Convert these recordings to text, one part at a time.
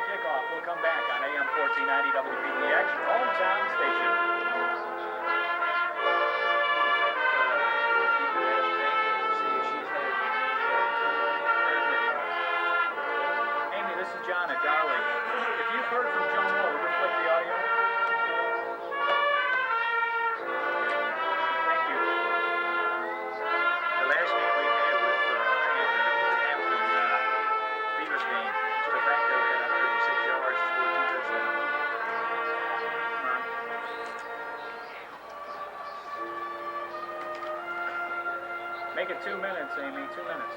kickoff. We'll come back on AM 1490 WPEX, your hometown station. Amy, this is John at Darling. If you've heard from Joe Moore, would you flip the audio? Thank you. The last game we had with Hampton Beavers game, the fact that we had 106 yards for 2 touchdowns. Make it 2 minutes, Amy. 2 minutes.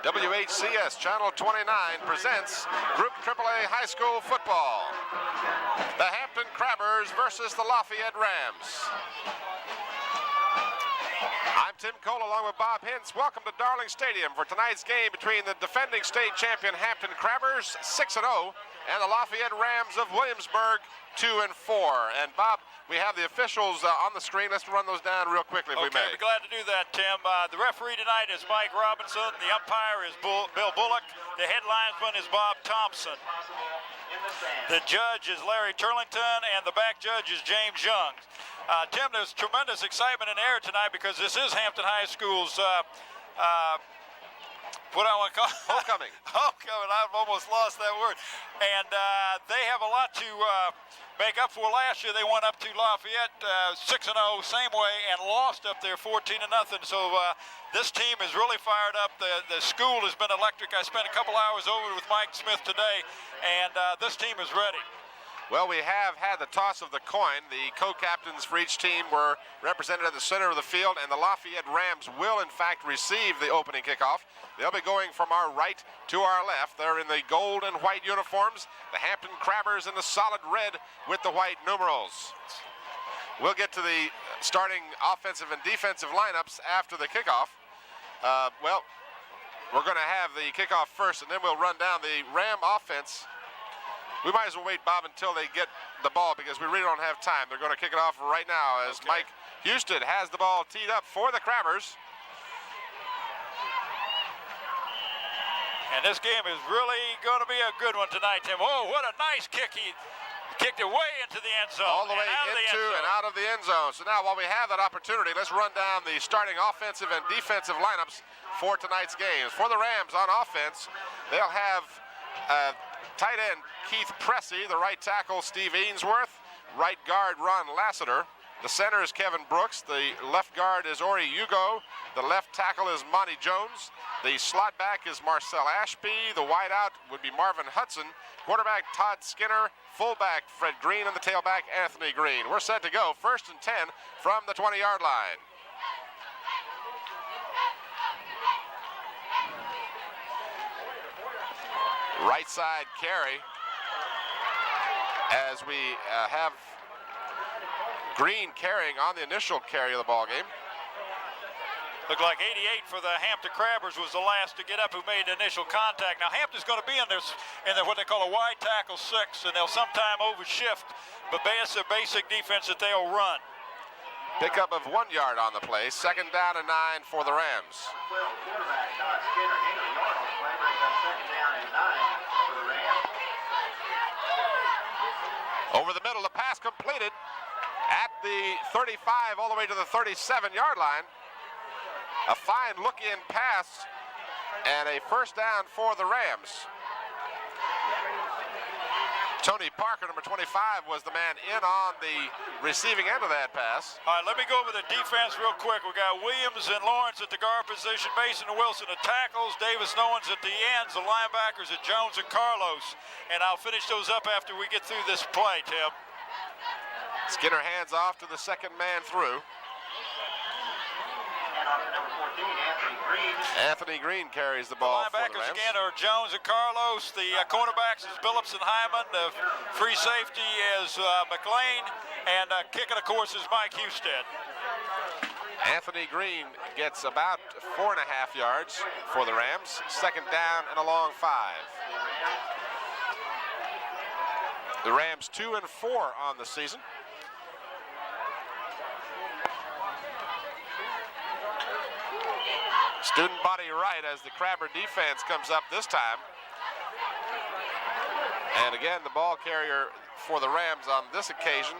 WHCS Channel 29 presents Group AAA High School Football. The Hampton Crabbers versus the Lafayette Rams. I'm Tim Cole along with Bob Hintz. Welcome to Darling Stadium for tonight's game between the defending state champion Hampton Crabbers, 6-0, and the Lafayette Rams of Williamsburg, 2-4. And Bob, we have the officials on the screen. Let's run those down real quickly if we may. Okay, be glad to do that, Tim. The referee tonight is Mike Robinson. The umpire is Bill Bullock. The head linesman is Bob Thompson. The judge is Larry Turlington, and the back judge is James Young. Tim, there's tremendous excitement in the air tonight because this is Hampton High School's what I want to call homecoming. Homecoming. I've almost lost that word. And they have a lot to make up for. Last year they went up to Lafayette 6-0, same way, and lost up there 14-0. So this team is really fired up. The school has been electric. I spent a couple hours over with Mike Smith today, and this team is ready. Well, we have had the toss of the coin. The co-captains for each team were represented at the center of the field, and the Lafayette Rams will, in fact, receive the opening kickoff. They'll be going from our right to our left. They're in the gold and white uniforms. The Hampton Crabbers in the solid red with the white numerals. We'll get to the starting offensive and defensive lineups after the kickoff. Well, we're going to have the kickoff first, and then we'll run down the Ram offense. We might as well wait, Bob, until they get the ball because we really don't have time. They're going to kick it off right now as Mike Houston has the ball teed up for the Crabbers. And this game is really going to be a good one tonight, Tim. Oh, what a nice kick. He kicked it way into the end zone. All the way into and out of the end zone. So now while we have that opportunity, let's run down the starting offensive and defensive lineups for tonight's games. For the Rams on offense, they'll have tight end Keith Pressey, the right tackle Steve Ainsworth, right guard Ron Lassiter, The center is Kevin Brooks. The left guard is Ori Hugo. The left tackle is Monty Jones. The slot back is Marcel Ashby. The wideout would be Marvin Hudson. Quarterback Todd Skinner. Fullback Fred Green, and the tailback Anthony Green. We're set to go. 1st and 10 from the 20-yard line. Right side carry as we have Green carrying on the initial carry of the ball game. Looked like 88 for the Hampton Crabbers was the last to get up who made the initial contact. Now Hampton's going to be in their what they call a wide tackle 6, and they'll sometime overshift, but it's a basic defense that they'll run. Pickup of 1 yard on the play. 2nd down and 9 for the Rams. Over the middle, the pass completed at the 35 all the way to the 37-yard line. A fine look-in pass and a 1st down for the Rams. Tony Parker, number 25, was the man in on the receiving end of that pass. All right, let me go over the defense real quick. We got Williams and Lawrence at the guard position, Mason and Wilson at tackles, Davis and Owens at the ends, the linebackers at Jones and Carlos. And I'll finish those up after we get through this play, Tim. Skinner hands off to the 2nd man through. Anthony Green carries the ball. The linebackers again are Jones and Carlos. The cornerbacks is Billups and Hyman. The free safety is McLean. And kicking, of course, is Mike Husted. Anthony Green gets about 4.5 yards for the Rams. 2nd down and a long 5. The Rams 2 and 4 on the season. Student body right as the Crabber defense comes up this time. And again, the ball carrier for the Rams on this occasion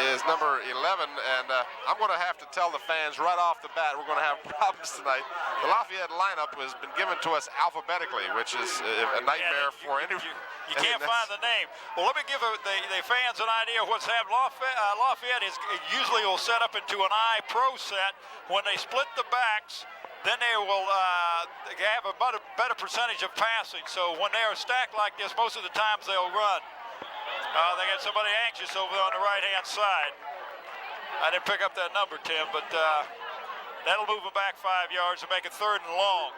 is number 11. And I'm going to have to tell the fans right off the bat we're going to have problems tonight. The Lafayette lineup has been given to us alphabetically, which is a nightmare for anyone. You can't find the name. Well, let me give the fans an idea of what's happened. Lafayette usually will set up into an I pro set. When they split the backs, then they will have a better percentage of passing. So when they are stacked like this, most of the times they'll run. They got somebody anxious over on the right-hand side. I didn't pick up that number, Tim, but that'll move them back 5 yards and make it 3rd and long.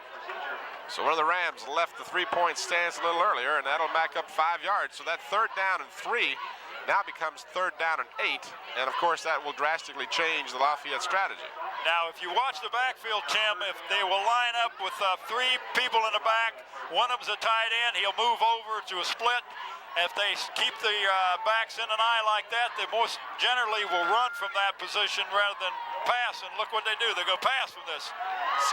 So one of the Rams left the 3-point stance a little earlier, and that'll back up 5 yards. So that 3rd down and 3 now becomes 3rd down and 8. And of course, that will drastically change the Lafayette strategy. Now, if you watch the backfield, Tim, if they will line up with 3 people in the back, one of them's a tight end, he'll move over to a split. If they keep the backs in an eye like that, they most generally will run from that position rather than pass. And look what they do. They're going to pass from this.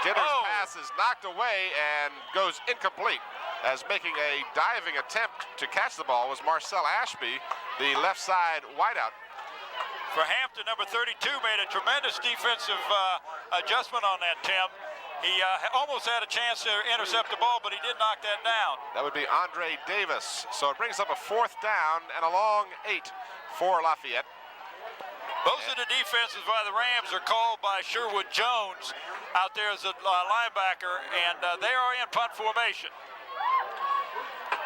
Skinner's pass is knocked away and goes incomplete, as making a diving attempt to catch the ball was Marcel Ashby, the left side wideout. For Hampton, number 32 made a tremendous defensive adjustment on that, Tim. He almost had a chance to intercept the ball, but he did knock that down. That would be Andre Davis. So it brings up a 4th down and a long 8 for Lafayette. Most of the defenses by the Rams are called by Sherwood Jones out there as a linebacker, and they are in punt formation.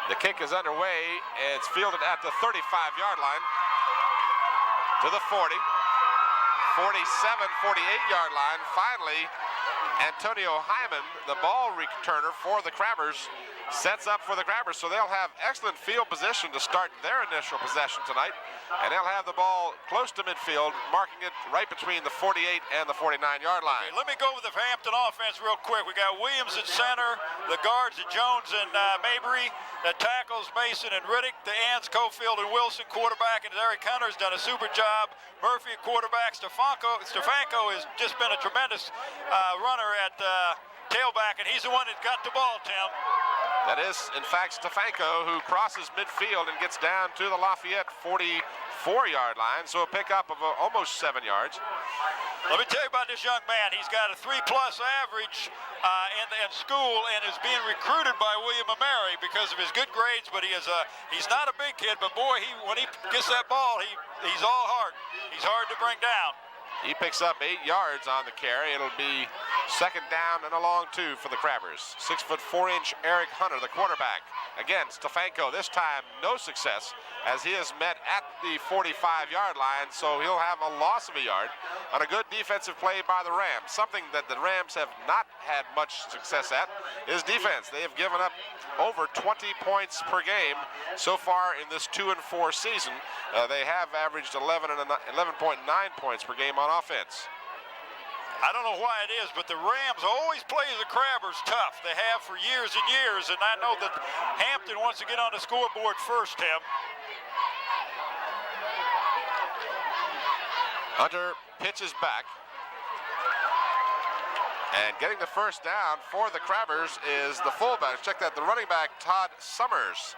The kick is underway. It's fielded at the 35-yard line to the 40, 47, 48-yard line. Finally, Antonio Hyman, the ball returner for the Crabbers, sets up for the Crabbers, so they'll have excellent field position to start their initial possession tonight, and they'll have the ball close to midfield, marking it right between the 48 and the 49-yard line. Okay, let me go with the Hampton offense real quick. We got Williams at center, the guards at Jones and Mabry, the tackles Mason and Riddick, the ends Cofield and Wilson, quarterback, and Eric Hunter's done a super job. Murphy at quarterback. Stefanko has just been a tremendous runner at tailback, and he's the one that got the ball, Tim. That is, in fact, Stefanko, who crosses midfield and gets down to the Lafayette 45 4-yard line, so a pickup of almost 7 yards. Let me tell you about this young man. He's got a 3+ average in school and is being recruited by William & Mary because of his good grades, but he's not a big kid, but boy, when he gets that ball, he's all heart. He's hard to bring down. He picks up 8 yards on the carry. It'll be 2nd down and a long 2 for the Crabbers. 6'4" Eric Hunter, the quarterback. Again, Stefanko, this time no success as he is met at the 45-yard line, so he'll have a loss of a yard on a good defensive play by the Rams. Something that the Rams have not had much success at is defense. They have given up over 20 points per game so far in this 2-4 season. They have averaged 11.9 points per game on offense. I don't know why it is, but the Rams always play the Crabbers tough. They have for years and years, and I know that Hampton wants to get on the scoreboard first, Tim. Hunter pitches back. And getting the first down for the Crabbers is the fullback. Check that, the running back, Todd Summers.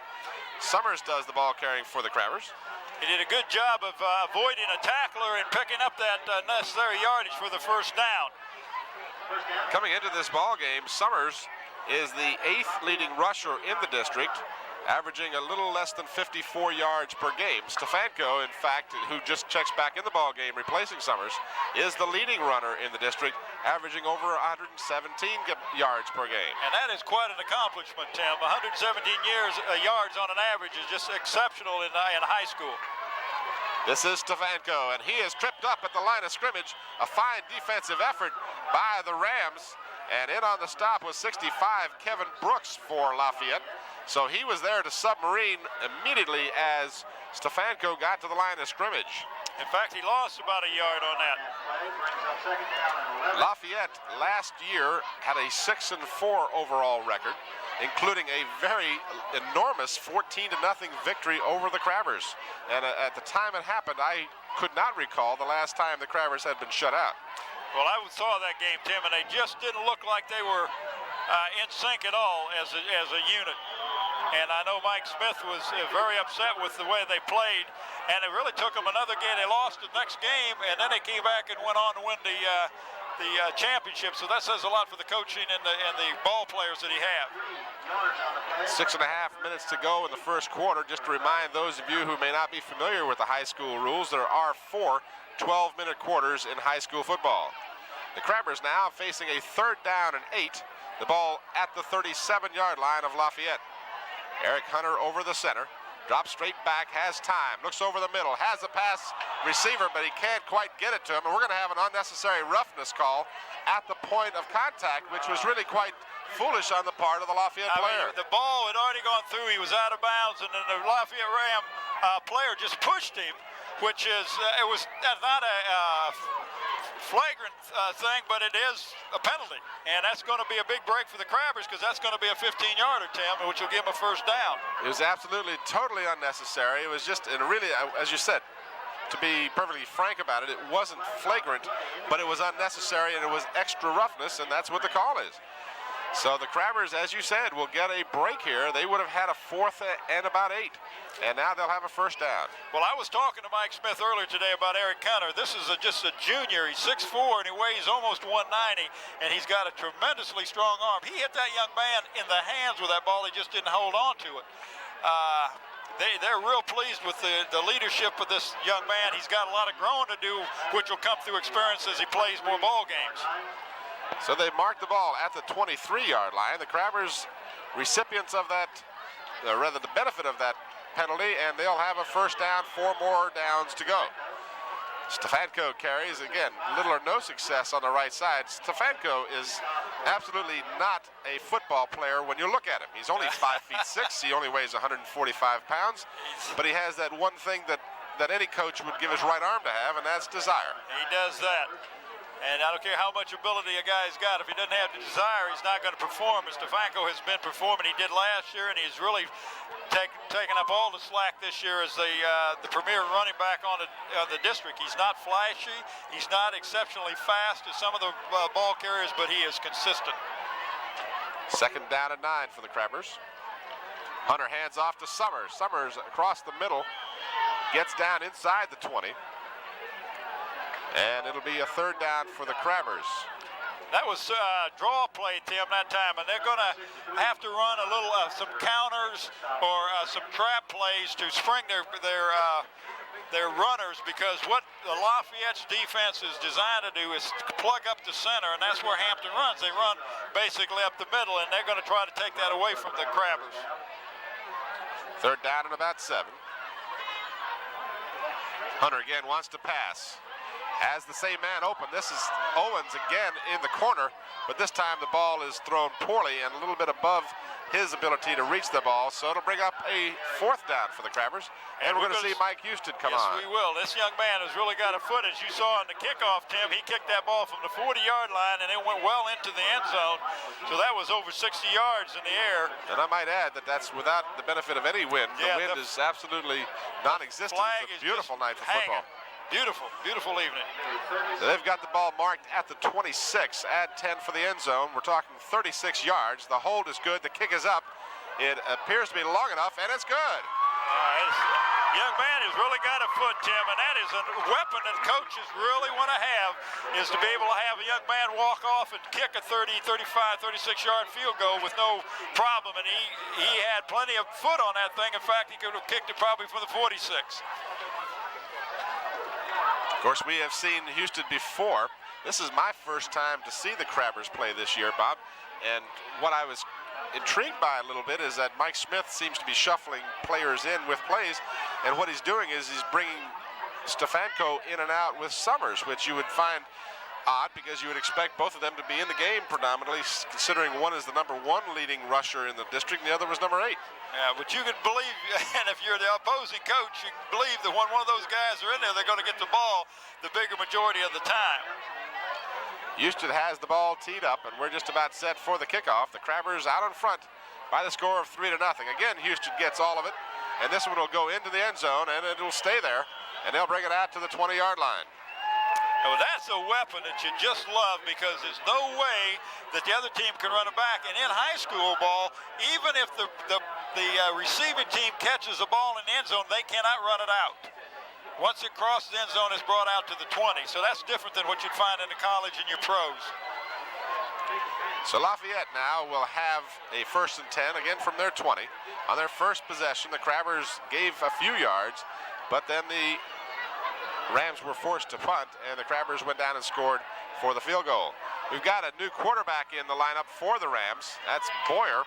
Summers does the ball carrying for the Crabbers. He did a good job of avoiding a tackler and picking up that necessary yardage for the first down. Coming into this ball game, Summers is the 8th leading rusher in the district, averaging a little less than 54 yards per game. Stefanko, in fact, who just checks back in the ball game, replacing Summers, is the leading runner in the district, averaging over 117 yards per game. And that is quite an accomplishment, Tim. 117 yards on an average is just exceptional in high school. This is Stefanko, and he is tripped up at the line of scrimmage. A fine defensive effort by the Rams, and in on the stop was 65, Kevin Brooks for Lafayette. So he was there to submarine immediately as Stefanko got to the line of scrimmage. In fact, he lost about a yard on that. Lafayette last year had a 6-4 overall record, including a very enormous 14-0 victory over the Crabbers. And at the time it happened, I could not recall the last time the Crabbers had been shut out. Well, I saw that game, Tim, and they just didn't look like they were in sync at all as a unit. And I know Mike Smith was very upset with the way they played, and it really took them another game. They lost the next game, and then they came back and went on to win the championship. So that says a lot for the coaching and the ball players that he had. 6.5 minutes to go in the first quarter. Just to remind those of you who may not be familiar with the high school rules, there are 4 12-minute quarters in high school football. The Crabbers now facing a 3rd down and 8. The ball at the 37-yard line of Lafayette. Eric Hunter over the center, drops straight back, has time, looks over the middle, has a pass receiver, but he can't quite get it to him. And we're going to have an unnecessary roughness call at the point of contact, which was really quite foolish on the part of the Lafayette player. The ball had already gone through. He was out of bounds, and then the Lafayette Ram player just pushed him, which is, it was not a flagrant thing, but it is a penalty, and that's going to be a big break for the Crabbers because that's going to be a 15-yarder, Tim, which will give them a first down. It was absolutely, totally unnecessary. It was just, and really, as you said, to be perfectly frank about it, it wasn't flagrant, but it was unnecessary, and it was extra roughness, and that's what the call is. So the Crabbers, as you said, will get a break here. They would have had a 4th and about 8, and now they'll have a first down. Well, I was talking to Mike Smith earlier today about Eric Hunter. This is just a junior. He's 6'4", and he weighs almost 190, and he's got a tremendously strong arm. He hit that young man in the hands with that ball. He just didn't hold on to it. They're real pleased with the leadership of this young man. He's got a lot of growing to do, which will come through experience as he plays more ball games. So they marked the ball at the 23-yard line. The Crabbers recipients of that, rather the benefit of that penalty, and they'll have a first down, 4 more downs to go. Stefanko carries, again, little or no success on the right side. Stefanko is absolutely not a football player when you look at him. He's only 5'6". He only weighs 145 pounds, but he has that one thing that any coach would give his right arm to have, and that's desire. He does that. And I don't care how much ability a guy's got. If he doesn't have the desire, he's not going to perform. And Stefanko has been performing. He did last year, and he's really taken up all the slack this year as the premier running back on the district. He's not flashy. He's not exceptionally fast as some of the ball carriers, but he is consistent. 2nd down and 9 for the Crabbers. Hunter hands off to Summers. Summers across the middle. gets down inside the 20. And it'll be a third down for the Crabbers. That was draw play, Tim, that time, and they're going to have to run a little some counters or some trap plays to spring their runners, because what the Lafayette's defense is designed to do is plug up the center, and that's where Hampton runs. They run basically up the middle, and they're going to try to take that away from the Crabbers. Third down and about 7. Hunter again wants to pass. Has the same man open. This is Owens again in the corner, but this time the ball is thrown poorly and a little bit above his ability to reach the ball, so it'll bring up a fourth down for the Crabbers, and we're going to see Mike Houston come on. Yes, we will. This young man has really got a foot. As you saw in the kickoff, Tim, he kicked that ball from the 40-yard line, and it went well into the end zone, so that was over 60 yards in the air. And I might add that that's without the benefit of any wind. The wind is absolutely non-existent. It's a beautiful night for football. Beautiful, beautiful evening. So they've got the ball marked at the 26, add 10 for the end zone. We're talking 36 yards. The hold is good, the kick is up. It appears to be long enough, and it's good. Young man has really got a foot, Tim, and that is a weapon that coaches really want to have, is to be able to have a young man walk off and kick a 30, 35, 36-yard field goal with no problem, and he had plenty of foot on that thing. In fact, he could have kicked it probably from the 46. Of course, we have seen Houston before. This is my first time to see the Crabbers play this year, Bob. And what I was intrigued by a little bit is that Mike Smith seems to be shuffling players in with plays. And what he's doing is he's bringing Stefanko in and out with Summers, which you would find odd because you would expect both of them to be in the game predominantly, considering one is the #1 leading rusher in the district and the other was #8. Yeah, but you can believe, and if you're the opposing coach, you can believe that when one of those guys are in there, they're going to get the ball the bigger majority of the time. Houston has the ball teed up, and we're just about set for the kickoff. The Crabbers out in front by the score of 3-0. Again, Houston gets all of it, and this one will go into the end zone, and it'll stay there, and they'll bring it out to the 20-yard line. Well, that's a weapon that you just love, because there's no way that the other team can run it back. And in high school ball, even if the receiving team catches the ball in the end zone, they cannot run it out. Once it crosses the end zone, it's brought out to the 20. So that's different than what you'd find in the college and your pros. So Lafayette now will have a 1st and 10, again from their 20. On their first possession, the Crabbers gave a few yards, but then the Rams were forced to punt, and the Crabbers went down and scored for the field goal. We've got a new quarterback in the lineup for the Rams. That's Boyer,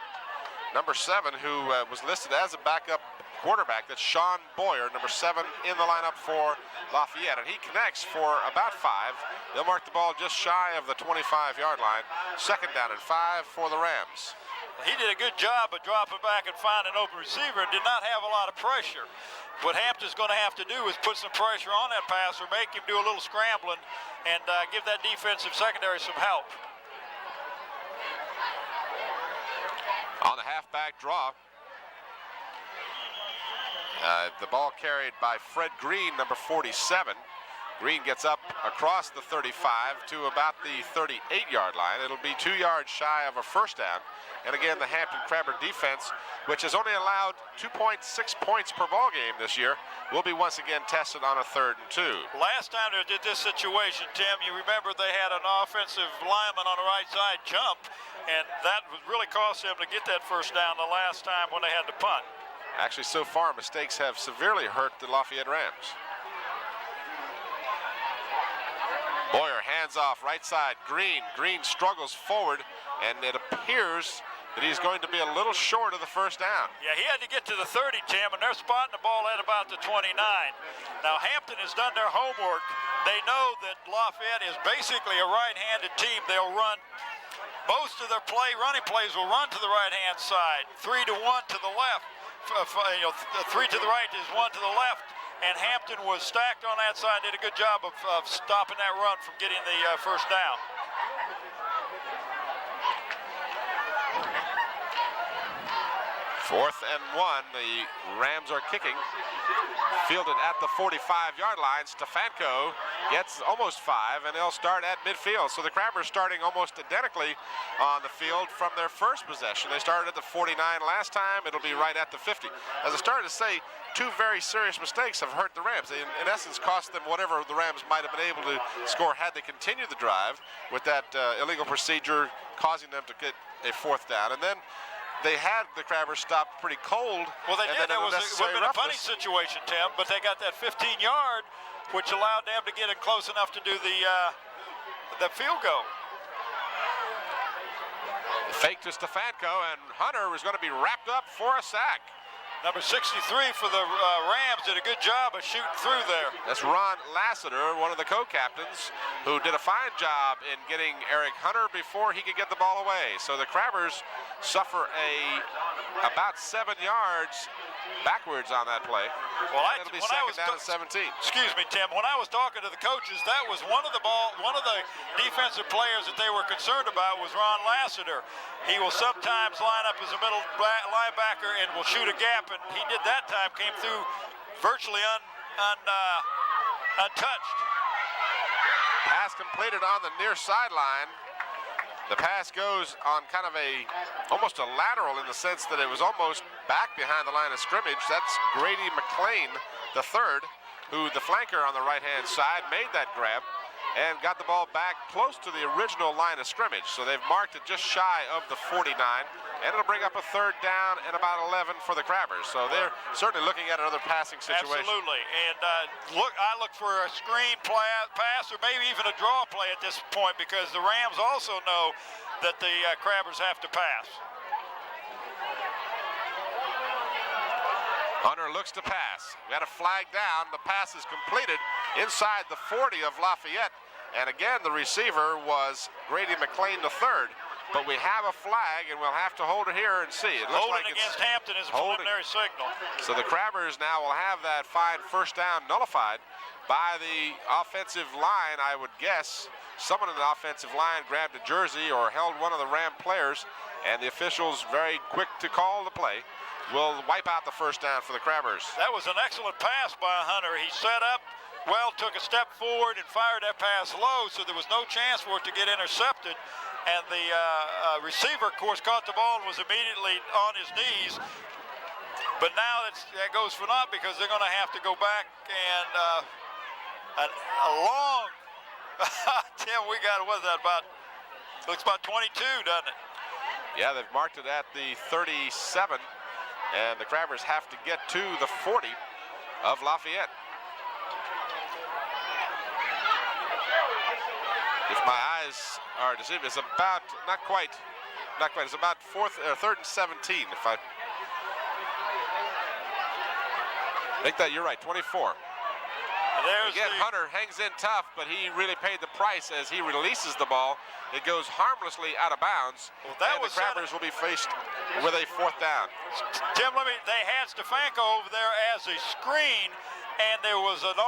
#7, who was listed as a backup quarterback. That's Sean Boyer, #7 in the lineup for Lafayette, and he connects for about 5. They'll mark the ball just shy of the 25-yard line. 2nd down and 5 for the Rams. He did a good job of dropping back and finding an open receiver and did not have a lot of pressure. What Hampton's going to have to do is put some pressure on that passer, make him do a little scrambling, and give that defensive secondary some help. On the halfback draw, the ball carried by Fred Green, #47. Green gets up across the 35 to about the 38-yard line. It'll be 2 yards shy of a 1st down. And again, the Hampton Crabber defense, which has only allowed 2.6 points per ball game this year, will be once again tested on a 3rd and 2. Last time they did this situation, Tim, you remember they had an offensive lineman on the right side jump, and that really cost them to get that 1st down the last time when they had to punt. Actually, so far, mistakes have severely hurt the Lafayette Rams. Boyer hands off right side. Green struggles forward, and it appears that he's going to be a little short of the 1st down. Yeah, he had to get to the 30, Tim, and they're spotting the ball at about the 29. Now, Hampton has done their homework. They know that Lafayette is basically a right-handed team. They'll run most of their running plays will run to the right-hand side. 3 to 1 to the left. 3 to the right is 1 to the left. And Hampton was stacked on that side, did a good job of stopping that run from getting the 1st down. 4th and 1. The Rams are kicking. Fielded at the 45-yard line. Stefanko gets almost 5, and they'll start at midfield. So the Crabbers starting almost identically on the field from their first possession. They started at the 49 last time. It'll be right at the 50. As I started to say, 2 very serious mistakes have hurt the Rams. They, in essence, cost them whatever the Rams might have been able to score had they continued the drive with that illegal procedure causing them to get a 4th down. And then they had the Crabbers stopped pretty cold. Well, they did. It would have been a punting situation, Tim, but they got that 15-yard, which allowed them to get in close enough to do the field goal. Fake to Stefanko, and Hunter was going to be wrapped up for a sack. Number 63 for the Rams did a good job of shooting through there. That's Ron Lassiter, one of the co-captains, who did a fine job in getting Eric Hunter before he could get the ball away. So the Crabbers suffer about 7 yards backwards on that play. Well, it'll be second down at 17. Excuse me, Tim. When I was talking to the coaches, that was one of the defensive players that they were concerned about was Ron Lassiter. He will sometimes line up as a middle linebacker and will shoot a gap, and he did that time. Came through virtually untouched. Pass completed on the near sideline. The pass goes on kind of almost a lateral in the sense that it was almost back behind the line of scrimmage. That's Grady McLean III, who the flanker on the right-hand side made that grab and got the ball back close to the original line of scrimmage. So they've marked it just shy of the 49, and it'll bring up a 3rd down and about 11 for the Crabbers. So they're certainly looking at another passing situation. Absolutely, and I look for a screen pass or maybe even a draw play at this point, because the Rams also know that the Crabbers have to pass. Hunter looks to pass. We had a flag down. The pass is completed inside the 40 of Lafayette. And again, the receiver was Grady McLean III. But we have a flag, and we'll have to hold it here and see. It looks holding like against Hampton is a preliminary signal. So the Crabbers now will have that fine 1st down nullified by the offensive line, I would guess. Someone in the offensive line grabbed a jersey or held one of the Ram players, and the officials, very quick to call the play, will wipe out the 1st down for the Crabbers. That was an excellent pass by Hunter. He set up well, took a step forward and fired that pass low, so there was no chance for it to get intercepted. And the receiver, of course, caught the ball and was immediately on his knees. But now that goes for naught, because they're going to have to go back and a long, Tim, we got, what is that, looks about 22, doesn't it? Yeah, they've marked it at the 37, and the Crabbers have to get to the 40 of Lafayette. If my eyes are deceived, it's about, not quite, it's about 3rd and 17, if I think that you're right, 24. Again, Hunter hangs in tough, but he really paid the price as he releases the ball. It goes harmlessly out of bounds, and the Crabbers will be faced with a 4th down. Tim, they had Stefanko over there as a screen, and there was a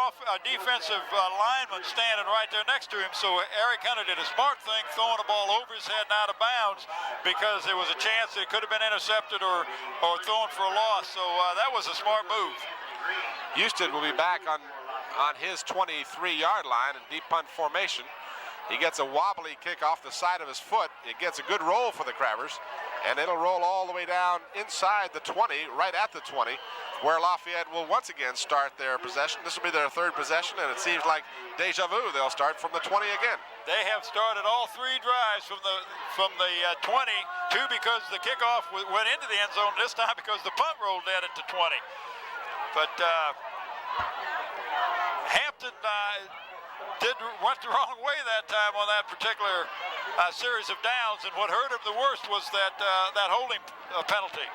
defensive lineman standing right there next to him. So Eric Hunter did a smart thing, throwing the ball over his head and out of bounds, because there was a chance that it could have been intercepted or thrown for a loss. So that was a smart move. Houston will be back on his 23-yard line in deep punt formation. He gets a wobbly kick off the side of his foot. It gets a good roll for the Crabbers, and it'll roll all the way down inside the 20, right at the 20, where Lafayette will once again start their possession. This will be their 3rd possession, and it seems like deja vu. They'll start from the 20 again. They have started all 3 drives from the 20, 2 because the kickoff went into the end zone, this time because the punt rolled in at the 20. But Hampton went the wrong way that time on that particular series of downs, and what hurt him the worst was that holding penalty.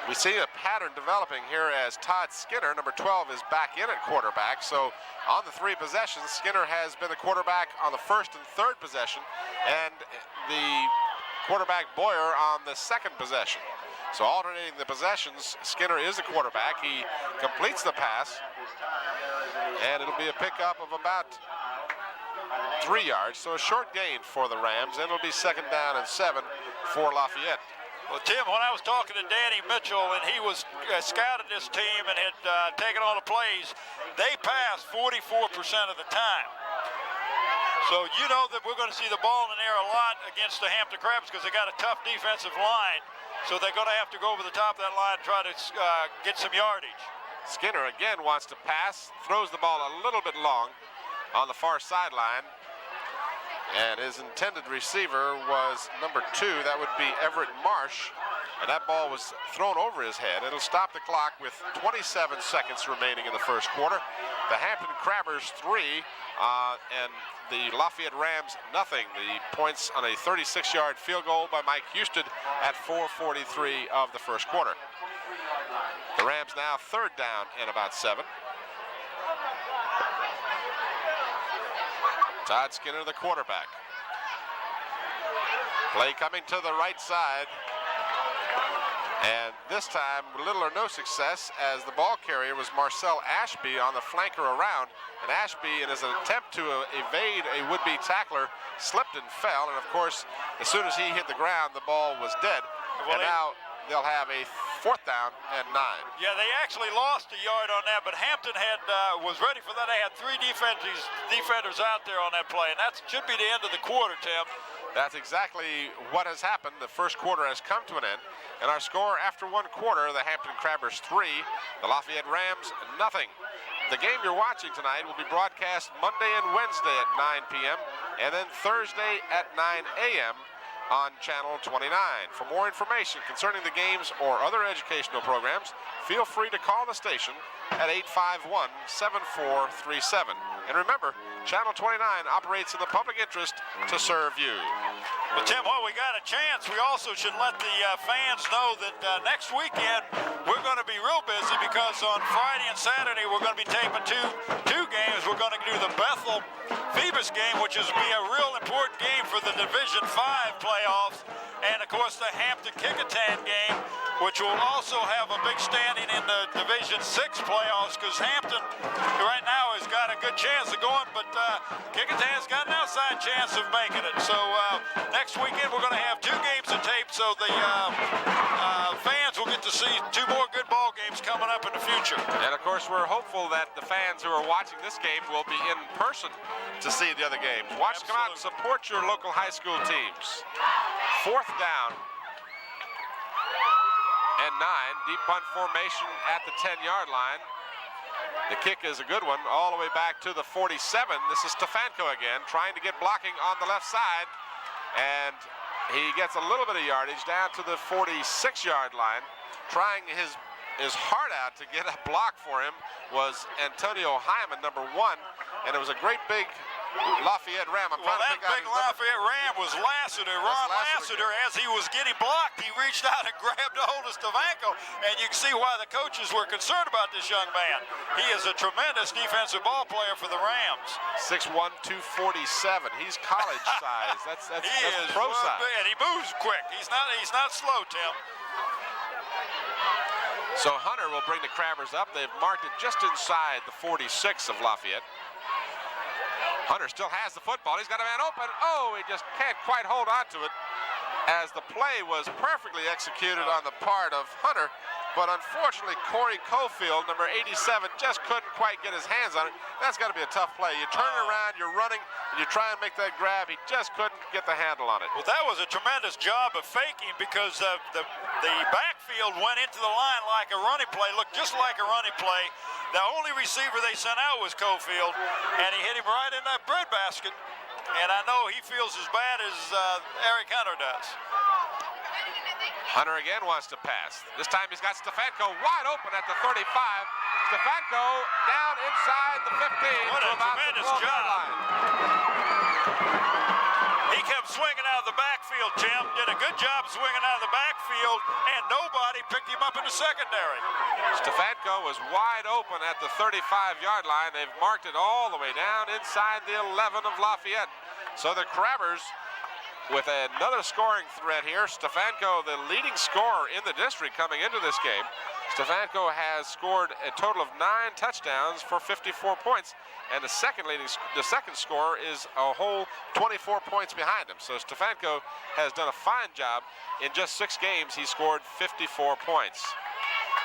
We see a pattern developing here as Todd Skinner, number 12, is back in at quarterback. So on the 3 possessions, Skinner has been the quarterback on the 1st and 3rd possession, and the quarterback Boyer on the 2nd possession. So alternating the possessions, Skinner is the quarterback. He completes the pass, and it'll be a pickup of about 3 yards. So a short gain for the Rams, and it'll be 2nd down and 7 for Lafayette. Well, Tim, when I was talking to Danny Mitchell and he was scouted this team and had taken all the plays, they passed 44% of the time. So you know that we're going to see the ball in the air a lot against the Hampton Crabs because they got a tough defensive line. So they're going to have to go over the top of that line and try to get some yardage. Skinner again wants to pass, throws the ball a little bit long on the far sideline. And his intended receiver was number 2. That would be Everett Marsh. And that ball was thrown over his head. It'll stop the clock with 27 seconds remaining in the first quarter. The Hampton Crabbers 3 and the Lafayette Rams nothing. The points on a 36-yard field goal by Mike Houston at 4:43 of the first quarter. The Rams now 3rd down and about 7. Todd Skinner, the quarterback. Play coming to the right side. And this time, little or no success, as the ball carrier was Marcel Ashby on the flanker around. And Ashby, in his attempt to evade a would-be tackler, slipped and fell. And of course, as soon as he hit the ground, the ball was dead. And now they'll have a 4th down and 9. Yeah, they actually lost a yard on that, but Hampton was ready for that. They had 3 defenders out there on that play, and that should be the end of the quarter, Tim. That's exactly what has happened. The first quarter has come to an end. And our score after 1 quarter, the Hampton Crabbers 3, the Lafayette Rams nothing. The game you're watching tonight will be broadcast Monday and Wednesday at 9 p.m. and then Thursday at 9 a.m. on Channel 29. For more information concerning the games or other educational programs, feel free to call the station at 851-7437. And remember, Channel 29 operates in the public interest to serve you. But Tim, while we got a chance, we also should let the fans know that next weekend we're going to be real busy because on Friday and Saturday we're going to be taping two games. We're going to do the Bethel-Phoebus game, which is be a real important game for the Division 5 playoffs, and of course the Hampton-Kecoughtan game, which will also have a big standing in the Division 6 playoffs because Hampton right now has got a good chance of going, but Kecoughtan's got an outside chance of making it. So next weekend we're going to have 2 games of tape, so the fans will get to see 2 more good ball games coming up in the future. And of course we're hopeful that the fans who are watching this game will be in person to see the other games. Watch, come out and support your local high school teams. 4th down and 9, deep punt formation at the 10-yard line. The kick is a good one, all the way back to the 47. This is Stefanko again, trying to get blocking on the left side. And he gets a little bit of yardage down to the 46-yard line. Trying his heart out to get a block for him was Antonio Hyman, number 1. And it was a great big Lafayette Ram. Well, that big Lafayette Ram was Lassiter. Ron Lassiter, as he was getting blocked, he reached out and grabbed a hold of Stefanko. And you can see why the coaches were concerned about this young man. He is a tremendous defensive ball player for the Rams. 6'1", 247. He's college size. That's pro size. And he moves quick. He's not slow, Tim. So Hunter will bring the Crabbers up. They've marked it just inside the 46 of Lafayette. Hunter still has the football. He's got a man open. Oh, he just can't quite hold on to it, as the play was perfectly executed on the part of Hunter. But unfortunately, Corey Cofield, number 87, just couldn't quite get his hands on it. That's got to be a tough play. You turn it around, you're running, and you try and make that grab. He just couldn't get the handle on it. Well, that was a tremendous job of faking because the backfield went into the line like a running play, looked just like a running play. The only receiver they sent out was Cofield, and he hit him right in that breadbasket. And I know he feels as bad as Eric Hunter does. Hunter again wants to pass. This time he's got Stefanko wide open at the 35. Stefanko down inside the 15. What a tremendous job. He kept swinging out of the backfield, Tim. Did a good job swinging out of the backfield, and nobody picked him up in the secondary. Stefanko was wide open at the 35-yard line. They've marked it all the way down inside the 11 of Lafayette. So the Crabbers with another scoring threat here. Stefanko, the leading scorer in the district coming into this game. Stefanko has scored a total of 9 touchdowns for 54 points, and the second scorer is a whole 24 points behind him. So Stefanko has done a fine job. In just 6 games, he scored 54 points.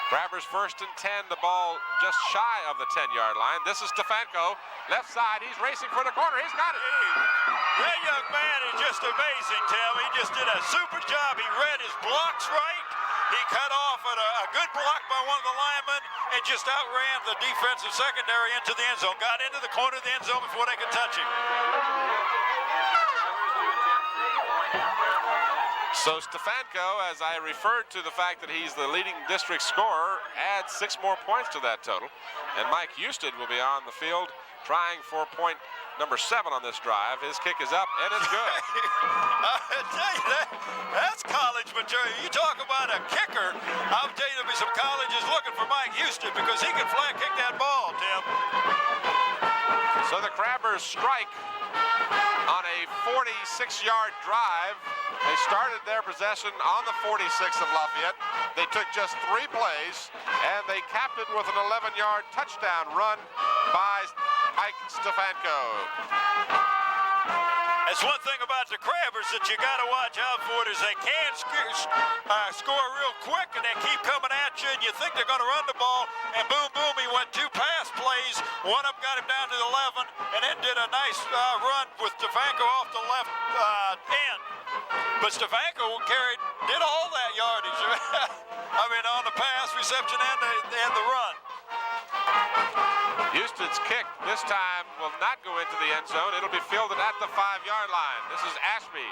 Crabbers first and 10, the ball just shy of the 10-yard line. This is Stefanko, left side. He's racing for the corner. He's got it. That young man is just amazing, Tim. He just did a super job. He read his blocks right. He cut off at a good block by one of the linemen and just outran the defensive secondary into the end zone. Got into the corner of the end zone before they could touch him. So Stefanko, as I referred to the fact that he's the leading district scorer, adds 6 more points to that total. And Mike Houston will be on the field trying for point number 7 on this drive. His kick is up, and it's good. I tell you, that's college material. You talk about a kicker, I'll tell you there'll be some colleges looking for Mike Houston because he can flat kick that ball, Tim. So the Crabbers strike on a 46-yard drive. They started their possession on the 46 of Lafayette. They took just 3 plays, and they capped it with an 11-yard touchdown run by Mike Stefanko. That's one thing about the Crabbers that you got to watch out for is they can score real quick, and they keep coming at you, and you think they're going to run the ball, and boom, boom, he went 2 pass plays. One of them got him down to the 11, and then did a nice run with Stefanko off the left end. But Stefanko did all that yardage. I mean, on the pass, reception, and the run. Houston's kick this time will not go into the end zone. It'll be fielded at the 5-yard line. This is Ashby.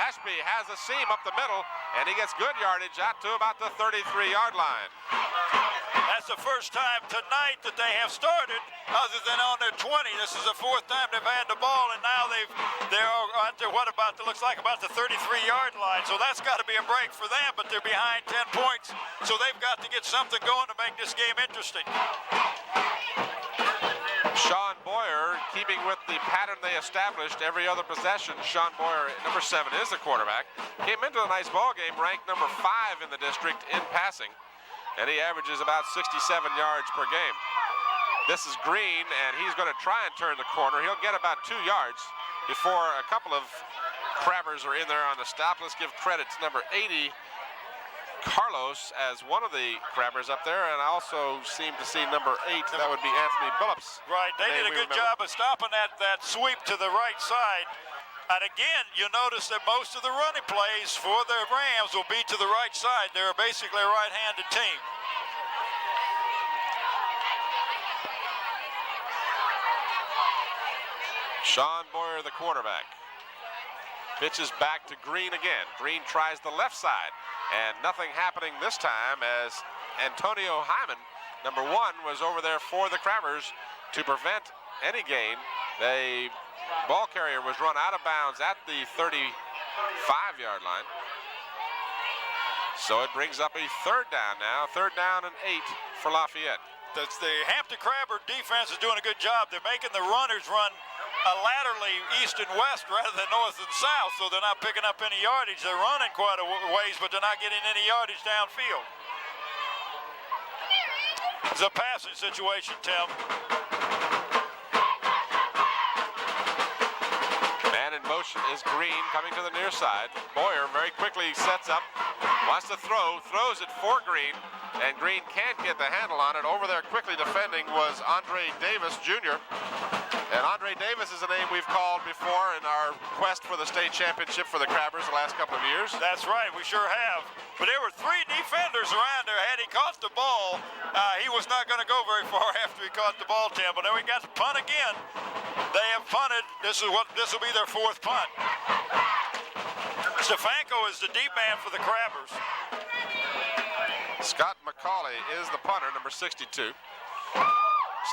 Ashby has a seam up the middle, and he gets good yardage out to about the 33-yard line. That's the first time tonight that they have started other than on their 20. This is the 4th time they've had the ball, and now they're out there, looks like about the 33-yard line. So that's got to be a break for them, but they're behind 10 points. So they've got to get something going to make this game interesting. Sean Boyer, keeping with the pattern they established every other possession. Sean Boyer, number 7, is the quarterback. Came into a nice ball game, ranked number 5 in the district in passing, and he averages about 67 yards per game. This is Green, and he's going to try and turn the corner. He'll get about 2 yards before a couple of Crabbers are in there on the stop. Let's give credit to number 80, Carlos, as one of the Crabbers up there, and I also seem to see number 8. That would be Anthony Billups. Right, they did a good job of stopping that sweep to the right side. And again, you'll notice that most of the running plays for the Rams will be to the right side. They're basically a right-handed team. Sean Boyer, the quarterback. Pitches back to Green again. Green tries the left side, and nothing happening this time as Antonio Hyman, number 1, was over there for the Crabbers to prevent any gain. The ball carrier was run out of bounds at the 35-yard line. So it brings up a 3rd down now. 3rd down and 8 for Lafayette. The Hampton Crabber defense is doing a good job. They're making the runners run laterally east and west rather than north and south, so they're not picking up any yardage. They're running quite a ways, but they're not getting any yardage downfield. It's a passing situation, Tim. Man in motion is Green coming to the near side. Boyer very quickly sets up, wants to throws it for Green, and Green can't get the handle on it. Over there quickly defending was Andre Davis Jr. And Andre Davis is a name we've called before in our quest for the state championship for the Crabbers the last couple of years. That's right, we sure have. But there were 3 defenders around there. Had he caught the ball, he was not going to go very far after he caught the ball, Tim. But then we got to punt again. They have punted. This will be their 4th punt. Stefanko is the deep man for the Crabbers. Scott McCauley is the punter, number 62.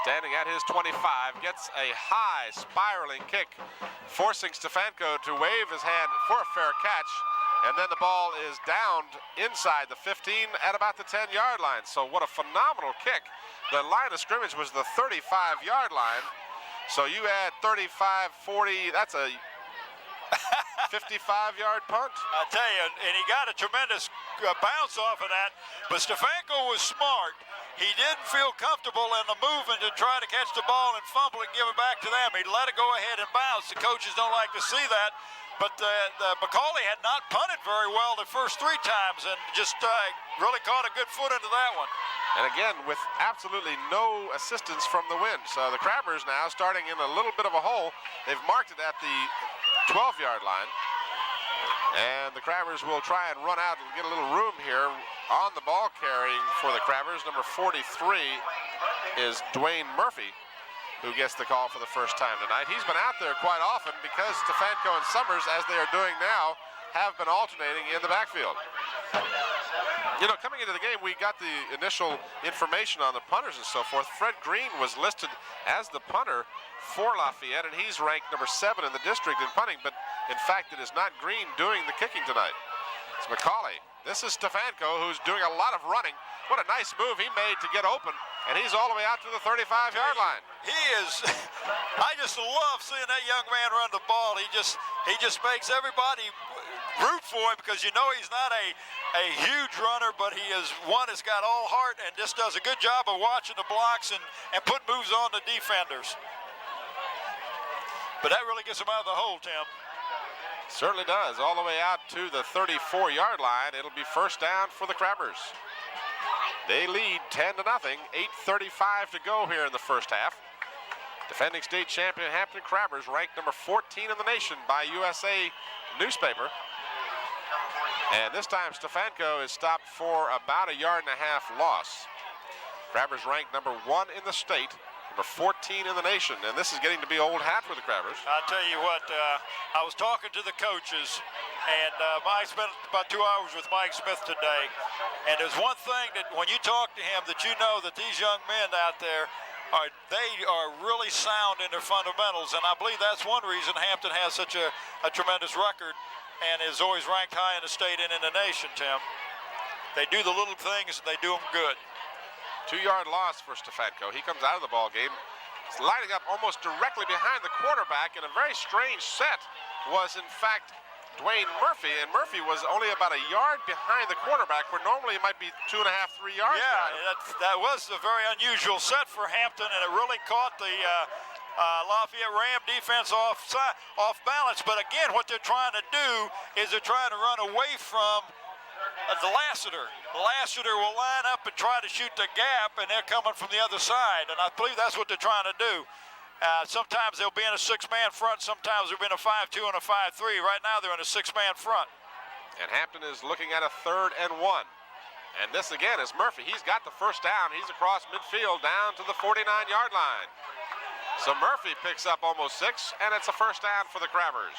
Standing at his 25, gets a high spiraling kick, forcing Stefanko to wave his hand for a fair catch, and then the ball is downed inside the 15 at about the 10-yard line. So what a phenomenal kick. The line of scrimmage was the 35-yard line. So you add 35, 40, that's a 55-yard punt. I tell you, and he got a tremendous bounce off of that, but Stefanko was smart. He didn't feel comfortable in the movement to try to catch the ball and fumble and give it back to them. He let it go ahead and bounce. The coaches don't like to see that, but McCauley had not punted very well the first 3 times and just really caught a good foot into that one. And again, with absolutely no assistance from the wind. So the Crabbers now starting in a little bit of a hole. They've marked it at the 12-yard line. And the Crabbers will try and run out and get a little room here. On the ball carrying for the Crabbers, number 43 is Dwayne Murphy, who gets the call for the first time tonight. He's been out there quite often because Stefanko and Summers, as they are doing now, have been alternating in the backfield. You know, coming into the game, we got the initial information on the punters and so forth. Fred Green was listed as the punter for Lafayette, and he's ranked number 7 in the district in punting, but in fact, it is not Green doing the kicking tonight. It's McCauley. This is Stefanko, who's doing a lot of running. What a nice move he made to get open, and he's all the way out to the 35-yard line. He is, I just love seeing that young man run the ball. He just makes everybody root for him because you know he's not a huge runner, but he is one that's got all heart and just does a good job of watching the blocks and put moves on the defenders. But that really gets him out of the hole, Tim. Certainly does. All the way out to the 34-yard line. It'll be first down for the Crabbers. They lead 10-0. 8:35 to go here in the first half. Defending state champion Hampton Crabbers, ranked number 14 in the nation by USA newspaper. And this time Stefanko is stopped for about a 1.5 yard loss. Crabbers ranked number 1 in the state, number 14 in the nation, and this is getting to be old hat for the Crabbers. I'll tell you what, I was talking to the coaches, and I spent about 2 hours with Mike Smith today, and there's one thing that when you talk to him that you know that these young men out there they are really sound in their fundamentals, and I believe that's one reason Hampton has such a tremendous record and is always ranked high in the state and in the nation, Tim. They do the little things and they do them good. 2-yard loss for Stefanko. He comes out of the ball game. He's lining up almost directly behind the quarterback, and a very strange set was in fact Dwayne Murphy, and Murphy was only about a yard behind the quarterback, where normally it might be 2.5, 3 yards. Yeah, that was a very unusual set for Hampton, and it really caught the Lafayette Ram defense off balance. But again, what they're trying to do is they're trying to run away from the Lassiter. The Lassiter will line up and try to shoot the gap, and they're coming from the other side, and I believe that's what they're trying to do. Sometimes they'll be in a 6-man front, sometimes they'll be in a 5-2 and a 5-3. Right now they're in a 6-man front. And Hampton is looking at a 3rd and 1. And this again is Murphy. He's got the first down. He's across midfield down to the 49-yard line. So Murphy picks up almost 6, and it's a first down for the Crabbers.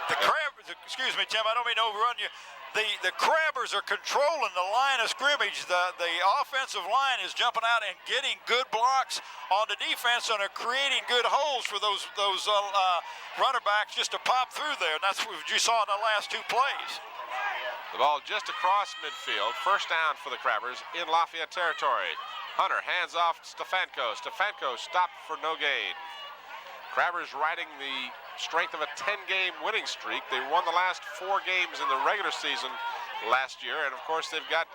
The Crabbers, excuse me, Tim, I don't mean to overrun you. The Crabbers are controlling the line of scrimmage. The offensive line is jumping out and getting good blocks on the defense, and are creating good holes for those runner backs just to pop through there. And that's what you saw in the last 2 plays. The ball just across midfield. First down for the Crabbers in Lafayette territory. Hunter hands off Stefanko. Stefanko stopped for no gain. Crabbers riding the strength of a 10-game winning streak. They won the last 4 games in the regular season last year, and of course they've got,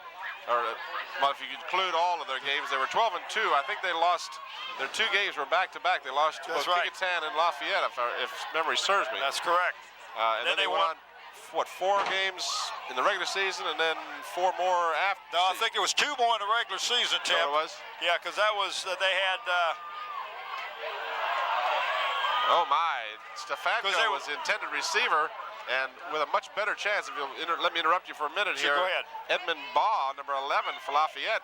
well, if you include all of their games, they were 12-2. I think they lost, their 2 games were back-to-back. They lost to both Kecoughtan and Lafayette, if memory serves me. That's correct. And then they won, what, 4 games in the regular season, and then 4 more after? No, I think it was 2 more in the regular season, Tim. So it was? Yeah, because that was, they had... Oh my, Stefanko was the intended receiver, and with a much better chance, if you'll let me interrupt you for a minute here. Go ahead. Edmund Baugh, number 11 for Lafayette,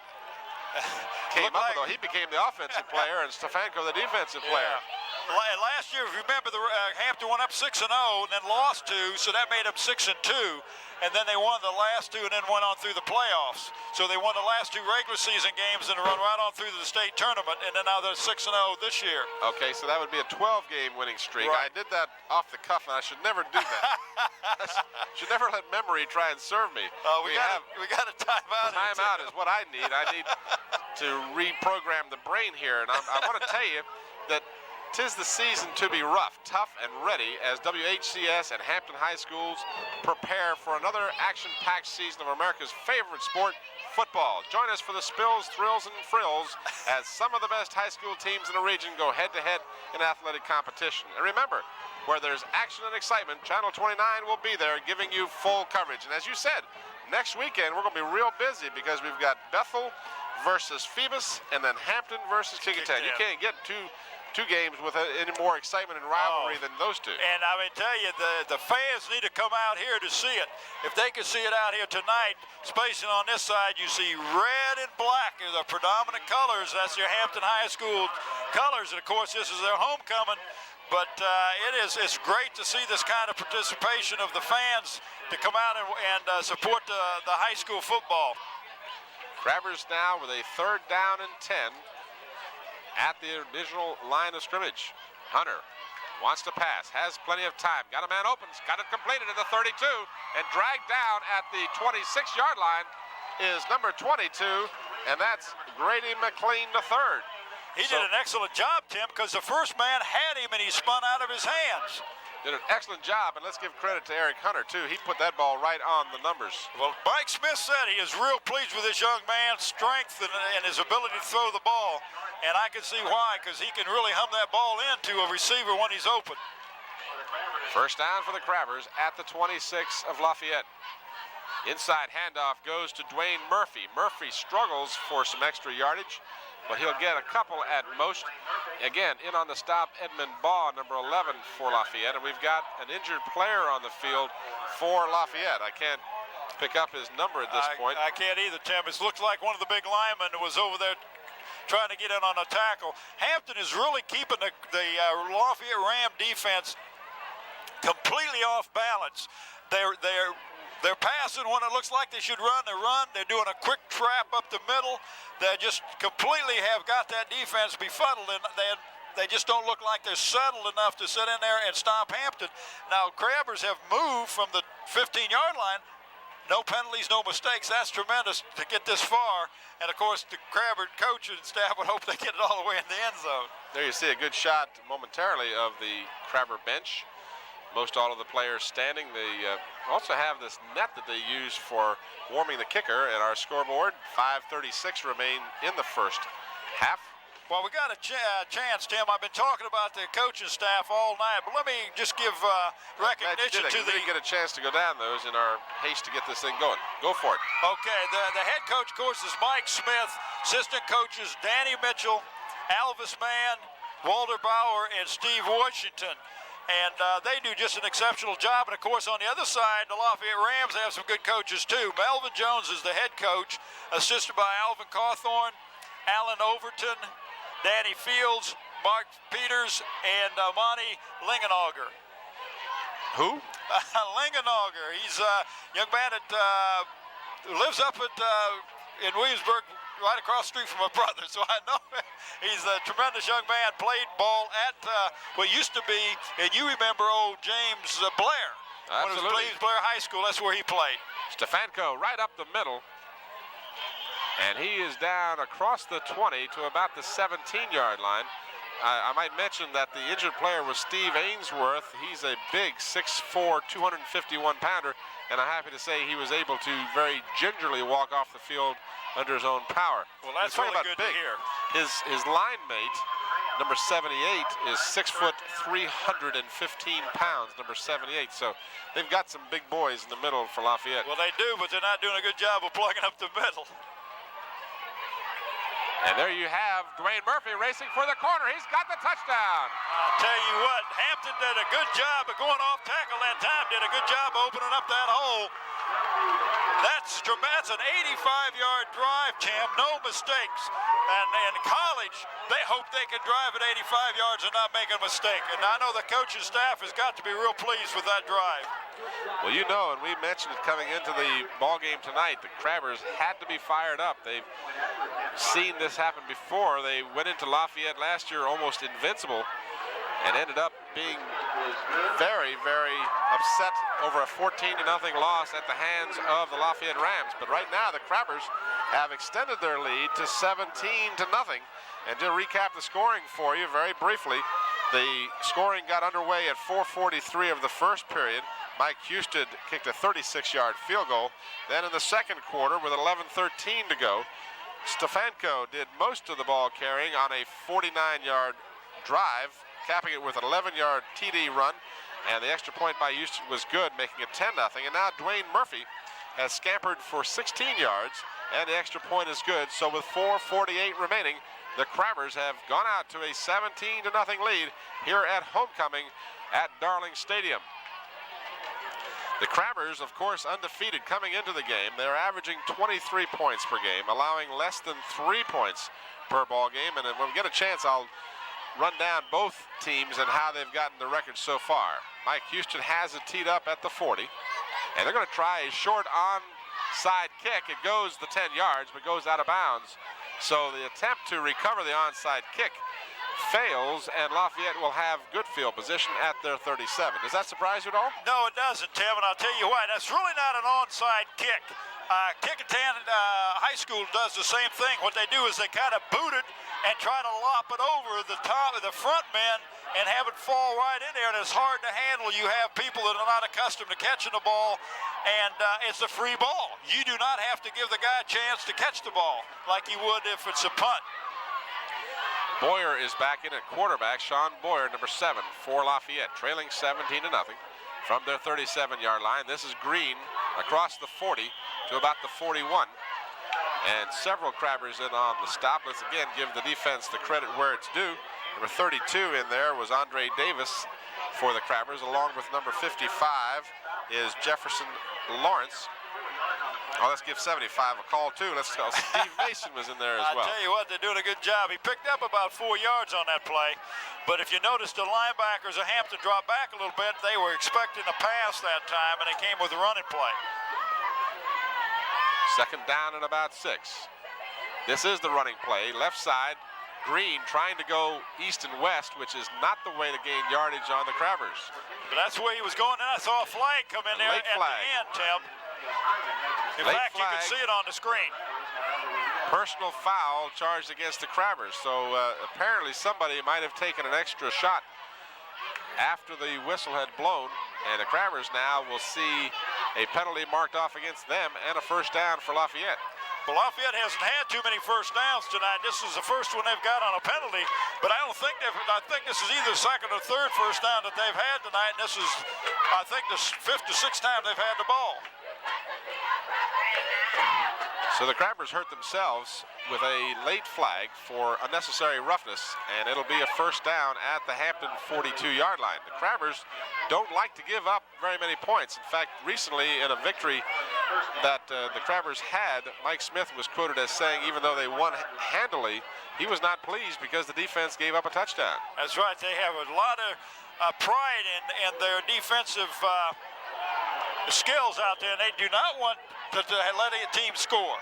came up with, he became the offensive player, and Stefanko the defensive player. And last year, if you remember, Hampton went up 6-0 and then lost 2, so that made them 6-2. And then they won the last 2 and then went on through the playoffs. So they won the last 2 regular season games and run right on through the state tournament, and then now they're 6-0 this year. Okay, so that would be a 12-game winning streak. Right. I did that off the cuff, and I should never do that. Should never let memory try and serve me. We got a timeout. Timeout is what I need. I need to reprogram the brain here, and I want to tell you that 'tis the season to be rough, tough, and ready as WHCS and Hampton High Schools prepare for another action-packed season of America's favorite sport, football. Join us for the spills, thrills, and frills as some of the best high school teams in the region go head-to-head in athletic competition. And remember, where there's action and excitement, Channel 29 will be there giving you full coverage. And as you said, next weekend we're going to be real busy because we've got Bethel versus Phoebus and then Hampton versus Kickintown. You can't get two games with any more excitement and rivalry than those two. And I mean, tell you, the fans need to come out here to see it. If they can see it out here tonight, spacing on this side, you see red and black are the predominant colors. That's your Hampton High School colors. And of course, this is their homecoming. But it's great to see this kind of participation of the fans to come out and support the high school football. Crabbers now with a 3rd down and 10 at the original line of scrimmage. Hunter wants to pass, has plenty of time, got a man open, got it completed at the 32, and dragged down at the 26-yard line is number 22, and that's Grady McLean III. He did an excellent job, Tim, because the first man had him and he spun out of his hands. Did an excellent job, and let's give credit to Eric Hunter, too. He put that ball right on the numbers. Well, Mike Smith said he is real pleased with this young man's strength and his ability to throw the ball, and I can see why, because he can really hum that ball into a receiver when he's open. First down for the Crabbers at the 26 of Lafayette. Inside handoff goes to Dwayne Murphy. Murphy struggles for some extra yardage, but he'll get a couple at most. Again, in on the stop, Edmund Baugh, number 11 for Lafayette, and we've got an injured player on the field for Lafayette. I can't pick up his number at this point. I can't either, Tim. It looks like one of the big linemen was over there trying to get in on a tackle. Hampton is really keeping the Lafayette Ram defense completely off balance. They're passing when it looks like they should run. They run. They're doing a quick trap up the middle. They just completely have got that defense befuddled, and they just don't look like they're settled enough to sit in there and stop Hampton. Now, Crabbers have moved from the 15-yard line. No penalties, no mistakes. That's tremendous to get this far. And, of course, the Crabber coach and staff would hope they get it all the way in the end zone. There you see a good shot momentarily of the Crabber bench. Most all of the players standing. They also have this net that they use for warming the kicker at our scoreboard. 5:36 remain in the first half. Well, we got a chance, Tim. I've been talking about the coaching staff all night, but let me just give recognition to We didn't get a chance to go down those in our haste to get this thing going. Go for it. Okay, the head coach, of course, is Mike Smith. Assistant coaches Danny Mitchell, Alvis Mann, Walter Bauer, and Steve Washington. And they do just an exceptional job. And, of course, on the other side, the Lafayette Rams have some good coaches, too. Melvin Jones is the head coach, assisted by Alvin Cawthorn, Alan Overton, Danny Fields, Mark Peters, and Monty Lingenauger. Who? Lingenauger. He's a young man that lives up in Williamsburg, right across the street from my brother, so I know he's a tremendous young man. Played ball at what used to be, and you remember old James Blair. Absolutely. When it was James Blair High School, that's where he played. Stefanko right up the middle, and he is down across the 20 to about the 17-yard line. I might mention that the injured player was Steve Ainsworth. He's a big 6'4", 251-pounder, and I'm happy to say he was able to very gingerly walk off the field under his own power. Well, that's really good to hear. His line mate, number 78, is 6 foot 315 pounds, number 78. So they've got some big boys in the middle for Lafayette. Well, they do, but they're not doing a good job of plugging up the middle. And there you have Dwayne Murphy racing for the corner. He's got the touchdown. I'll tell you what, Hampton did a good job of going off tackle that time, did a good job opening up that hole. That's an 85-yard drive, Tim, no mistakes. And in college, they hope they can drive at 85 yards and not make a mistake. And I know the coaching staff has got to be real pleased with that drive. Well, you know, and we mentioned it coming into the ball game tonight, the Crabbers had to be fired up. They've seen this happen before. They went into Lafayette last year almost invincible and ended up being very, very upset over a 14-0 loss at the hands of the Lafayette Rams. But right now, the Crabbers have extended their lead to 17-0. And to recap the scoring for you very briefly, The scoring got underway at 4:43 of the first period. Mike Houston kicked a 36-yard field goal. Then in the second quarter, with 11:13 to go, Stefanko did most of the ball carrying on a 49-yard drive, capping it with an 11-yard TD run, and the extra point by Houston was good, making it 10-0. And now Dwayne Murphy has scampered for 16 yards, and the extra point is good. So with 4:48 remaining, the Crabbers have gone out to a 17-0 lead here at homecoming at Darling Stadium. The Crabbers, of course, undefeated coming into the game. They're averaging 23 points per game, allowing less than 3 points per ball game. And when we get a chance, I'll run down both teams and how they've gotten the record so far. Mike Houston has it teed up at the 40, and they're going to try a short onside kick. It goes the 10 yards, but goes out of bounds. So the attempt to recover the onside kick fails, and Lafayette will have good field position at their 37. Does that surprise you at all? No, it doesn't, Tim, and I'll tell you why. That's really not an onside kick. Kickingham High School does the same thing. What they do is they kind of boot it and try to lop it over the top of the front men and have it fall right in there, and it's hard to handle. You have people that are not accustomed to catching the ball, and it's a free ball. You do not have to give the guy a chance to catch the ball like you would if it's a punt. Boyer is back in at quarterback. Sean Boyer, number 7 for Lafayette, trailing 17-0 from their 37-yard line. This is Green across the 40 to about the 41. And several Crabbers in on the stop. Let's again give the defense the credit where it's due. Number 32 in there was Andre Davis for the Crabbers, along with number 55 is Jefferson Lawrence. Oh, let's give 75 a call too. Let's tell Steve Mason was in there as well. I tell you what, they're doing a good job. He picked up about 4 yards on that play. But if you notice, the linebackers of Hampton dropped back a little bit. They were expecting a pass that time, and they came with a running play. Second down and about 6. This is the running play. Left side, Green trying to go east and west, which is not the way to gain yardage on the Crabbers. But that's where he was going. And I saw a flag come in there Late at flag. the end, Tim. In Late fact, you can flag. see it on the screen. Personal foul charged against the Crabbers. So apparently somebody might have taken an extra shot after the whistle had blown, and the Crabbers now will see a penalty marked off against them and a first down for Lafayette. Well, Lafayette hasn't had too many first downs tonight. This is the first one they've got on a penalty, but I think this is either second or third first down that they've had tonight, and this is, I think, the 5th or 6th time they've had the ball. So the Crabbers hurt themselves with a late flag for unnecessary roughness, and it'll be a first down at the Hampton 42-yard line. The Crabbers don't like to give up very many points. In fact, recently in a victory that the Crabbers had, Mike Smith was quoted as saying even though they won handily, he was not pleased because the defense gave up a touchdown. That's right. They have a lot of pride in their defensive skills out there, and they do not want to let a team score.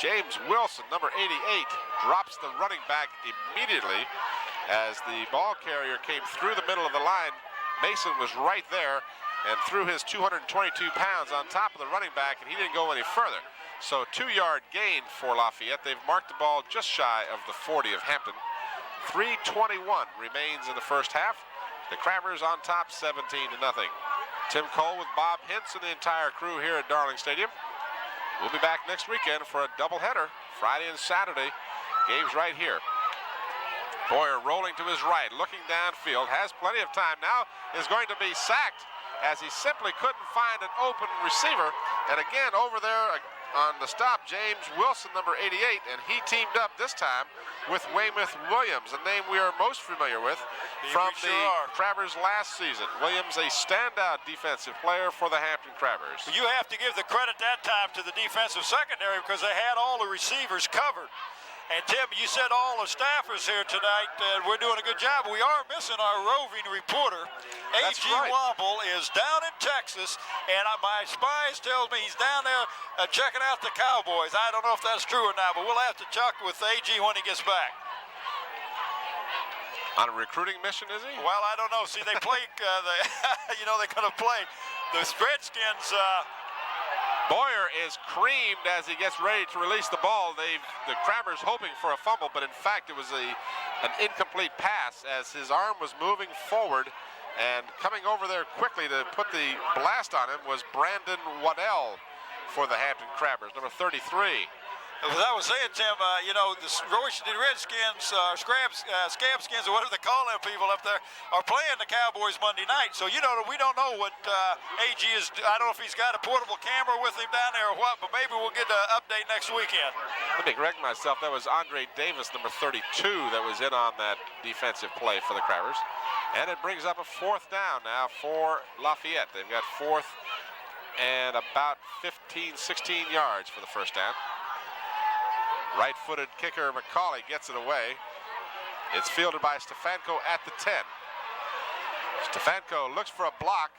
James Wilson, number 88, drops the running back immediately as the ball carrier came through the middle of the line. Mason was right there and threw his 222 pounds on top of the running back, and he didn't go any further. So 2-yard gain for Lafayette. They've marked the ball just shy of the 40 of Hampton. 3:21 remains in the first half. The Crabbers on top 17-0. Tim Cole with Bob Hintz and the entire crew here at Darling Stadium. We'll be back next weekend for a doubleheader, Friday and Saturday. Games right here. Boyer rolling to his right, looking downfield, has plenty of time now, is going to be sacked as he simply couldn't find an open receiver. And again, over there on the stop, James Wilson, number 88, and he teamed up this time with Weymouth Williams, a name we are most familiar with from the Crabbers last season. Williams, a standout defensive player for the Hampton Crabbers. You have to give the credit that time to the defensive secondary because they had all the receivers covered. And Tim, you said all the staffers here tonight, we're doing a good job. We are missing our roving reporter. A.G. Right. Womble is down in Texas, and my spies tell me he's down there checking out the Cowboys. I don't know if that's true or not, but we'll have to check with A.G. when he gets back. On a recruiting mission, is he? Well, I don't know. See, they play, they're going to play. The Redskins Boyer is creamed as he gets ready to release the ball. The Crabbers hoping for a fumble, but in fact it was an incomplete pass as his arm was moving forward, and coming over there quickly to put the blast on him was Brandon Waddell for the Hampton Crabbers, number 33. As I was saying, Tim, you know, the Washington Redskins, Scabskins, or whatever they call them people up there, are playing the Cowboys Monday night. So, you know, we don't know what AG is. I don't know if he's got a portable camera with him down there or what, but maybe we'll get an update next weekend. Let me correct myself. That was Andre Davis, number 32, that was in on that defensive play for the Crabbers. And it brings up a 4th down now for Lafayette. They've got 4th and about 15, 16 yards for the first down. Right-footed kicker McCauley gets it away. It's fielded by Stefanko at the 10. Stefanko looks for a block,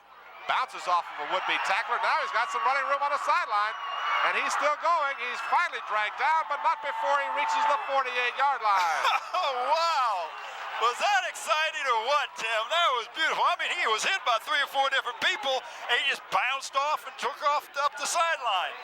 bounces off of a would-be tackler. Now he's got some running room on the sideline, and he's still going. He's finally dragged down, but not before he reaches the 48-yard line. Oh, wow. Was that exciting or what, Tim? That was beautiful. I mean, he was hit by 3 or 4 different people, and he just bounced off and took off up the sideline.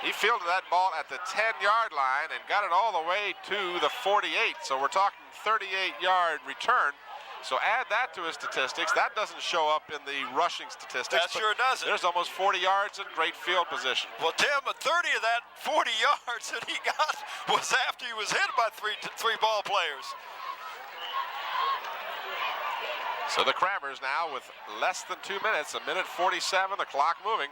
He fielded that ball at the 10-yard line and got it all the way to the 48. So we're talking 38-yard return. So add that to his statistics. That doesn't show up in the rushing statistics. That sure doesn't. There's almost 40 yards in great field position. Well, Tim, 30 of that 40 yards that he got was after he was hit by three ball players. So the Crabbers now with less than 2 minutes, 1:47, the clock moving,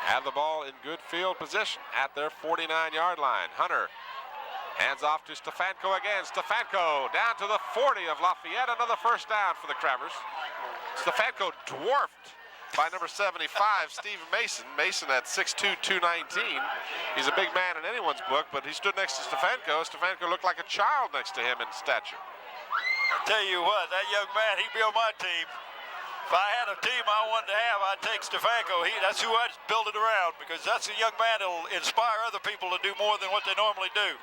have the ball in good field position at their 49-yard line. Hunter hands off to Stefanko again. Stefanko down to the 40 of Lafayette. Another first down for the Crabbers. Stefanko dwarfed by number 75, Steve Mason. Mason at 6'2", 219. He's a big man in anyone's book, but he stood next to Stefanko. Stefanko looked like a child next to him in stature. I'll tell you what, that young man, he'd be on my team. If I had a team I wanted to have, I'd take Stefanko. That's who I'd build it around, because that's a young man that'll inspire other people to do more than what they normally do.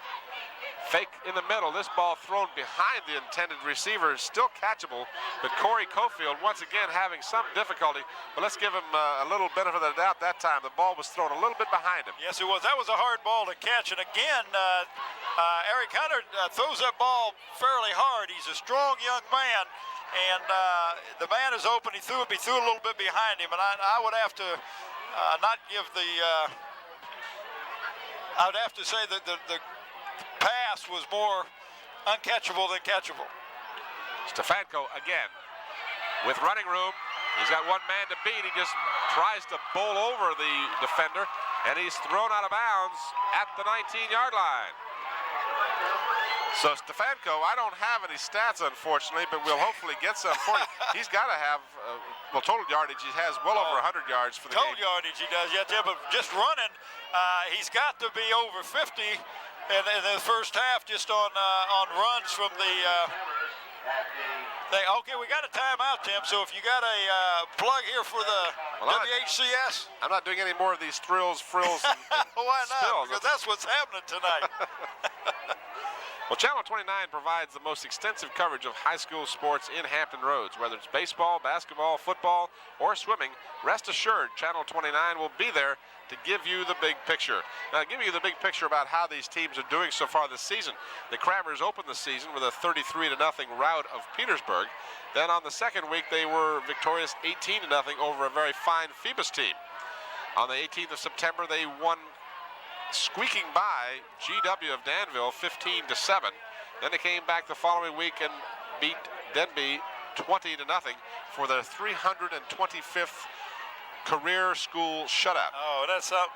Fake in the middle. This ball thrown behind the intended receiver is still catchable, but Corey Cofield once again having some difficulty. But let's give him a little benefit of the doubt that time. The ball was thrown a little bit behind him. Yes, it was. That was a hard ball to catch. And again, Eric Hunter throws that ball fairly hard. He's a strong young man. And the man is open. He threw a little bit behind him, and I would have to not give the. I would have to say that the pass was more uncatchable than catchable. Stefanko again with running room. He's got one man to beat. He just tries to bowl over the defender, and he's thrown out of bounds at the 19-yard line. So Stefanko, I don't have any stats, unfortunately, but we'll hopefully get some for you. He's got to have, total yardage. He has well over 100 yards for the total game. Yardage he does, yeah, but just running, he's got to be over 50 in the first half just on runs from the thing. Okay, we got a timeout, Tim, so if you got a plug here for the WHCS. I'm not doing any more of these thrills, frills, and Why not? spills. Because that's what's happening tonight. Well, Channel 29 provides the most extensive coverage of high school sports in Hampton Roads. Whether it's baseball, basketball, football, or swimming, rest assured Channel 29 will be there to give you the big picture. Now, give you the big picture about how these teams are doing so far this season. The Crabbers opened the season with a 33-0 rout of Petersburg. Then on the second week, they were victorious 18-0 over a very fine Phoebus team. On the 18th of September, they won squeaking by GW of Danville 15-7. Then they came back the following week and beat Denby 20-0 for their 325th career school shutout. Oh, that's up.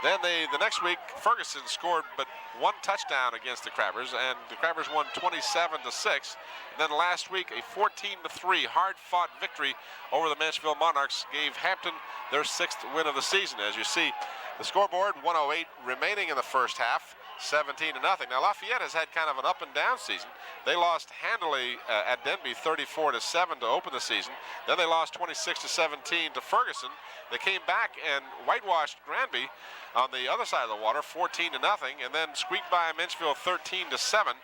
Then the next week, Ferguson scored but one touchdown against the Crabbers, and the Crabbers won 27-6. Then last week, a 14-3 hard-fought victory over the Mansfield Monarchs gave Hampton their 6th win of the season. As you see, the scoreboard, 1:08 remaining in the first half, 17-0. Now Lafayette has had kind of an up and down season. They lost handily at Denby 34-7 to open the season. Then they lost 26-17 to Ferguson. They came back and whitewashed Granby on the other side of the water 14-0, and then squeaked by Menchville 13-7.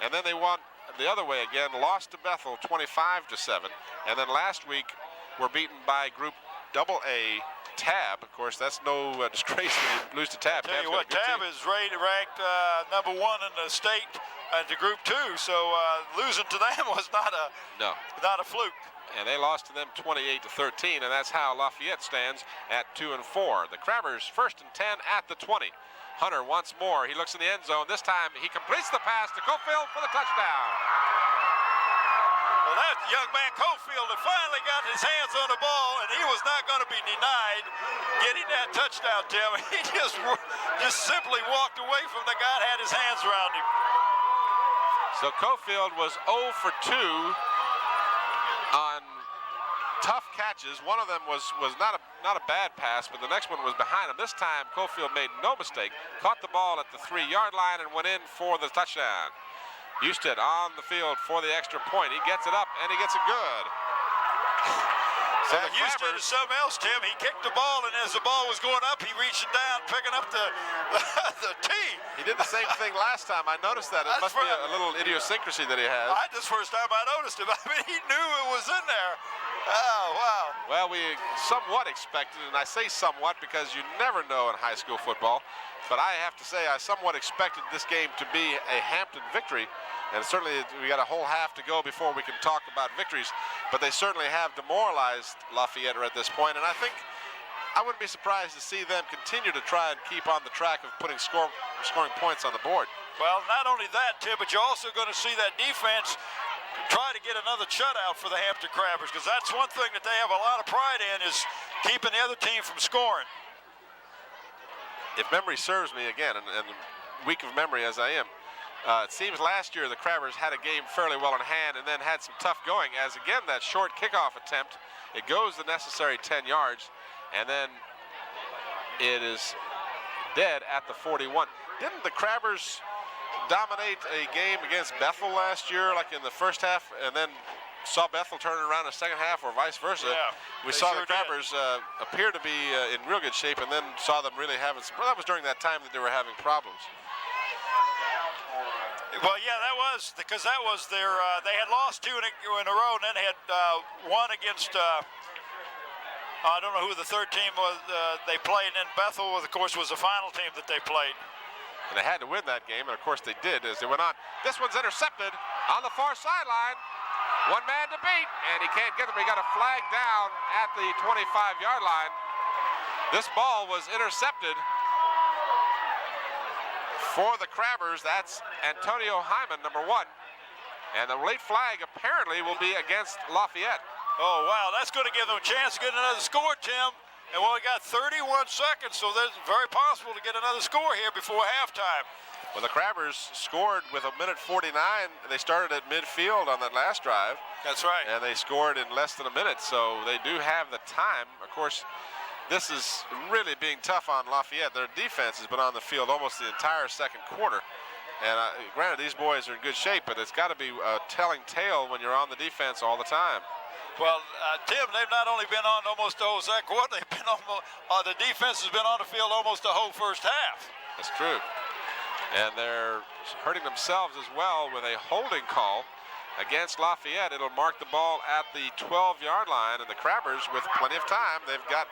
And then they won the other way again, lost to Bethel 25-7. And then last week were beaten by Group AA Tab. Of course, that's no disgrace when you lose to Tab. Tell you Tab's got a what, good Tab team. is ranked #1 in the state to Group 2, so losing to them was not a fluke. And they lost to them 28-13, and that's how Lafayette stands at 2-4. The Crabbers 1st and 10 at the 20. Hunter once more. He looks in the end zone. This time he completes the pass to Cofield for the touchdown. Well, that young man Cofield had finally got his hands on the ball, and he was not going to be denied getting that touchdown, Tim. He just simply walked away from the guy that had his hands around him. So Cofield was 0 for 2 on tough catches. One of them was not a bad pass, but the next one was behind him. This time Cofield made no mistake, caught the ball at the 3-yard line and went in for the touchdown. Houston on the field for the extra point. He gets it up and he gets it good. So the Houston is something else, Tim. He kicked the ball, and as the ball was going up, he reached down, picking up the tee. He did the same thing last time. I noticed that. It must be a little idiosyncrasy that he has. This first time I noticed him. I mean, he knew it was in there. Oh, wow. Well, we somewhat expected, and I say somewhat because you never know in high school football, but I have to say I somewhat expected this game to be a Hampton victory. And certainly we got a whole half to go before we can talk about victories, but they certainly have demoralized Lafayette at this point, and I think I wouldn't be surprised to see them continue to try and keep on the track of putting scoring points on the board. Well, not only that, Tim, but you're also going to see that defense try to get another shutout for the Hampton Crabbers, because that's one thing that they have a lot of pride in, is keeping the other team from scoring. If memory serves me again, and weak of memory as I am, it seems last year the Crabbers had a game fairly well in hand and then had some tough going, as again that short kickoff attempt, it goes the necessary 10 yards and then it is dead at the 41. Didn't the Crabbers dominate a game against Bethel last year, like in the first half, and then saw Bethel turn it around in the second half, or vice versa? Yeah, we saw the Crabbers appear to be in real good shape, and then saw them really having some, that was during that time that they were having problems. Well, yeah, that was because that was their. They had lost 2 in a row, and then had one against. I don't know who the third team was. They played, and then Bethel, of course, was the final team that they played. And they had to win that game, and of course they did as they went on. This one's intercepted on the far sideline. One man to beat, and he can't get them. He got a flag down at the 25-yard line. This ball was intercepted. For the Crabbers, that's Antonio Hyman, number 1. And the late flag apparently will be against Lafayette. Oh, wow, that's going to give them a chance to get another score, Tim. And we got 31 seconds, so there's very possible to get another score here before halftime. Well, the Crabbers scored with 1:49. They started at midfield on that last drive. That's right. And they scored in less than a minute, so they do have the time. Of course, this is really being tough on Lafayette. Their defense has been on the field almost the entire second quarter. And granted, these boys are in good shape, but it's got to be a telling tale when you're on the defense all the time. Well, Tim, they've not only been on almost the whole second quarter, they've been almost, the defense has been on the field almost the whole first half. That's true. And they're hurting themselves as well with a holding call against Lafayette. It'll mark the ball at the 12-yard line, and the Crabbers, with plenty of time, they've got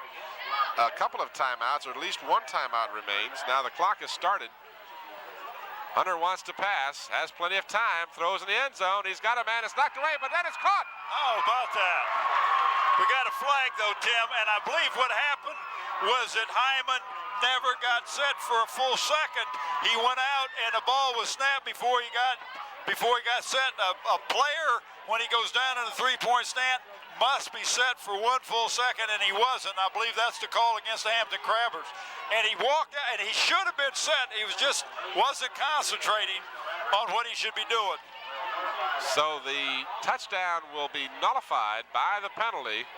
a couple of timeouts, or at least one timeout remains. Now the clock has started. Hunter wants to pass, has plenty of time, throws in the end zone. He's got a man, it's knocked away, but then it's caught. Oh, about that. We got a flag though, Tim, and I believe what happened was that Hyman never got set for a full second. He went out and the ball was snapped before he got set. A player, when he goes down in the three-point stand, must be set for one full second, and he wasn't. I believe that's the call against the Hampton Crabbers. And he walked out, and he should have been set. He wasn't concentrating on what he should be doing. So the touchdown will be nullified by the penalty.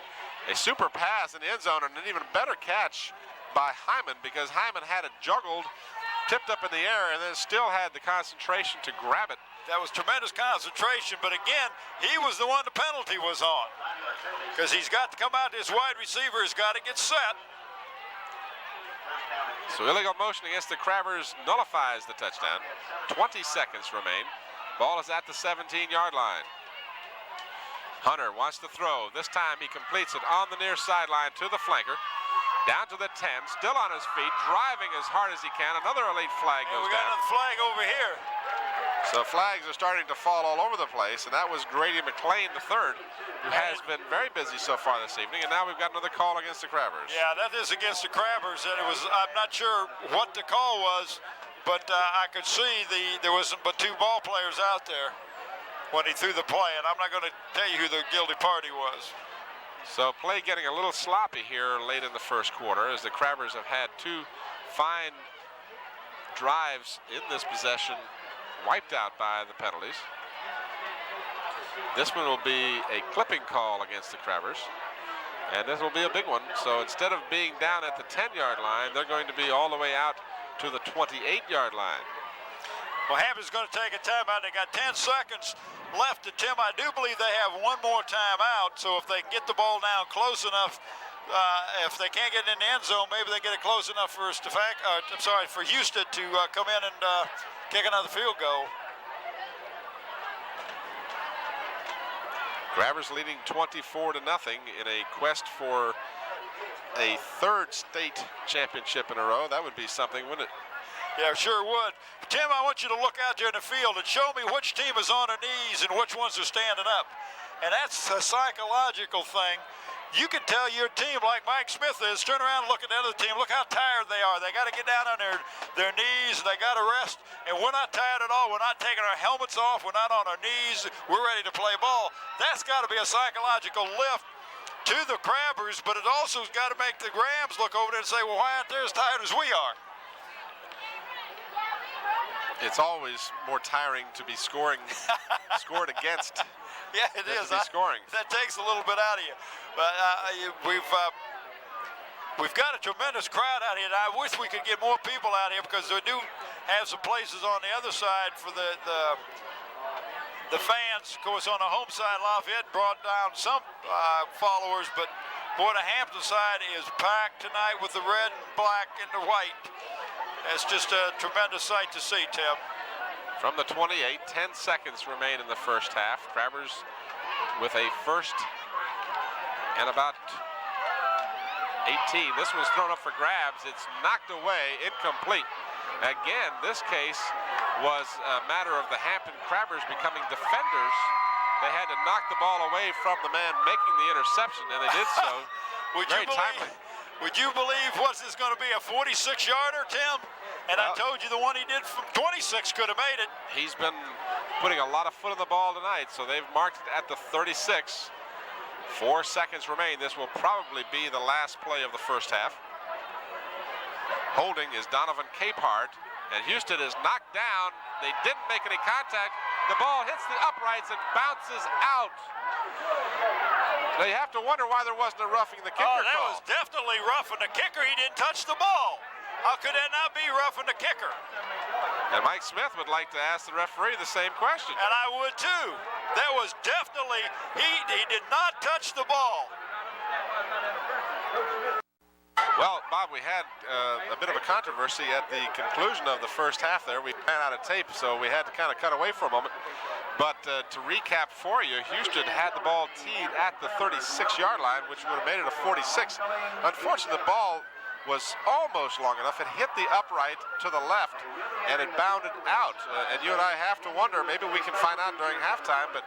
A super pass in the end zone, and an even better catch by Hyman, because Hyman had it juggled, tipped up in the air, and then still had the concentration to grab it. That was tremendous concentration, but again, he was the one the penalty was on. Because he's got to come out, his wide receiver has got to get set. So illegal motion against the Crabbers nullifies the touchdown. 20 seconds remain. Ball is at the 17-yard line. Hunter wants to throw. This time he completes it on the near sideline to the flanker. Down to the 10, still on his feet, driving as hard as he can. Another elite flag And goes we got down. another flag over here. So flags are starting to fall all over the place, and that was Grady McLean III, who has been very busy so far this evening, and now we've got another call against the Crabbers. Yeah, that is against the Crabbers, and it was, I'm not sure what the call was, but I could see there wasn't but 2 ball players out there when he threw the play, and I'm not going to tell you who the guilty party was. So play getting a little sloppy here late in the first quarter, as the Crabbers have had 2 fine drives in this possession wiped out by the penalties. This one will be a clipping call against the Crabbers, and this will be a big one. So instead of being down at the 10-yard line, they're going to be all the way out to the 28-yard line. Well, Hampton's going to take a timeout. They got 10 seconds left. And Tim, I do believe they have one more timeout. So if they can get the ball down close enough, if they can't get in the end zone, maybe they get it close enough for for Houston to come in and kick another field goal. Crabbers leading 24-0 in a quest for a 3rd state championship in a row. That would be something, wouldn't it? Yeah, sure would. Tim, I want you to look out there in the field and show me which team is on their knees and which ones are standing up. And that's a psychological thing. You can tell your team, like Mike Smith is, turn around and look at the other team. Look how tired they are. They got to get down on their knees. They got to rest. And we're not tired at all. We're not taking our helmets off. We're not on our knees. We're ready to play ball. That's got to be a psychological lift to the Crabbers, but it also has got to make the Rams look over there and say, well, why aren't they as tired as we are? It's always more tiring to be scored against. Yeah, it is. Scoring. That takes a little bit out of you. But we've got a tremendous crowd out here. And I wish we could get more people out here, because we do have some places on the other side for the fans. Of course, on the home side, Lafayette brought down some followers, but boy, the Hampton side is packed tonight with the red and black and the white. It's just a tremendous sight to see, Tim. From the 28, 10 seconds remain in the first half. Crabbers with a first and about 18. This one's thrown up for grabs. It's knocked away, incomplete. Again, this case was a matter of the Hampton Crabbers becoming defenders. They had to knock the ball away from the man making the interception, and they did so. Very timely. Would you believe what's this going to be, a 46-yarder, Tim? And I told you the one he did from 26 could have made it. He's been putting a lot of foot on the ball tonight, so they've marked it at the 36. 4 seconds remain. This will probably be the last play of the first half. Holding is Donovan Capehart, and Houston is knocked down. They didn't make any contact. The ball hits the uprights and bounces out. Now you have to wonder why there wasn't a roughing the kicker call. Oh, that call. was definitely roughing the kicker. He didn't touch the ball. How could that not be roughing the kicker? And Mike Smith would like to ask the referee the same question. And I would too. That was definitely, he did not touch the ball. Well, Bob, we had a bit of a controversy at the conclusion of the first half there. We ran out of tape, so we had to kind of cut away for a moment. But to recap for you, Houston had the ball teed at the 36-yard line, which would have made it a 46. Unfortunately, the ball was almost long enough. It hit the upright to the left, and it bounded out. And you and I have to wonder, maybe we can find out during halftime, but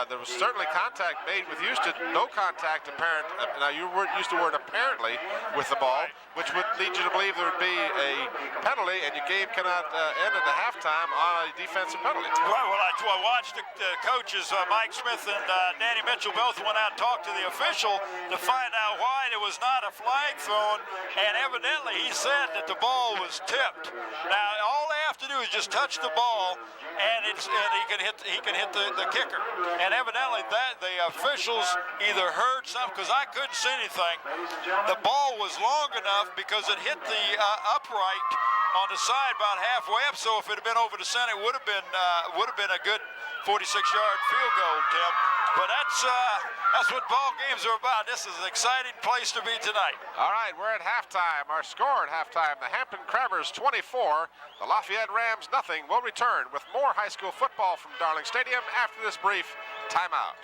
there was certainly contact made with Houston. No contact apparent. Now, you used the word apparently with the ball, which would lead you to believe there would be a penalty, and your game cannot end at the halftime on a defensive penalty. Well, I watched the coaches, Mike Smith and Danny Mitchell, both went out and talked to the official to find out why there was not a flag thrown, and evidently he said that the ball was tipped. Now, all they have to do is just touch the ball, and he can hit the kicker. And evidently the officials either heard something, because I couldn't see anything. The ball was long enough because it hit the upright on the side about halfway up. So if it had been over the center, it would have been a good 46-yard field goal, Tim. But that's what ball games are about. This is an exciting place to be tonight. All right, we're at halftime. Our score at halftime: the Hampton Crabbers 24, the Lafayette Rams nothing. We'll return with more high school football from Darling Stadium after this brief timeout.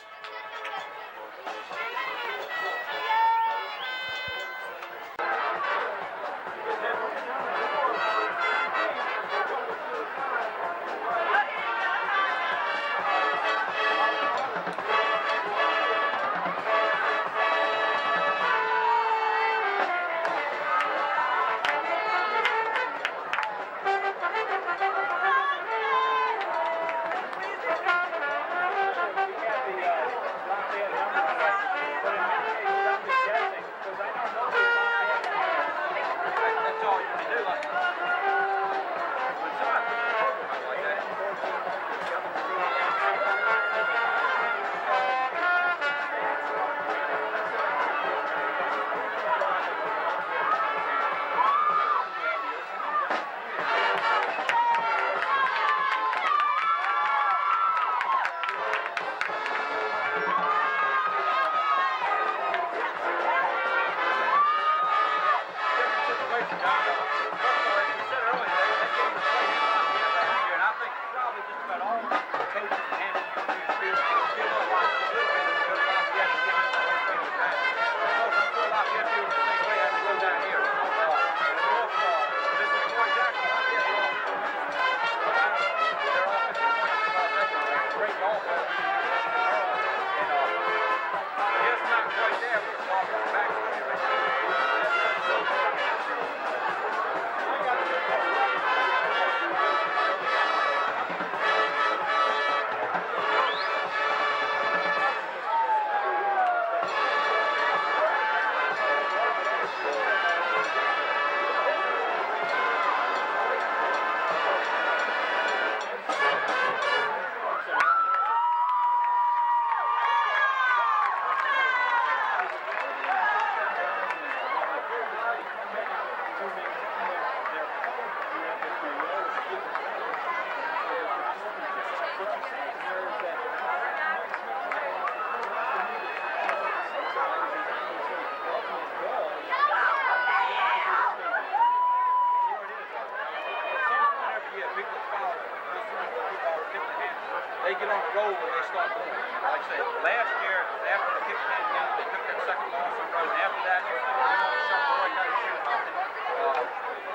get on the roll when they start going. Like I said, last year, after the kick came down, they took that second ball from Rose. After that, they went on the shot right down to Football-Hampton.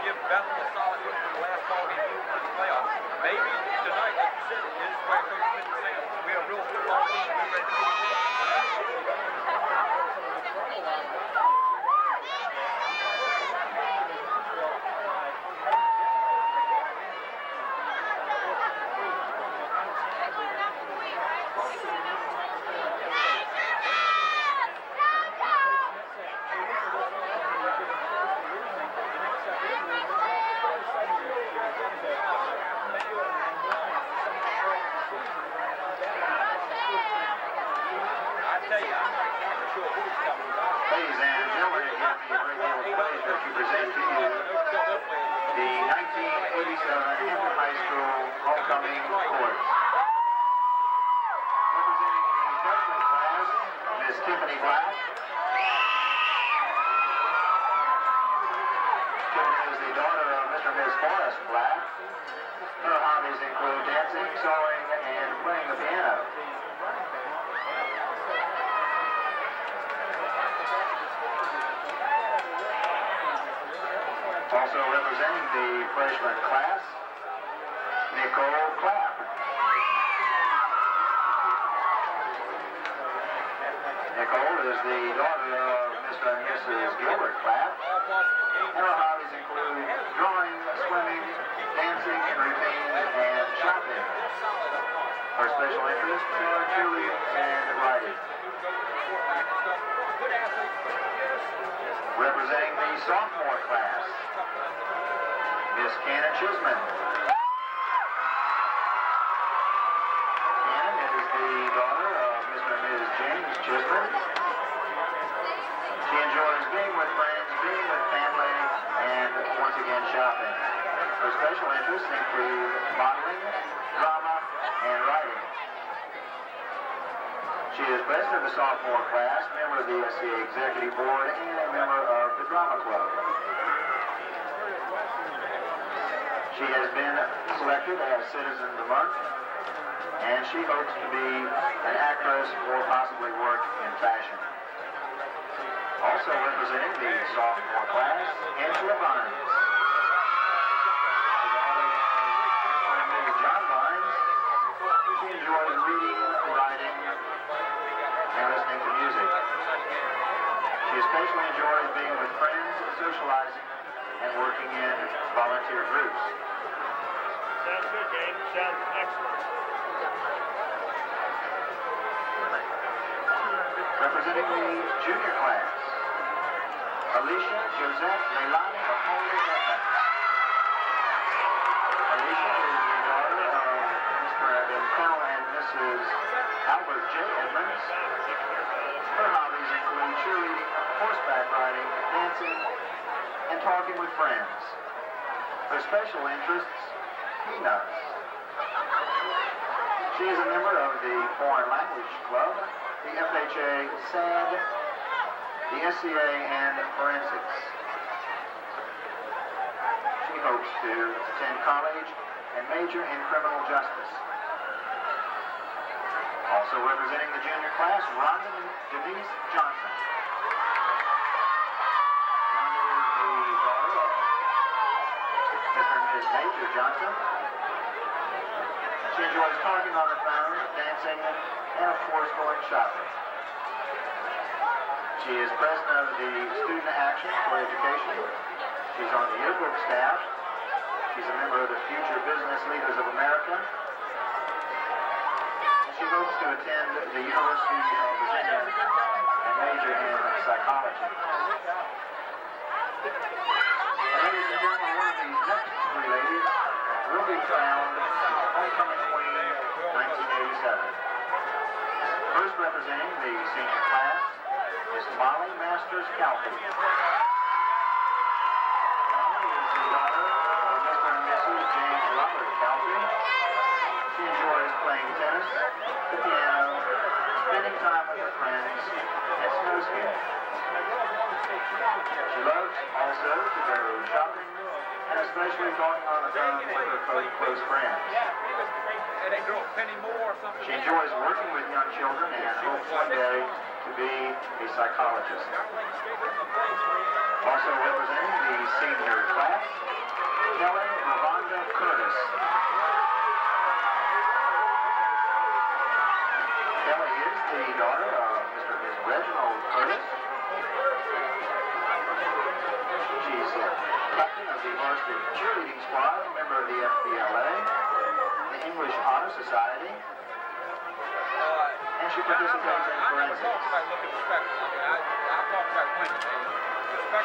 Give Bethel a solid win for the last ball game in the playoffs. Maybe tonight, like you said, is where Coach Smith is saying, we're a real football team, we're ready to do it. Ladies and gentlemen, it gives me a great deal of pleasure to present to you the 1987 Hampton High School homecoming chorus. Representing the freshman class, Miss Tiffany Black. Tiffany is the daughter of Mr. and Miss Forrest Black. Her hobbies include dancing, sewing, and playing the piano. Also representing the freshman class, Nicole Clapp. Nicole is the daughter of Mr. and Mrs. Gilbert Clapp. Her hobbies include drawing, swimming, dancing, routine, and shopping. Her special interests are cheerleading and writing. Representing the sophomore class, Miss Cannon Chisman. Cannon is the daughter of Mr. and Mrs. James Chisman. She enjoys being with friends, being with family, and once again shopping. Her special interests include modeling, drama, and writing. She is president of the sophomore class, member of the SCA Executive Board, and a member of the Drama Club. She has been selected as Citizen of the Month, and she hopes to be an actress or possibly work in fashion. Also representing the sophomore class, Angela Vines. John Vines. She enjoys reading, writing, and listening to music. She especially enjoys being with friends, socializing, and working in volunteer groups. Sounds good, Dave. Sounds excellent. Representing the junior class, Alicia Josette Leilani of Holy Edmonds. Alicia is the daughter of Mr. Colonel and Mrs. Albert J. Edmonds. Her hobbies include cheerleading, horseback riding, dancing, and talking with friends. Her special interests, peanuts. She is a member of the Foreign Language Club, the FHA SAD, the SCA, and Forensics. She hopes to attend college and major in criminal justice. Also representing the junior class, Rhonda Denise Johnson. Rhonda is the daughter of Mr. and Ms. Major Johnson. She enjoys talking on the phone, dancing, and of course going shopping. She is president of the Student Action for Education. She's on the yearbook staff. She's a member of the Future Business Leaders of America. And she hopes to attend the University of Virginia and major in psychology. And ladies and gentlemen, one of these next three ladies will be crowned Homecoming Queen 1987. First representing the senior class is Molly Masters Calfee. Molly is the daughter of Mr. and Mrs. James Robert Calfee. She enjoys playing tennis, the piano, spending time with her friends, and snow skiing. She loves also to go shopping and especially talking on the phone with her close friends. And they grow a penny more or something. She enjoys working with young children and hopes one day to be a psychologist. Also representing the senior class, Kelly Lavonda Curtis. Kelly is the daughter of Mr. and Ms. Reginald Curtis. She's captain of the varsity cheerleading squad, member of the FBLA, the English Honor Society, and she participates in forensics.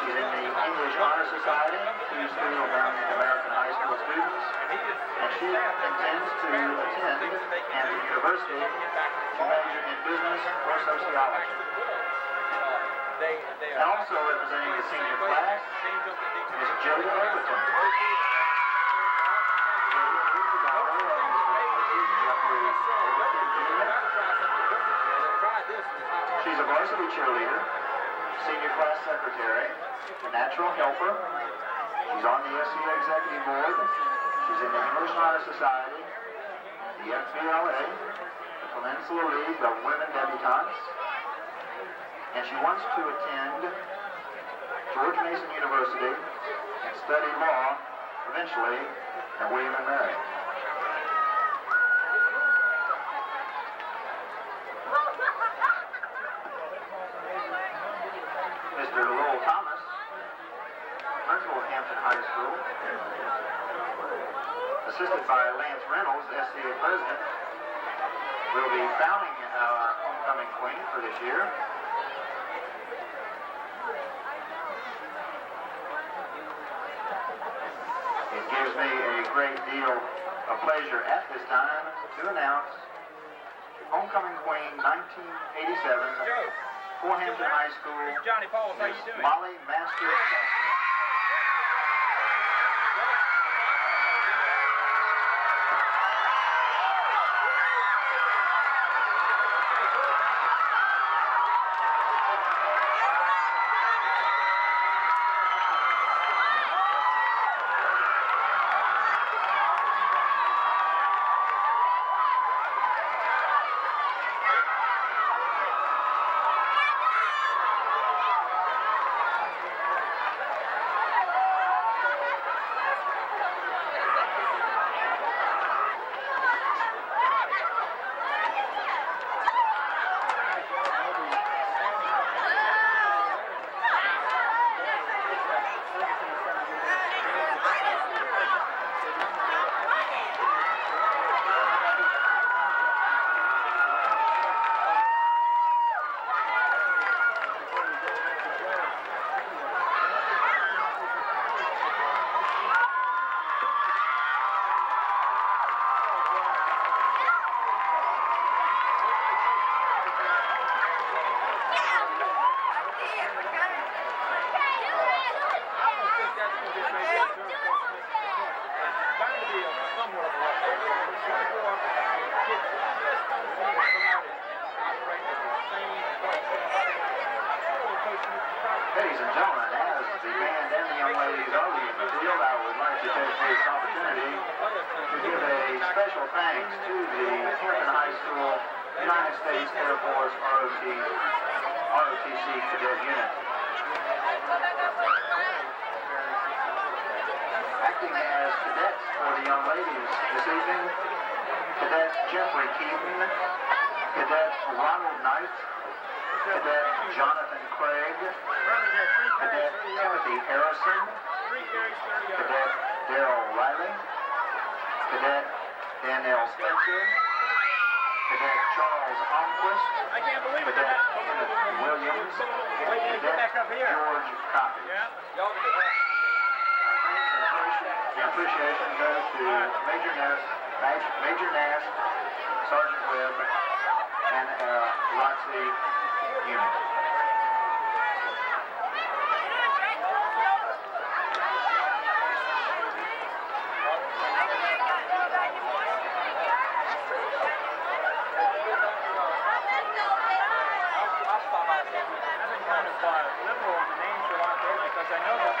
She's in the English Honor Society, who's still around American high school students, and she intends to attend Hampton University to major in business or sociology. And also representing the senior class is Jada Overton. She's a varsity cheerleader, senior class secretary, a natural helper. She's on the SU executive board. She's in the English Honor Society, the FBLA, the Peninsula League of Women Debutantes, and she wants to attend George Mason University and study law, eventually, at William & Mary. Mr. Lowell Thomas, principal of Hampton High School, assisted by Lance Reynolds, SCA president, will be crowning our homecoming queen for this year. It gives me a great deal of pleasure at this time to announce homecoming queen 1987 for Hampton High School, Johnny Paul, how you doing? Molly Masters. Ladies and gentlemen, as the band and the young ladies are leaving the field, I would like to take this opportunity to give a special thanks to the Hampton High School United States Air Force ROTC Cadet Unit. Acting as cadets for the young ladies this evening, Cadet Jeffrey Keaton, Cadet Ronald Knight, Cadet Jonathan Craig, Cadet Timothy Harrison, Cadet Darrell Riley, Cadet Danielle Spencer, Cadet Charles Almquist, Cadet Kenneth Williams, and Cadet George Coffey. The appreciation goes to Major Nass, Sergeant Webb, and ROTC unit. Liberal on the names a lot there because I know that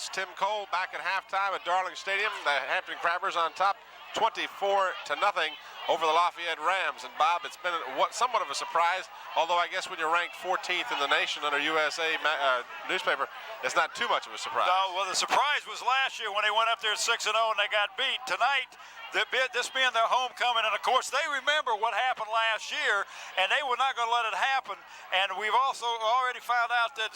Hampton's Tim Cole back at halftime at Darling Stadium. The Hampton Crabbers on top 24-0 over the Lafayette Rams. And Bob, it's been somewhat of a surprise, although I guess when you're ranked 14th in the nation under USA newspaper, it's not too much of a surprise. No, well, the surprise was last year when they went up there 6-0 and they got beat. Tonight, this being their homecoming, and of course they remember what happened last year, and they were not going to let it happen. And we've also already found out that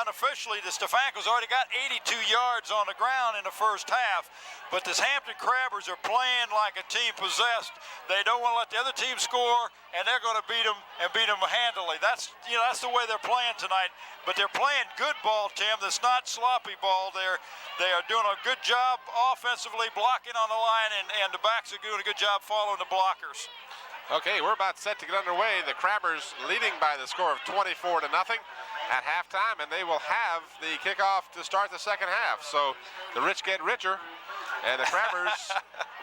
unofficially the Stefankos already got 82 yards on the ground in the first half. But this Hampton Crabbers are playing like a team possessed. They don't want to let the other team score, and they're going to beat them and beat them handily. That's the way they're playing tonight. But they're playing good ball, Tim. That's not sloppy ball. They are doing a good job offensively, blocking on the line, and the backs are doing a good job following the blockers. Okay, we're about set to get underway. The Crabbers leading by the score of 24-0 at halftime, and they will have the kickoff to start the second half. So the rich get richer, and the Crabbers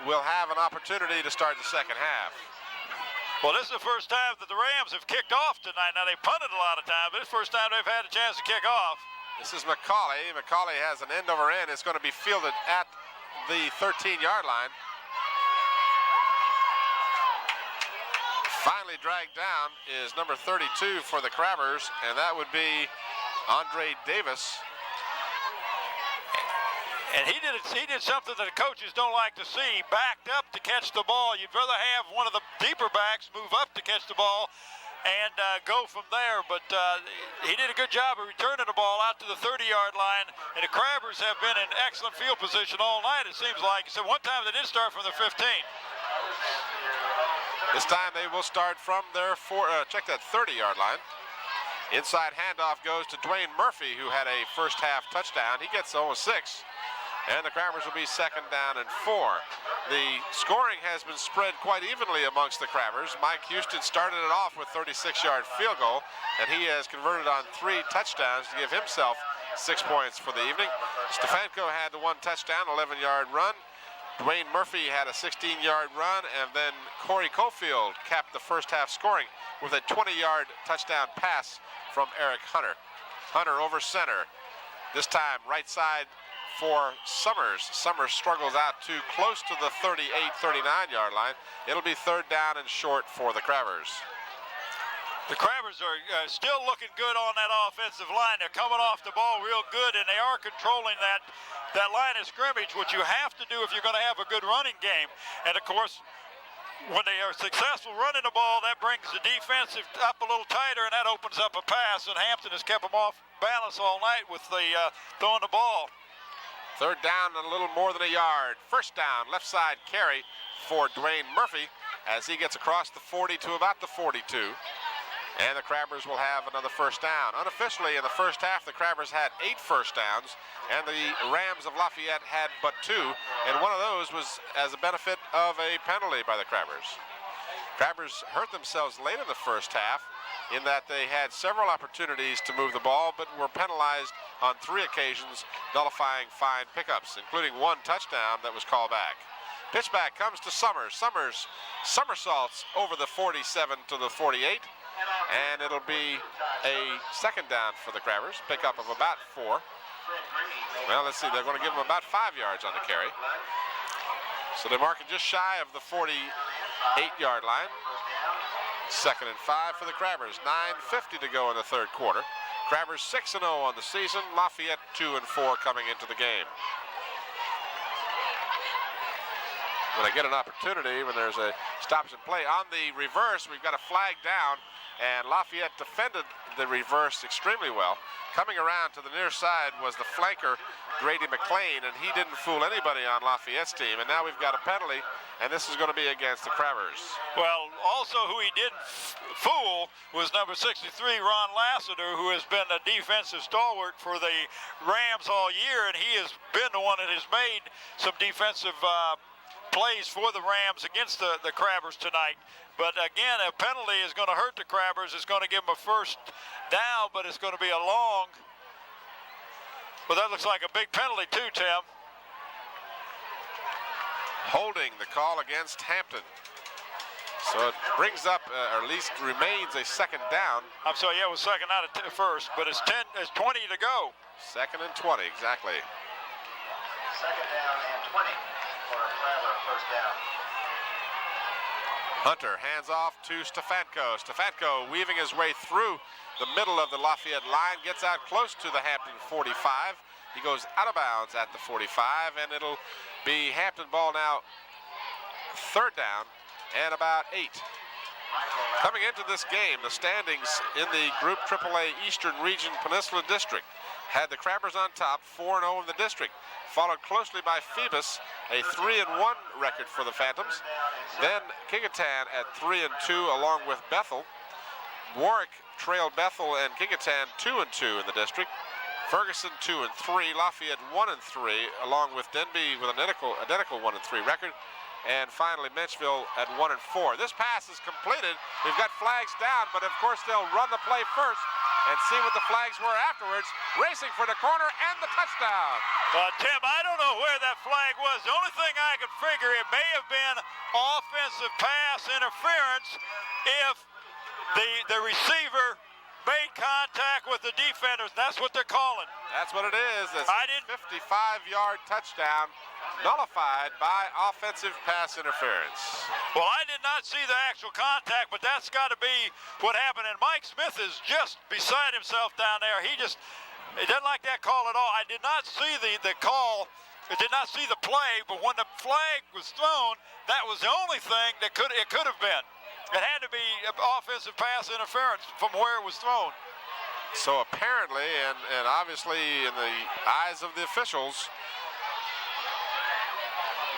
will have an opportunity to start the second half. Well, this is the first time that the Rams have kicked off tonight. Now, they punted a lot of time, but it's the first time they've had a chance to kick off. This is McCauley. McCauley has an end over end. It's going to be fielded at the 13-yard line. Finally dragged down is number 32 for the Crabbers, and that would be Andre Davis. And he did something that the coaches don't like to see, backed up to catch the ball. You'd rather have one of the deeper backs move up to catch the ball and go from there. But he did a good job of returning the ball out to the 30-yard line. And the Crabbers have been in excellent field position all night, it seems like. So one time they did start from the 15. This time they will start from their check that 30-yard line. Inside handoff goes to Dwayne Murphy, who had a first half touchdown. He gets 0-6. And the Crabbers will be 2nd down and 4. The scoring has been spread quite evenly amongst the Crabbers. Mike Houston started it off with 36-yard field goal, and he has converted on 3 touchdowns to give himself 6 points for the evening. Stefanko had the 1 touchdown, 11-yard run. Dwayne Murphy had a 16-yard run, and then Corey Cofield capped the first half scoring with a 20-yard touchdown pass from Eric Hunter. Hunter over center. This time right side for Summers. Summers struggles out too close to the 38, 39-yard line. It'll be 3rd down and short for the Crabbers. The Crabbers are still looking good on that offensive line. They're coming off the ball real good, and they are controlling that line of scrimmage, which you have to do if you're going to have a good running game. And of course, when they are successful running the ball, that brings the defensive up a little tighter, and that opens up a pass. And Hampton has kept them off balance all night with the throwing the ball. 3rd down and a little more than a yard. 1st down, left side carry for Dwayne Murphy as he gets across the 40 to about the 42. And the Crabbers will have another 1st down. Unofficially, in the first half, the Crabbers had 8 first downs, and the Rams of Lafayette had but 2, and one of those was as a benefit of a penalty by the Crabbers. Crabbers hurt themselves late in the first half in that they had several opportunities to move the ball, but were penalized on 3 occasions, nullifying fine pickups, including 1 touchdown that was called back. Pitchback comes to Summers. Summers somersaults over the 47 to the 48, and it'll be a 2nd down for the Crabbers, pickup of about 4. Well, let's see, they're going to give them about 5 yards on the carry. So they're marking just shy of the 48-yard line. 2nd and 5 for the Crabbers. 9:50 to go in the 3rd quarter. Crabbers 6-0 on the season. Lafayette 2-4 coming into the game. When I get an opportunity, when there's a stops and play on the reverse, we've got a flag down, and Lafayette defended the reverse extremely well. Coming around to the near side was the flanker, Grady McLean, and he didn't fool anybody on Lafayette's team. And now we've got a penalty, and this is going to be against the Crabbers. Well, also who he didn't fool was number 63, Ron Lassiter, who has been a defensive stalwart for the Rams all year, and he has been the one that has made some defensive plays for the Rams against the Crabbers tonight. But again, a penalty is going to hurt the Crabbers. It's going to give them a 1st down, but it's going to be a long. Well, that looks like a big penalty too, Tim. Holding the call against Hampton. So it brings up, or at least remains, a second down. I'm sorry, yeah, it was second, not first, but it's 20 to go. Second and 20, exactly. Second down and 20 for Traveler, first down. Hunter hands off to Stefanko. Stefanko weaving his way through the middle of the Lafayette line, gets out close to the Hampton 45. He goes out of bounds at the 45, and it'll be Hampton ball now, third down and about 8. Coming into this game, the standings in the Group AAA Eastern Region Peninsula District had the Crabbers on top, 4-0 in the district, followed closely by Phoebus, a 3-1 record for the Phantoms. Then Kecoughtan at 3-2 along with Bethel. Warwick trailed Bethel and Kecoughtan 2-2 in the district. Ferguson 2-3, Lafayette 1-3, along with Denby with an identical 1-3 record. And finally, Menchville at 1-4. This pass is completed. We've got flags down, but of course they'll run the play first and see what the flags were afterwards. Racing for the corner and the touchdown. Tim, I don't know where that flag was. The only thing I could figure, it may have been offensive pass interference if the receiver made contact with the defenders. That's what they're calling. That's what it is. It's I a 55-yard touchdown nullified by offensive pass interference. Well, I did not see the actual contact, but that's got to be what happened. And Mike Smith is just beside himself down there. He doesn't like that call at all. I did not see the call. I did not see the play, but when the flag was thrown, that was the only thing that it could have been. It had to be offensive pass interference from where it was thrown. So apparently, and obviously in the eyes of the officials,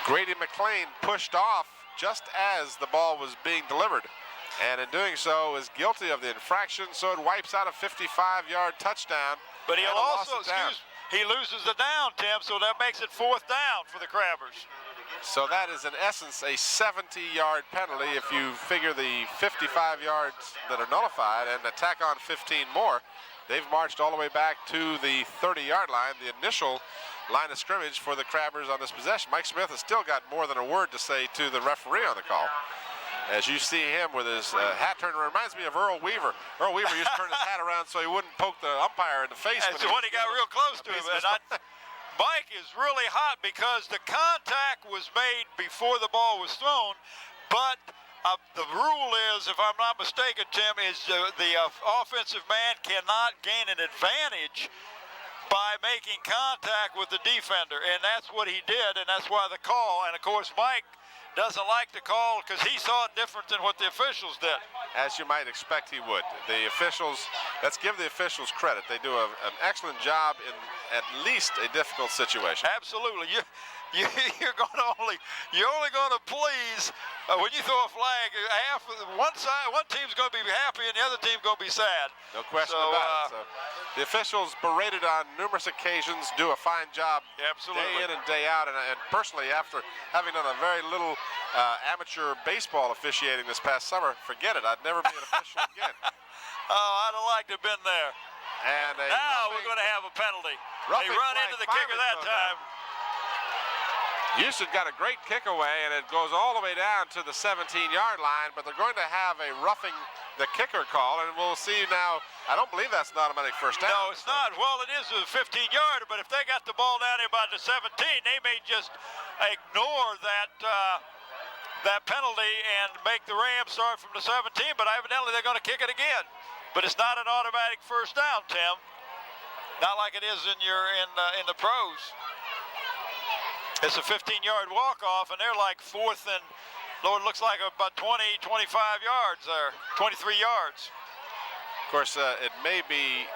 Grady McLean pushed off just as the ball was being delivered, and in doing so is guilty of the infraction, so it wipes out a 55-yard touchdown. But he'll also, he loses the down, Tim, so that makes it fourth down for the Crabbers. So that is in essence a 70-yard penalty if you figure the 55 yards that are nullified and tack on 15 more. They've marched all the way back to the 30-yard line, the initial line of scrimmage for the Crabbers on this possession. Mike Smith has still got more than a word to say to the referee on the call. As you see him with his hat turned, reminds me of Earl Weaver. Earl Weaver used to turn his hat around so he wouldn't poke the umpire in the face. That's when he got real close to him. Mike is really hot because the contact was made before the ball was thrown, but the rule is, if I'm not mistaken, Tim, is the offensive man cannot gain an advantage by making contact with the defender, and that's what he did, and that's why the call. And of course, Mike doesn't like the call because he saw it different than what the officials did. As you might expect he would. The officials, let's give the officials credit. They do an excellent job in at least a difficult situation. Absolutely. You're only going to please when you throw a flag. One team's going to be happy and the other team's going to be sad. No question about it. So the officials, berated on numerous occasions, do a fine job. Absolutely. Day in and day out. And personally, after having done a very little amateur baseball officiating this past summer, forget it. I'd never be an official again. Oh, I'd have liked to have been there. And now we're going to have a penalty. They run into the kicker that time. Houston got a great kick away, and it goes all the way down to the 17-yard line, but they're going to have a roughing the kicker call, and we'll see now. I don't believe that's an automatic first down. No, it's not. Well, it is a 15-yarder, but if they got the ball down here by the 17, they may just ignore that penalty and make the Rams start from the 17, but evidently they're going to kick it again. But it's not an automatic first down, Tim. Not like it is in the pros. It's a 15-yard walk-off, and they're like fourth and, Lord, looks like about 20, 25 yards there, 23 yards. Of course, it may be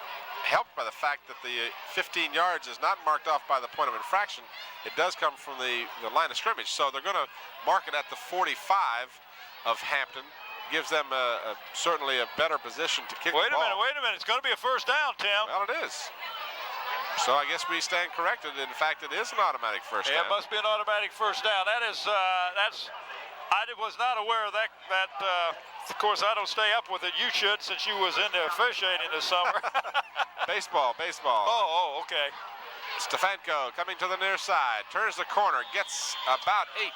helped by the fact that the 15 yards is not marked off by the point of infraction. It does come from the line of scrimmage, so they're going to mark it at the 45 of Hampton. Gives them certainly a better position to kick the ball. Wait a minute. It's going to be a first down, Tim. Well, it is. So I guess we stand corrected. In fact, it is an automatic first down. It must be an automatic first down. I was not aware of that. Of course, I don't stay up with it. You should, since you was into officiating this summer. Baseball. Oh, okay. Stefanko coming to the near side, turns the corner, gets about 8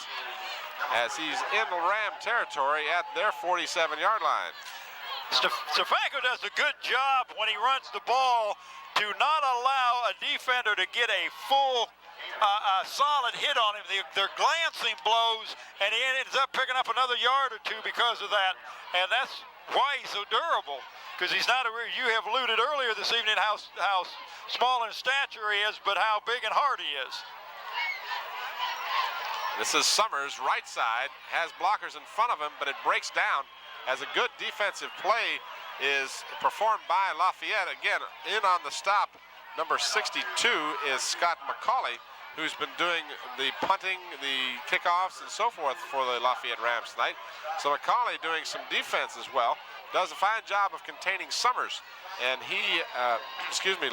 as he's in Ram territory at their 47-yard line. Stefanko does a good job when he runs the ball to not allow a defender to get a full solid hit on him. They're glancing blows, and he ends up picking up another yard or two because of that. And that's why he's so durable, because he's not you have alluded earlier this evening how small in stature he is, but how big and hard he is. This is Summers, right side, has blockers in front of him, but it breaks down as a good defensive play is performed by Lafayette. Again, in on the stop, number 62 is Scott McCauley, who's been doing the punting, the kickoffs, and so forth for the Lafayette Rams tonight. So McCauley doing some defense as well. Does a fine job of containing Summers, and he,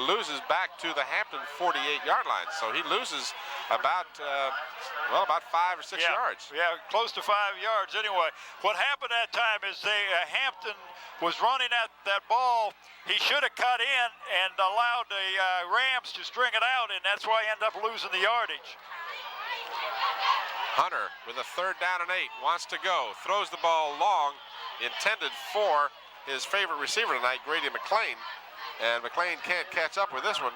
loses back to the Hampton 48-yard line. So he loses about 5 or 6 yards. Yeah, close to 5 yards anyway. What happened that time is Hampton was running at that ball. He should have cut in and allowed the Rams to string it out, and that's why he ended up losing the yardage. Hunter with a 3rd down and 8, wants to go, throws the ball long, intended for his favorite receiver tonight, Grady McLean, and McLean can't catch up with this one,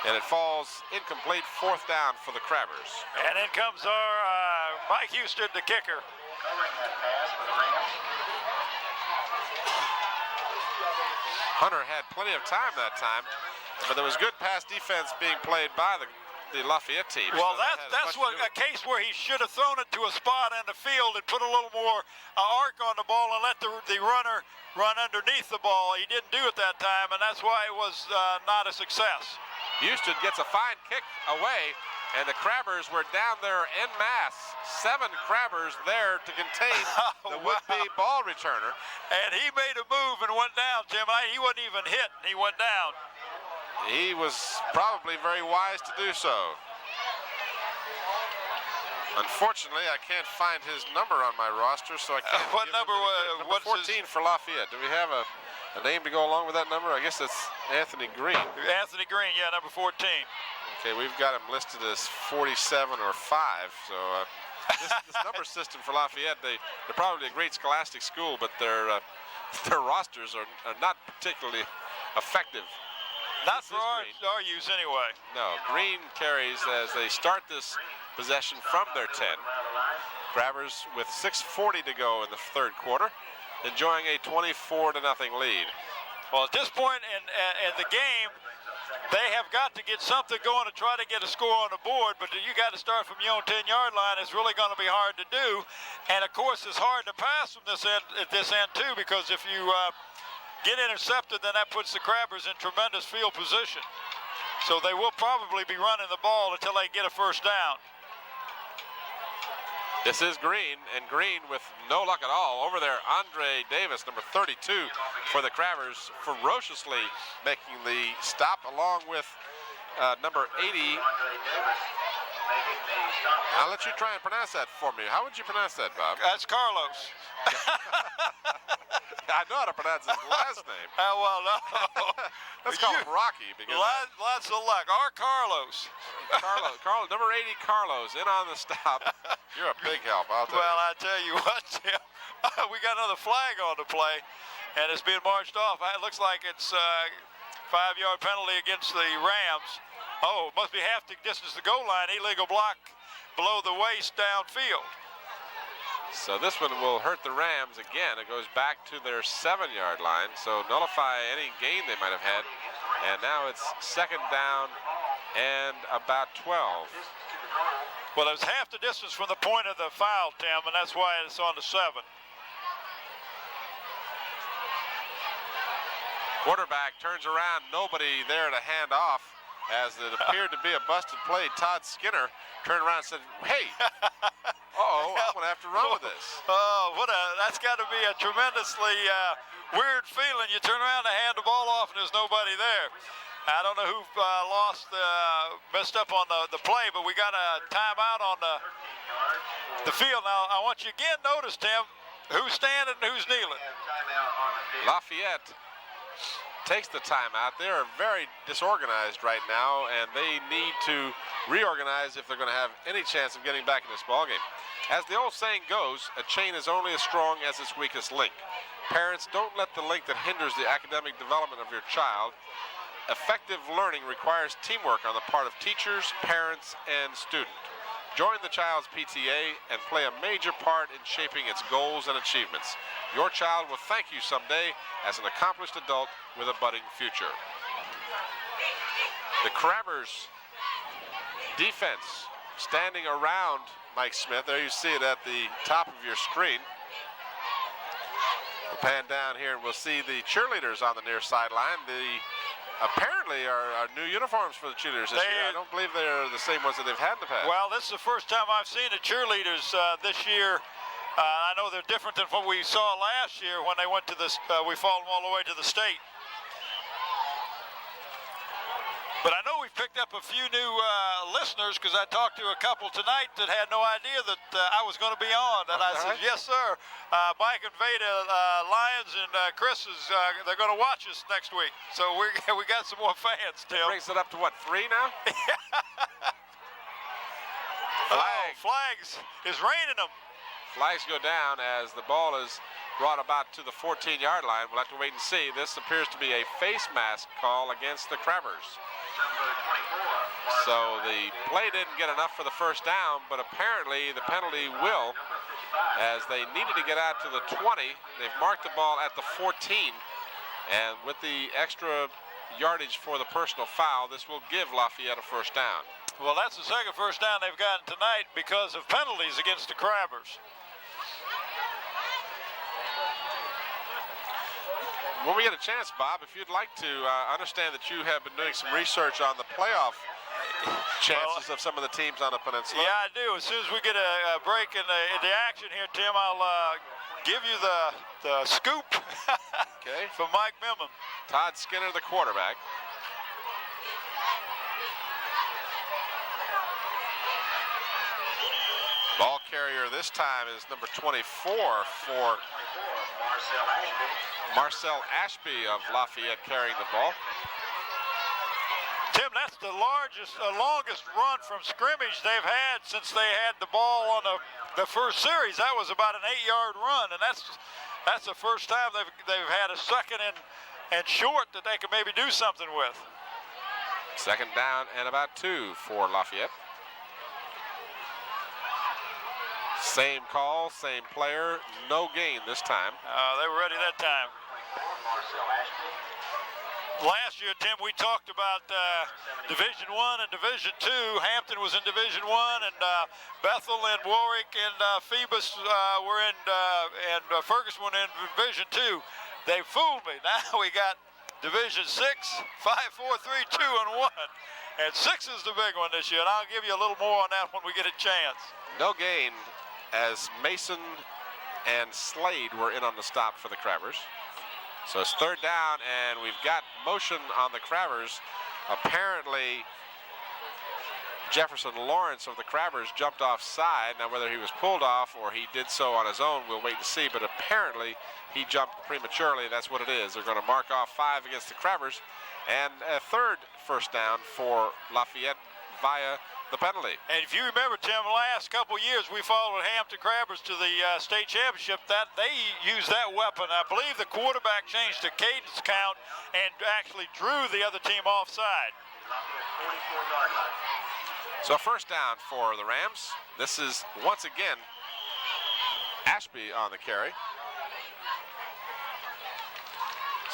and it falls incomplete. 4th down for the Crabbers. And in comes our Mike Houston, the kicker. Hunter had plenty of time that time, but there was good pass defense being played by the Lafayette team. Well, so that's a case where he should have thrown it to a spot in the field and put a little more arc on the ball and let the runner run underneath the ball. He didn't do it that time, and that's why it was not a success. Houston gets a fine kick away, and the Crabbers were down there en masse. 7 Crabbers there to contain the would-be ball returner. And he made a move and went down, Tim. He wasn't even hit, and he went down. He was probably very wise to do so. Unfortunately, I can't find his number on my roster, so I can't. What number? Number 14 for Lafayette. Do we have a name to go along with that number? I guess it's Anthony Green. Anthony Green, yeah, number 14. Okay, we've got him listed as 47 or 5. So this number system for Lafayette, they're probably a great scholastic school, but their rosters are not particularly effective. Not for our use anyway. No, Green carries as they start this possession from their 10. Crabbers with 6:40 to go in the 3rd quarter, enjoying a 24-0 lead. Well, at this point in the game, they have got to get something going to try to get a score on the board, but you got to start from your own 10-yard line. It's really going to be hard to do, and of course, it's hard to pass from this end too, because if you get intercepted, then that puts the Crabbers in tremendous field position. So they will probably be running the ball until they get a 1st down. This is Green, and Green with no luck at all. Over there, Andre Davis, number 32 for the Crabbers, ferociously making the stop along with number 80. I'll let you try and pronounce that for me. How would you pronounce that, Bob? That's Carlos. I know how to pronounce his last name. Well, no. Let's call him Rocky. Because lots of luck. Our Carlos. Carlos, number 80, Carlos, in on the stop. You're a big help, I'll tell you. Well, I tell you what, Tim, we got another flag on the play, and it's being marched off. It looks like it's a 5-yard penalty against the Rams. Oh, it must be half the distance to the goal line. Illegal block below the waist downfield. So this one will hurt the Rams again. It goes back to their 7-yard line, so nullify any gain they might have had. And now it's 2nd down and about 12. Well, it was half the distance from the point of the foul, Tim, and that's why it's on the 7. Quarterback turns around, nobody there to hand off, as it appeared to be a busted play. Todd Skinner turned around and said, hey, I'm going to have to run with this. Oh, that's got to be a tremendously weird feeling. You turn around and hand the ball off and there's nobody there. I don't know who messed up on the play, but we got a timeout on the field. Now, I want you again notice, Tim, who's standing and who's kneeling. Lafayette takes the timeout. They are very disorganized right now, and they need to reorganize if they're going to have any chance of getting back in this ballgame. As the old saying goes, a chain is only as strong as its weakest link. Parents, don't let the link that hinders the academic development of your child. Effective learning requires teamwork on the part of teachers, parents, and students. Join the child's PTA and play a major part in shaping its goals and achievements. Your child will thank you someday as an accomplished adult with a budding future. The Crabbers defense standing around Mike Smith. There you see it at the top of your screen. We'll pan down here and we'll see the cheerleaders on the near sideline. Apparently are new uniforms for the cheerleaders this year. I don't believe they're the same ones that they've had in the past. Well, this is the first time I've seen the cheerleaders this year. I know they're different than what we saw last year when they went to this. We followed them all the way to the state. But I know we've picked up a few new listeners because I talked to a couple tonight that had no idea that I was going to be on. And I said, yes, sir. Mike and Veda Lyons and Chris, they're going to watch us next week. So we got some more fans, Tim. Brings it up to what, 3 now? Flags is raining them. Flags go down as the ball is brought about to the 14-yard line. We'll have to wait and see. This appears to be a face mask call against the Crabbers. So the play didn't get enough for the first down, but apparently the penalty will, as they needed to get out to the 20. They've marked the ball at the 14, and with the extra yardage for the personal foul, this will give Lafayette a first down. Well, that's the second first down they've gotten tonight because of penalties against the Crabbers. When we get a chance, Bob, if you'd like to understand that you have been doing some research on the playoff chances of some of the teams on the peninsula. Yeah, I do. As soon as we get a break in the action here, Tim, I'll give you the scoop Okay. from Mike Mimmon. Todd Skinner, the quarterback. Ball carrier this time is number 24 for Marcel Ashby of Lafayette carrying the ball. Tim, that's the longest run from scrimmage they've had since they had the ball on the first series. That was about an 8-yard run, and that's the first time they've had a second and short that they can maybe do something with. Second down and about 2 for Lafayette. Same call, same player, no gain this time. They were ready that time. Last year, Tim, we talked about Division I and Division II. Hampton was in Division I, and Bethel and Warwick and Phoebus were in, and Ferguson were in Division II. They fooled me. Now we got Division 6, 5, 4, 3, 2, and 1. And 6 is the big one this year, and I'll give you a little more on that when we get a chance. No gain as Mason and Slade were in on the stop for the Crabbers. So it's third down, and we've got motion on the Crabbers. Apparently, Jefferson Lawrence of the Crabbers jumped offside. Now, whether he was pulled off or he did so on his own, we'll wait and see. But apparently, he jumped prematurely. That's what it is. They're going to mark off 5 against the Crabbers. And a third first down for Lafayette via the penalty. And if you remember, Tim, the last couple years we followed Hampton Crabbers to the state championship. That they used that weapon. I believe the quarterback changed the cadence count and actually drew the other team offside. So first down for the Rams. This is once again Ashby on the carry.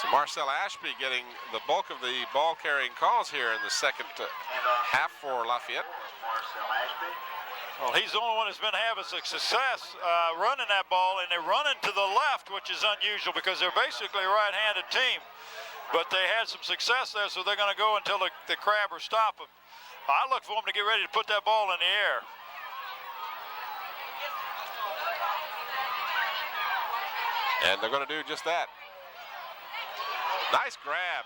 So Marcel Ashby getting the bulk of the ball carrying calls here in the second half for Lafayette. Well, he's the only one that's been having success running that ball, and they're running to the left, which is unusual because they're basically a right-handed team. But they had some success there, so they're going to go until the Crabbers stop them. I look for them to get ready to put that ball in the air. And they're going to do just that. Nice grab.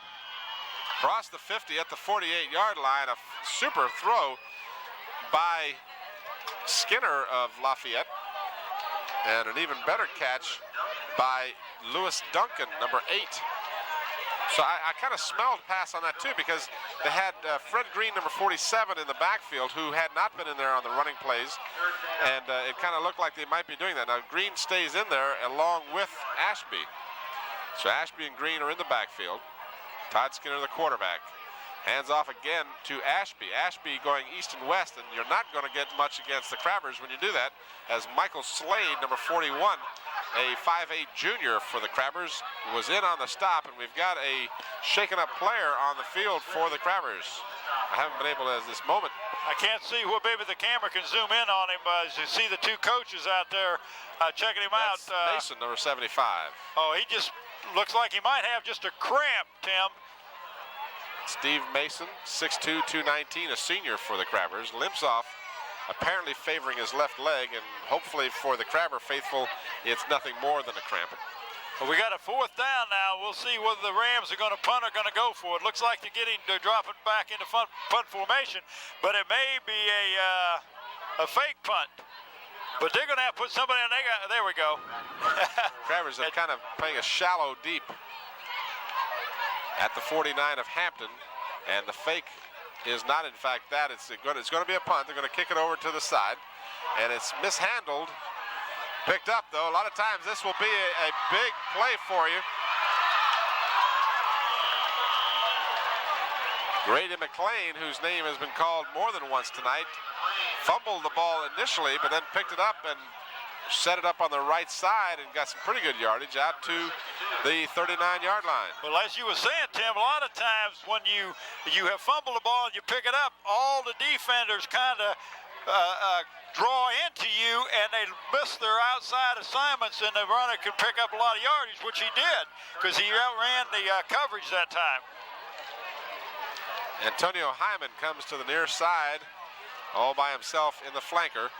Across the 50 at the 48-yard line. A super throw by Skinner of Lafayette. And an even better catch by Lewis Duncan, number 8. So I kind of smelled pass on that too, because they had Fred Green, number 47, in the backfield, who had not been in there on the running plays, and it kind of looked like they might be doing that. Now Green stays in there along with Ashby. So Ashby and Green are in the backfield. Todd Skinner, the quarterback. Hands off again to Ashby. Ashby going east and west, and you're not going to get much against the Crabbers when you do that, as Michael Slade, number 41, a 5'8 junior for the Crabbers, was in on the stop, and we've got a shaken up player on the field for the Crabbers. I haven't been able to, at this moment. I can't see what, maybe the camera can zoom in on him, as you see the two coaches out there checking him That's out. Mason, number 75. Oh, he just looks like he might have just a cramp, Tim. Steve Mason, 6'2", 219, a senior for the Crabbers, limps off, apparently favoring his left leg, and hopefully for the Crabber faithful, it's nothing more than a cramp. Well, we got a 4th down now. We'll see whether the Rams are going to punt or going to go for it. Looks like they're dropping back into punt formation, but it may be a fake punt. But they're going to have to put somebody in. There we go. Crabbers are kind of playing a shallow deep at the 49 of Hampton, and the fake is not in fact that. It's going to be a punt. They're going to kick it over to the side, and it's mishandled. Picked up though. A lot of times this will be a big play for you. Grady McLean, whose name has been called more than once tonight, fumbled the ball initially, but then picked it up and set it up on the right side and got some pretty good yardage out to the 39-yard line. Well, as you were saying, Tim, a lot of times when you have fumbled the ball and you pick it up, all the defenders kind of draw into you, and they miss their outside assignments, and the runner can pick up a lot of yardage, which he did, because he outran the coverage that time. Antonio Hyman comes to the near side all by himself in the flanker.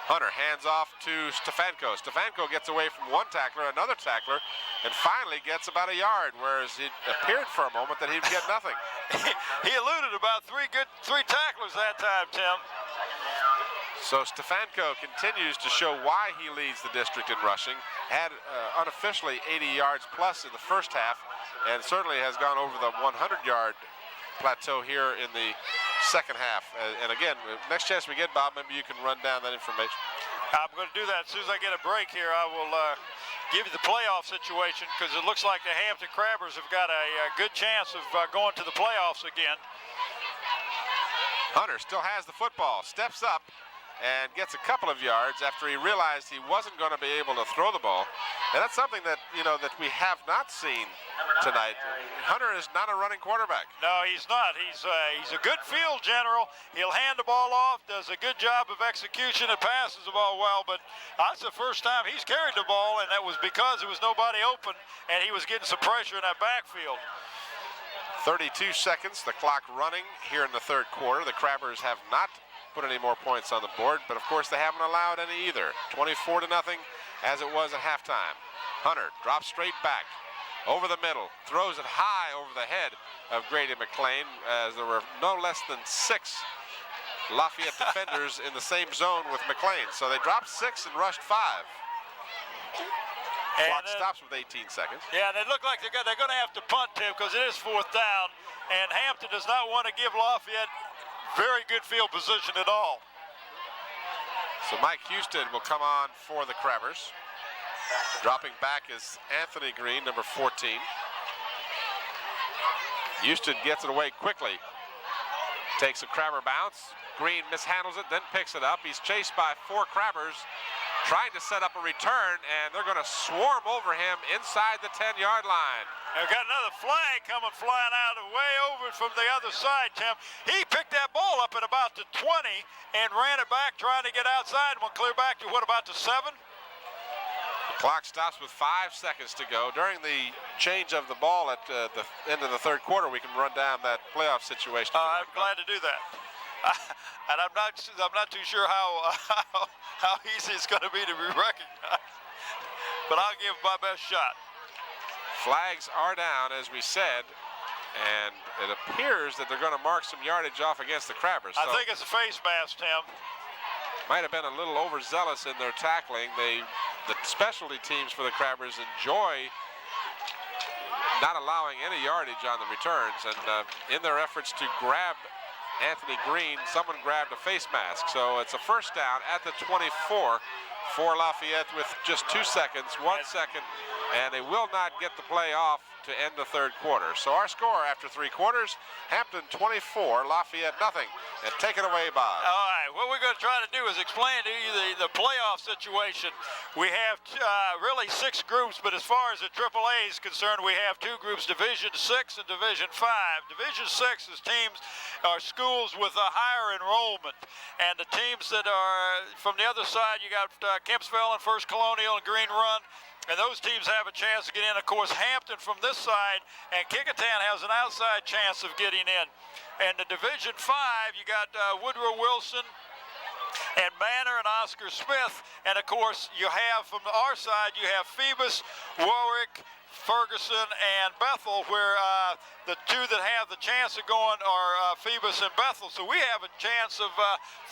Hunter hands off to Stefanko. Stefanko gets away from one tackler, another tackler, and finally gets about a yard, whereas it appeared for a moment that he'd get nothing. He eluded about three tacklers that time, Tim. So Stefanko continues to show why he leads the district in rushing. Had unofficially 80 yards plus in the first half, and certainly has gone over the 100-yard plateau here in the second half. And again, next chance we get, Bob, maybe you can run down that information. I'm going to do that as soon as I get a break here. I will give you the playoff situation, because it looks like the Hampton Crabbers have got a good chance of going to the playoffs again. Hunter still has the football, steps up and gets a couple of yards after he realized he wasn't going to be able to throw the ball. And that's something that, that we have not seen tonight. Hunter is not a running quarterback. No, he's not. He's a good field general. He'll hand the ball off, does a good job of execution, and passes the ball well, but that's the first time he's carried the ball, and that was because there was nobody open, and he was getting some pressure in that backfield. 32 seconds, the clock running here in the third quarter. The Crabbers have not put any more points on the board, but of course they haven't allowed any either. 24-0 as it was at halftime. Hunter drops straight back over the middle, throws it high over the head of Grady McLean, as there were no less than 6 Lafayette defenders in the same zone with McLean. So they dropped 6 and rushed 5. Clock stops with 18 seconds. Yeah, they look like they're going to have to punt, Tim, because it is 4th down, and Hampton does not want to give Lafayette very good field position at all. So Mike Houston will come on for the Crabbers. Dropping back is Anthony Green, number 14. Houston gets it away quickly. Takes a Crabber bounce. Green mishandles it, then picks it up. He's chased by 4 Crabbers, trying to set up a return, and they're going to swarm over him inside the 10-yard line. They've got another flag coming flying out way over from the other side, Tim. He picked that ball up at about the 20 and ran it back, trying to get outside, and went clear back to, what, about the 7? The clock stops with 5 seconds to go. During the change of the ball at the end of the third quarter, we can run down that playoff situation. I'm glad to do that. And I'm not too sure how easy it's going to be to be recognized, but I'll give my best shot. Flags are down, as we said, and it appears that they're going to mark some yardage off against the Crabbers. I think it's a face mask, Tim. Might have been a little overzealous in their tackling. The specialty teams for the Crabbers enjoy not allowing any yardage on the returns, and in their efforts to grab Anthony Green, someone grabbed a face mask. So it's a first down at the 24 for Lafayette with just 2 seconds, 1 second, and they will not get the play off to end the third quarter. So our score after 3 quarters, Hampton 24, Lafayette nothing. And take it away, Bob. All right, what we're going to try to do is explain to you the playoff situation. We have really 6 groups, but as far as the AAA is concerned, we have 2 groups, Division 6 and Division 5. Division 6 is teams are schools with a higher enrollment, and the teams that are from the other side, you got Kempsville and First Colonial and Green Run. And those teams have a chance to get in. Of course, Hampton from this side and Kickingham has an outside chance of getting in. And the Division 5, you got Woodrow Wilson and Manor and Oscar Smith. And of course, you have from our side, you have Phoebus, Warwick, Ferguson, and Bethel, where the 2 that have the chance of going are Phoebus and Bethel. So we have a chance of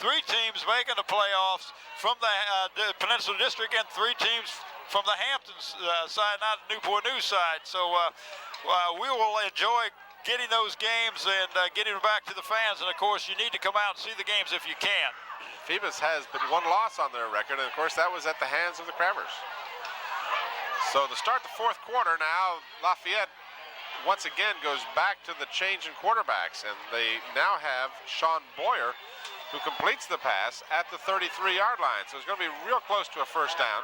3 teams making the playoffs from the Peninsula District and 3 teams from the Hampton side, not the Newport News side. So we will enjoy getting those games and getting them back to the fans. And of course, you need to come out and see the games if you can. Phoebus has but 1 loss on their record, and of course that was at the hands of the Crabbers. So to start the 4th quarter now, Lafayette once again goes back to the change in quarterbacks, and they now have Sean Boyer, who completes the pass at the 33-yard line. So it's going to be real close to a first down,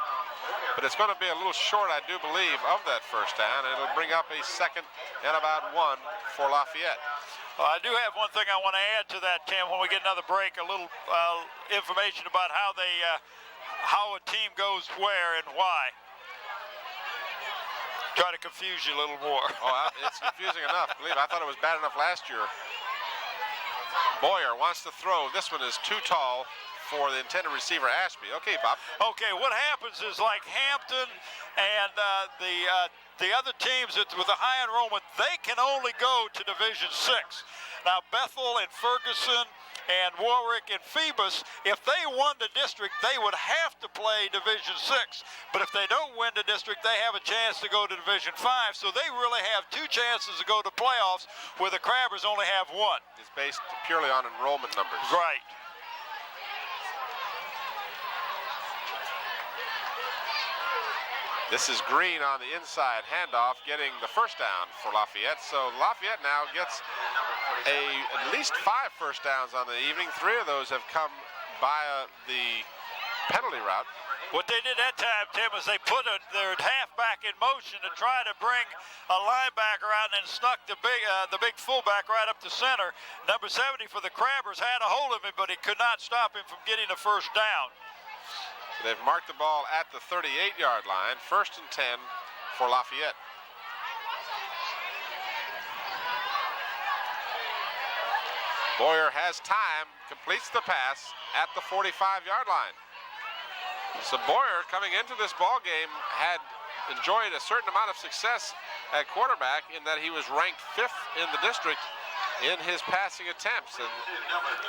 but it's going to be a little short, I do believe, of that first down, and it'll bring up a 2nd and about 1 for Lafayette. Well, I do have one thing I want to add to that, Tim, when we get another break, a little information about how how a team goes where and why. Try to confuse you a little more. Oh, it's confusing enough. Believe I thought it was bad enough last year. Boyer wants to throw. This one is too tall for the intended receiver, Ashby. Okay, Bob. Okay, what happens is like Hampton and the other teams with a high enrollment, they can only go to Division 6. Now, Bethel and Ferguson and Warwick and Phoebus, if they won the district, they would have to play Division 6. But if they don't win the district, they have a chance to go to Division 5. So they really have 2 chances to go to playoffs, where the Crabbers only have 1. It's based purely on enrollment numbers. Right. This is Green on the inside handoff, getting the first down for Lafayette. So Lafayette now gets at least 5 first downs on the evening. 3 of those have come via the penalty route. What they did that time, Tim, is they put their halfback in motion to try to bring a linebacker out and then snuck the big fullback right up the center. Number 70 for the Crabbers had a hold of him, but he could not stop him from getting the first down. They've marked the ball at the 38-yard line, 1st and 10 for Lafayette. Boyer has time, completes the pass at the 45-yard line. So Boyer, coming into this ball game, had enjoyed a certain amount of success at quarterback in that he was ranked 5th in the district in his passing attempts. And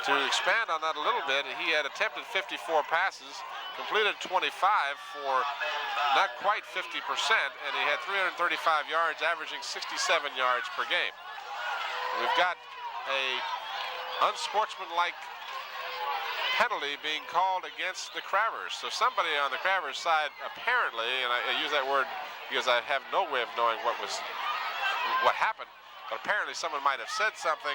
to expand on that a little bit, he had attempted 54 passes, completed 25 for not quite 50%, and he had 335 yards, averaging 67 yards per game. We've got a unsportsmanlike penalty being called against the Crabbers. So somebody on the Crabbers side apparently, and I use that word because I have no way of knowing what happened, but apparently someone might have said something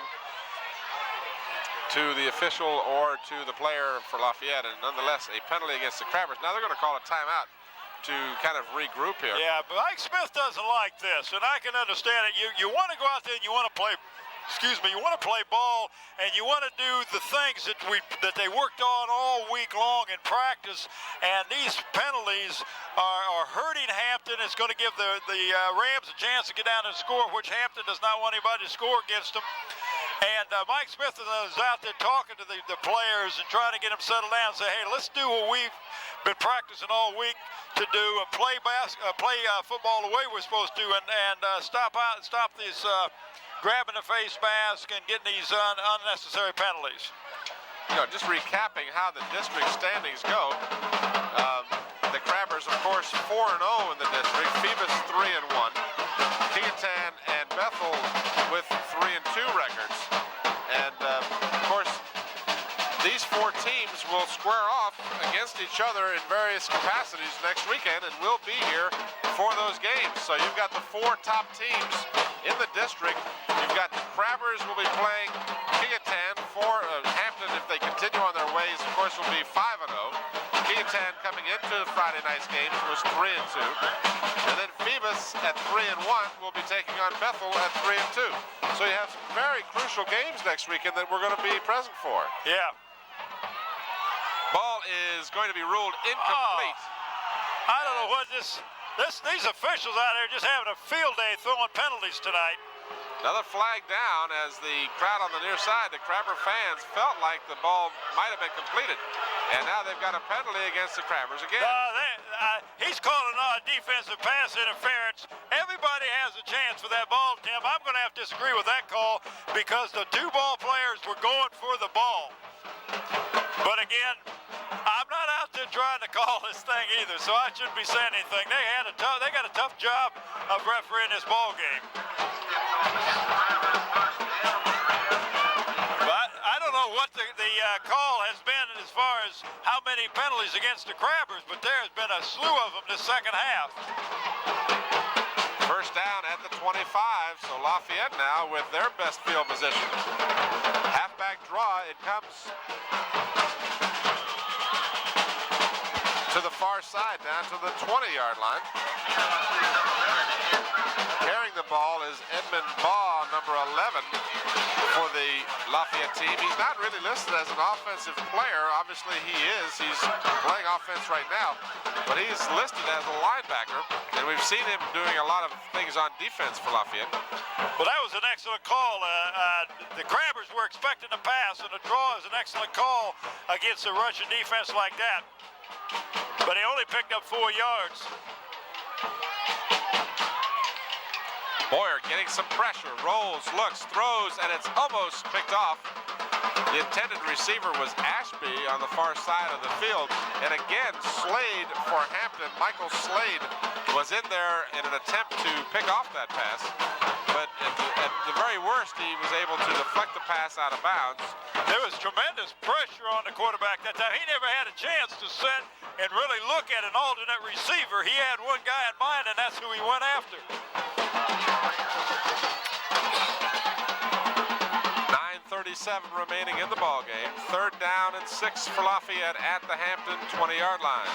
to the official or to the player for Lafayette, and nonetheless a penalty against the Crabbers. Now they're going to call a timeout to kind of regroup here. Yeah, but Mike Smith doesn't like this, and I can understand it. You want to go out there and you want to play, you want to play ball, and you want to do the things that they worked on all week long in practice, and these penalties are hurting Hampton. It's going to give the Rams a chance to get down and score, which Hampton does not want anybody to score against them. And Mike Smith is out there talking to the players and trying to get them settled down and say, hey, let's do what we've been practicing all week to do, and play football the way we're supposed to, and stop these grabbing the face mask and getting these unnecessary penalties. You know, just recapping how the district standings go. The Crabbers, of course, 4-0 in the district. Phoebus 3-1. Keaton and Bethel with 3-2 records. And of course, these four teams will square off against each other in various capacities next weekend, and we'll be here for those games. So you've got the four top teams in the district. You've got the Crabbers will be playing Keaton. Hampton, if they continue on their ways, of course, will be 5-0. Keaton coming into Friday night's games was 3-2. And then Phoebus at 3-1 will be taking on Bethel at 3-2. So you have some very crucial games next weekend that we're going to be present for. Yeah. Ball is going to be ruled incomplete. I don't know what these officials out there just having a field day throwing penalties tonight. Another flag down as the crowd on the near side, the Crabber fans, felt like the ball might have been completed. And now they've got a penalty against the Crabbers again. He's calling on defensive pass interference. Everybody has a chance for that ball, Tim. I'm going to have to disagree with that call because the two ball players were going for the ball. But again, I'm not out there trying to call this thing either, so I shouldn't be saying anything. They got a tough job of refereeing this ball game. But I don't know what the call has been as far as how many penalties against the Crabbers, but there has been a slew of them this second half. First down at the 25, so Lafayette now with their best field position. Halfback draw, it comes to the far side, down to the 20-yard line. Carrying the ball is Edmund Baugh, number 11 for the Lafayette team. He's not really listed as an offensive player. Obviously he is. He's playing offense right now, but he's listed as a linebacker, and we've seen him doing a lot of things on defense for Lafayette. Well, that was an excellent call. The Crabbers were expecting a pass, and a draw is an excellent call against a Russian defense like that. But he only picked up 4 yards. Boyer getting some pressure, rolls, looks, throws, and it's almost picked off. The intended receiver was Ashby on the far side of the field. And again, Slade for Hampton. Michael Slade was in there in an attempt to pick off that pass. But at the very worst, he was able to deflect the pass out of bounds. There was tremendous pressure on the quarterback that time. He never had a chance to sit and really look at an alternate receiver. He had one guy in mind, and that's who he went after. 9:37 remaining in the ball game. 3rd down and 6 for Lafayette at the Hampton 20-yard line.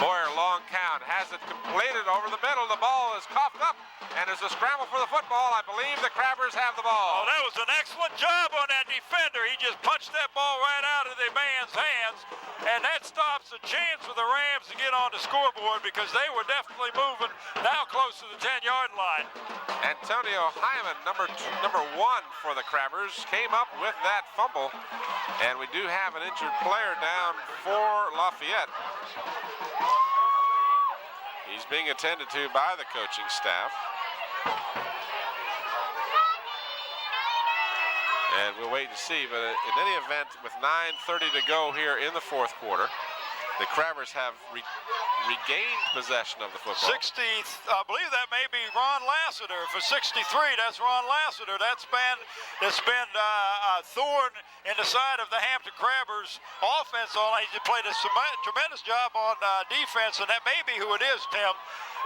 Boyer, long count, has it completed over the middle. The ball is coughed up, and there's a scramble for the football. I believe the Crabbers have the ball. Oh, that was an excellent job on that defender. He just punched that ball right out of the man's hands, and that stops a chance for the Rams to get on the scoreboard because they were definitely moving now close to the 10-yard line. Antonio Hyman, number 1 for the Crabbers, came up with that fumble, and we do have an injured player down for Lafayette. He's being attended to by the coaching staff. And we'll wait and see, but in any event, with 9:30 to go here in the 4th quarter, the Crabbers have regained possession of the football. I believe that may be Ron Lassiter. For 63, that's Ron Lassiter. That's been a thorn in the side of the Hampton Crabbers offense. He played a tremendous job on defense, and that may be who it is, Tim.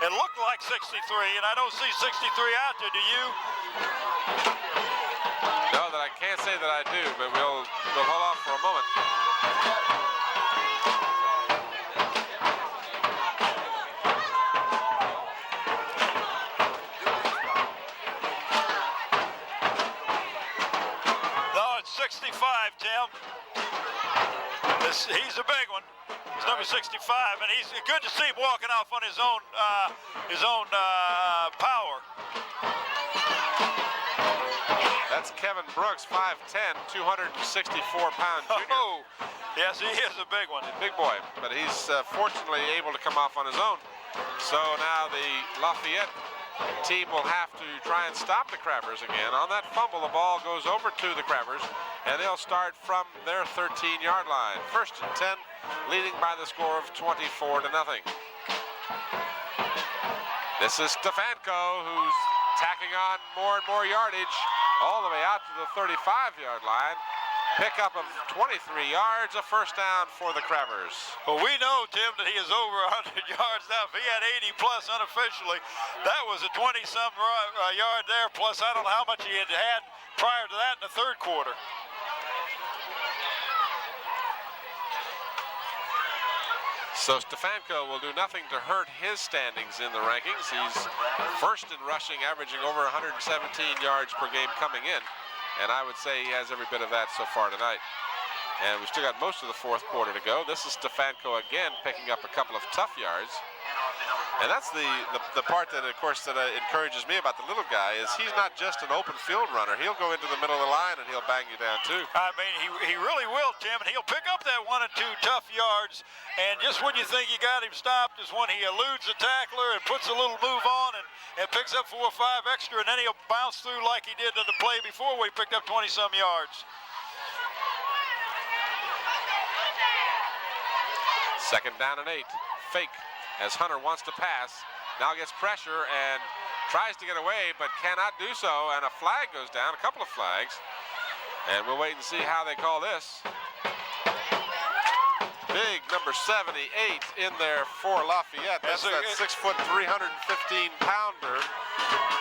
It looked like 63, and I don't see 63 out there. Do you? No, that I can't say that I do, but we'll hold off for a moment. No, it's 65, Tim. He's a big one. He's number 65, and he's good to see him walking off on his own power. That's Kevin Brooks, 5'10", 264-pound junior. Oh, yes, he is a big one. A big boy, but he's fortunately able to come off on his own. So now the Lafayette team will have to try and stop the Crabbers again. On that fumble, the ball goes over to the Crabbers, and they'll start from their 13-yard line. 1st and 10, leading by the score of 24-0. This is Stefanko, who's tacking on more and more yardage all the way out to the 35-yard line. Pickup of 23 yards, a first down for the Crabbers. Well, we know, Tim, that he is over 100 yards now. If he had 80 plus unofficially, that was a 20-some yard there, plus I don't know how much he had prior to that in the third quarter. So Stefanko will do nothing to hurt his standings in the rankings. He's first in rushing, averaging over 117 yards per game coming in. And I would say he has every bit of that so far tonight. And we've still got most of the fourth quarter to go. This is Stefanko again picking up a couple of tough yards. And that's the part that, of course, that encourages me about the little guy is he's not just an open field runner. He'll go into the middle of the line and he'll bang you down too. I mean, he really will, Tim, and he'll pick up that 1 or 2 tough yards. And just when you think you got him stopped is when he eludes the tackler and puts a little move on and picks up 4 or 5 extra, and then he'll bounce through like he did in the play before where he picked up 20-some yards. Second down and 8. Fake as Hunter wants to pass. Now gets pressure and tries to get away, but cannot do so. And a flag goes down, a couple of flags. And we'll wait and see how they call this. Big number 78 in there for Lafayette. That's that 6', 315-pounder.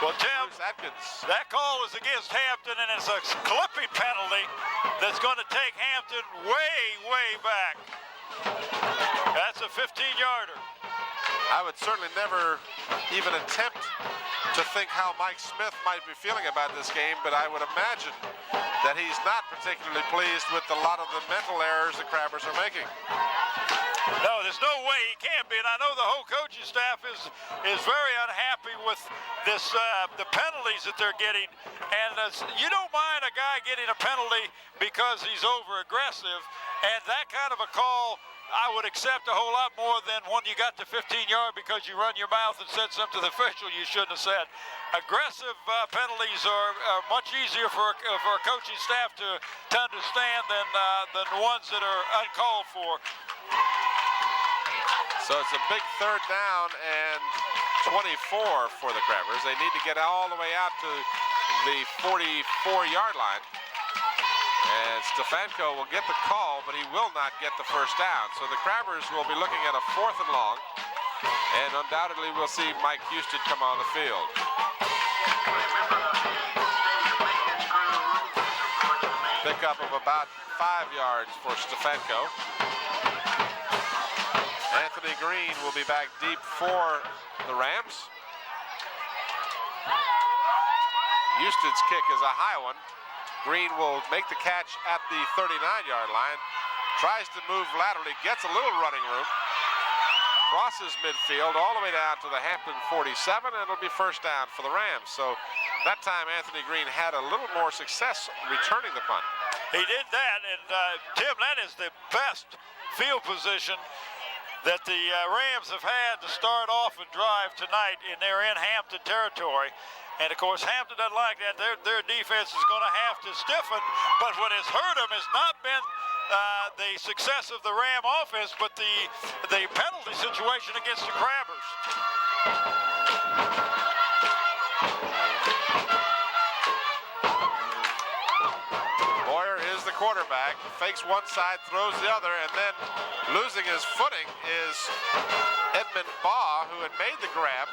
Well, Tim, Atkins. That call is against Hampton, and it's a clipping penalty that's going to take Hampton way, way back. That's a 15-yarder. I would certainly never even attempt to think how Mike Smith might be feeling about this game, but I would imagine that he's not particularly pleased with a lot of the mental errors the Crabbers are making. No, there's no way he can be, and I know the whole coaching staff is very unhappy with this the penalties that they're getting. And you don't mind a guy getting a penalty because he's over-aggressive, and that kind of a call I would accept a whole lot more than when you got to 15-yard because you run your mouth and said something to the official you shouldn't have said. Aggressive penalties are much easier for a coaching staff to understand than ones that are uncalled for. So it's a big third down and 24 for the Crabbers. They need to get all the way out to the 44-yard line. And Stefanko will get the call, but he will not get the first down. So the Crabbers will be looking at a 4th and long. And undoubtedly we'll see Mike Houston come on the field. Pickup of about 5 yards for Stefanko. Anthony Green will be back deep for the Rams. Houston's kick is a high one. Green will make the catch at the 39-yard line. Tries to move laterally, gets a little running room. Crosses midfield all the way down to the Hampton 47, and it'll be first down for the Rams. So that time Anthony Green had a little more success returning the punt. He did that, and Tim, that is the best field position that the Rams have had to start off and drive tonight, and they're in Hampton territory. And of course, Hampton doesn't like that. Their defense is going to have to stiffen, but what has hurt them has not been the success of the Ram offense, but the penalty situation against the Crabbers. Boyer is the quarterback, fakes one side, throws the other, and then losing his footing is Edmund Baugh, who had made the grab.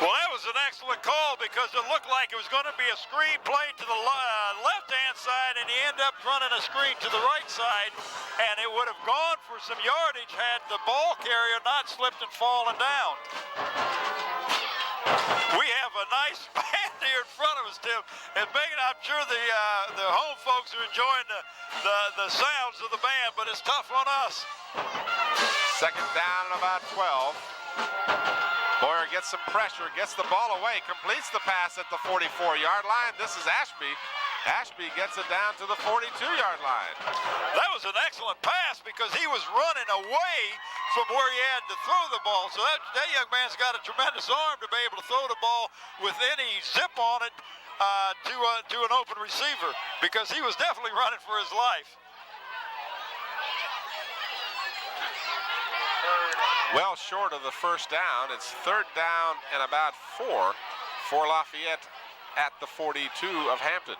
Well, that was an excellent call because it looked like it was going to be a screen play to the left-hand side, and he ended up running a screen to the right side, and it would have gone for some yardage had the ball carrier not slipped and fallen down. We have a nice band here in front of us, Tim, and Megan, I'm sure the home folks are enjoying the sounds of the band, but it's tough on us. Second down and about 12. Boyer gets some pressure, gets the ball away, completes the pass at the 44-yard line. This is Ashby. Ashby gets it down to the 42-yard line. That was an excellent pass because he was running away from where he had to throw the ball. So that young man's got a tremendous arm to be able to throw the ball with any zip on it to an open receiver because he was definitely running for his life. well short of the first down. It's third down and about 4 for Lafayette at the 42 of Hampton.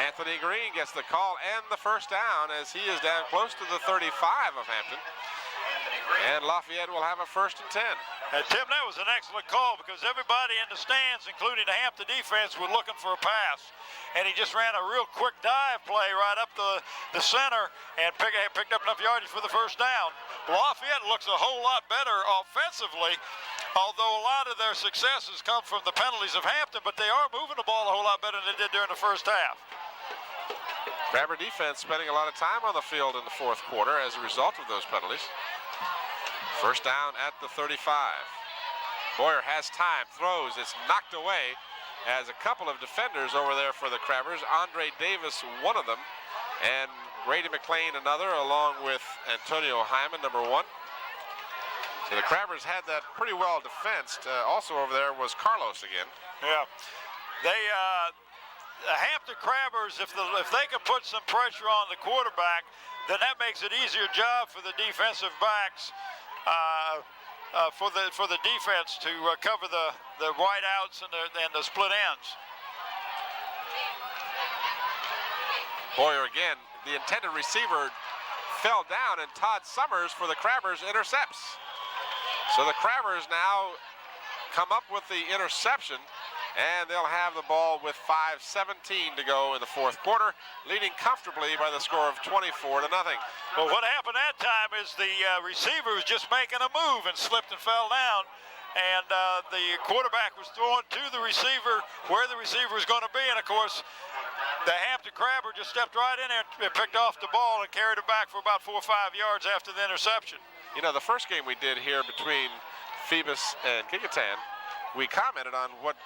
Anthony Green gets the call and the first down as he is down close to the 35 of Hampton. And Lafayette will have a 1st and 10. Tim, that was an excellent call because everybody in the stands, including the Hampton defense, was looking for a pass. And he just ran a real quick dive play right up the center and picked up enough yardage for the first down. Lafayette looks a whole lot better offensively, although a lot of their successes come from the penalties of Hampton, but they are moving the ball a whole lot better than they did during the first half. Crabber defense spending a lot of time on the field in the 4th quarter as a result of those penalties. First down at the 35. Boyer has time, throws, it's knocked away as a couple of defenders over there for the Crabbers. Andre Davis, one of them, and Grady McLean, another, along with Antonio Hyman, number 1. So the Crabbers had that pretty well defensed. Also over there was Carlos again. Yeah, they the Hampton Crabbers, if they can put some pressure on the quarterback, then that makes it easier job for the defensive backs, for the defense to cover the wide outs and the split ends. Boyer again, the intended receiver fell down, and Todd Summers for the Crabbers intercepts. So the Crabbers now come up with the interception, and they'll have the ball with 5:17 to go in the 4th quarter, leading comfortably by the score of 24-0. Well, what happened that time is the receiver was just making a move and slipped and fell down, and the quarterback was throwing to the receiver where the receiver was going to be, and of course the Hampton Crabber just stepped right in there and picked off the ball and carried it back for about 4 or 5 yards after the interception. You know, the first game we did here between Phoebus and Kecoughtan, we commented on what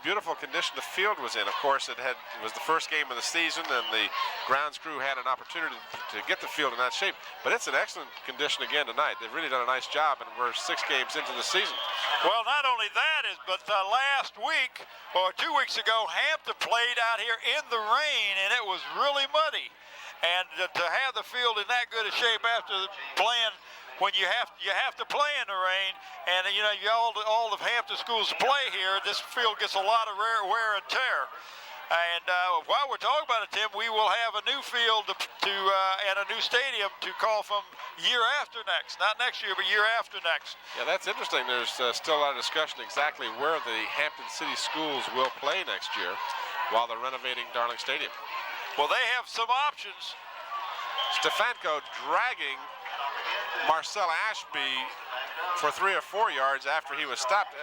beautiful condition the field was in. Of course, it was the first game of the season, and the grounds crew had an opportunity to get the field in that shape. But it's an excellent condition again tonight. They've really done a nice job, and we're 6 games into the season. Well, not only that, but last week, or 2 weeks ago, Hampton played out here in the rain, and it was really muddy. And to have the field in that good a shape after playing when you have to play in the rain, and you know all of Hampton schools play here, this field gets a lot of wear and tear. And while we're talking about it, Tim, we will have a new field and a new stadium to call from year after next. Not next year, but year after next. Yeah, that's interesting. There's still a lot of discussion exactly where the Hampton City schools will play next year while they're renovating Darling Stadium. Well, they have some options. Stefanko dragging Marcel Ashby for 3 or 4 yards after he was stopped.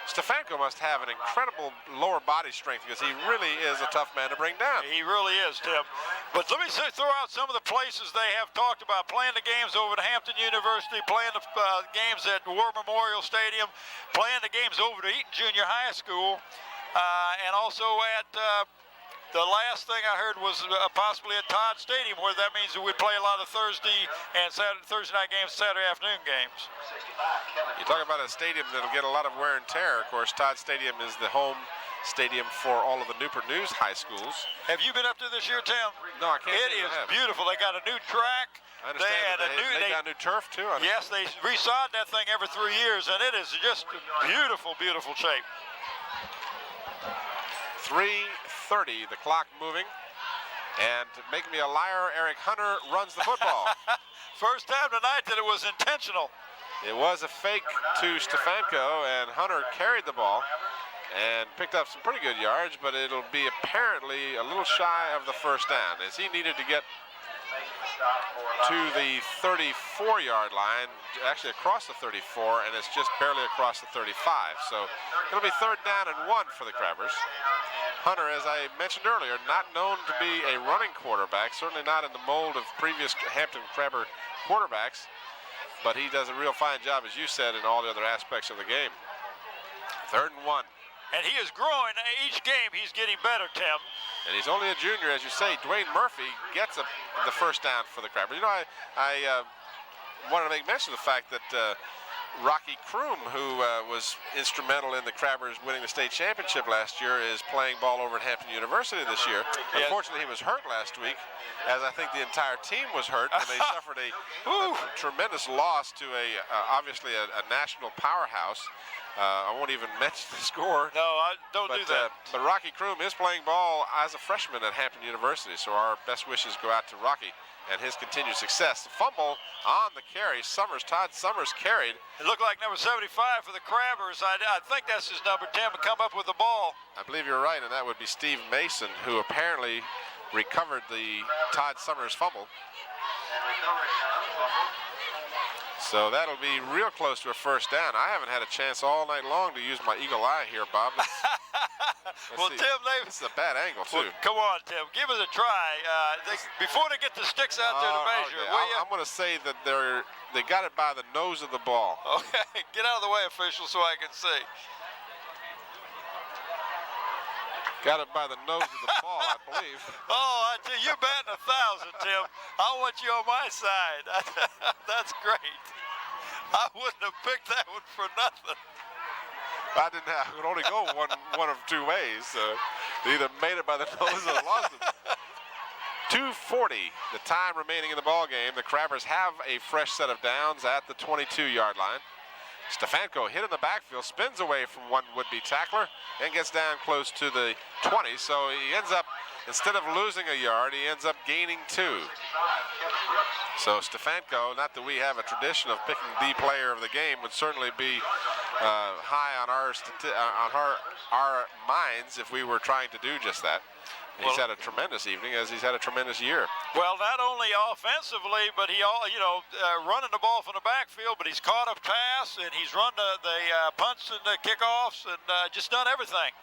Stefanko must have an incredible lower body strength because he really is a tough man to bring down. He really is, Tim. But let me throw out some of the places they have talked about playing the games over at Hampton University, playing the games at War Memorial Stadium, playing the games over to Eaton Junior High School, and also at the last thing I heard was possibly at Todd Stadium, where that means that we play a lot of Thursday night games, Saturday afternoon games. You talk about a stadium that'll get a lot of wear and tear. Of course, Todd Stadium is the home stadium for all of the Newport News high schools. Have you been up there this year, Tim? No, I can't. It is beautiful. They got a new track. I understand they got new turf too. Yes, they resod that thing every 3 years, and it is just a beautiful, beautiful shape. 3:30, the clock moving, and to make me a liar, Eric Hunter runs the football. First time tonight that it was intentional. It was a fake to Stefanko, and Hunter carried the ball and picked up some pretty good yards, but it'll be apparently a little shy of the first down as he needed to get to the 34-yard line, actually across the 34, and it's just barely across the 35. So it'll be 3rd down and 1 for the Crabbers. Hunter, as I mentioned earlier, not known to be a running quarterback, certainly not in the mold of previous Hampton Crabber quarterbacks, but he does a real fine job, as you said, in all the other aspects of the game. 3rd and 1. And he is growing. Each game he's getting better, Tim. And he's only a junior, as you say. Dwayne Murphy gets the first down for the Crabbers. You know, I wanted to make mention of the fact that Rocky Kroom, who was instrumental in the Crabbers winning the state championship last year, is playing ball over at Hampton University this year. Yes. Unfortunately, he was hurt last week, as I think the entire team was hurt, and they suffered a tremendous loss to obviously a national powerhouse. I won't even mention the score. No, don't do that. But Rocky Kroom is playing ball as a freshman at Hampton University, so our best wishes go out to Rocky and his continued success. The fumble on the carry. Todd Summers carried. It looked like number 75 for the Crabbers. I think that's his number 10 to come up with the ball. I believe you're right, and that would be Steve Mason, who apparently recovered the Todd Summers fumble. So that'll be real close to a first down. I haven't had a chance all night long to use my eagle eye here, Bob. Well, see. Tim, This is a bad angle, too. Well, come on, Tim. Give it a try. Before they get the sticks out there to measure, okay. will you? I'm going to say that they got it by the nose of the ball. Okay, get out of the way, official, so I can see. Got it by the nose of the ball, I believe. Oh, I tell you, you're batting 1,000, Tim. I want you on my side. That's great. I wouldn't have picked that one for nothing. I could only go one of two ways. So they either made it by the nose or lost it. 2:40, the time remaining in the ball game. The Crabbers have a fresh set of downs at the 22-yard line. Stefanko hit in the backfield, spins away from one would-be tackler, and gets down close to the 20. So he ends up, instead of losing a yard, he ends up gaining 2. So Stefanko, not that we have a tradition of picking the player of the game, would certainly be high on our minds if we were trying to do just that. He's had a tremendous evening, as he's had a tremendous year. Well, not only offensively, but running the ball from the backfield, but he's caught a pass, and he's run the punts and the kickoffs, and just done everything.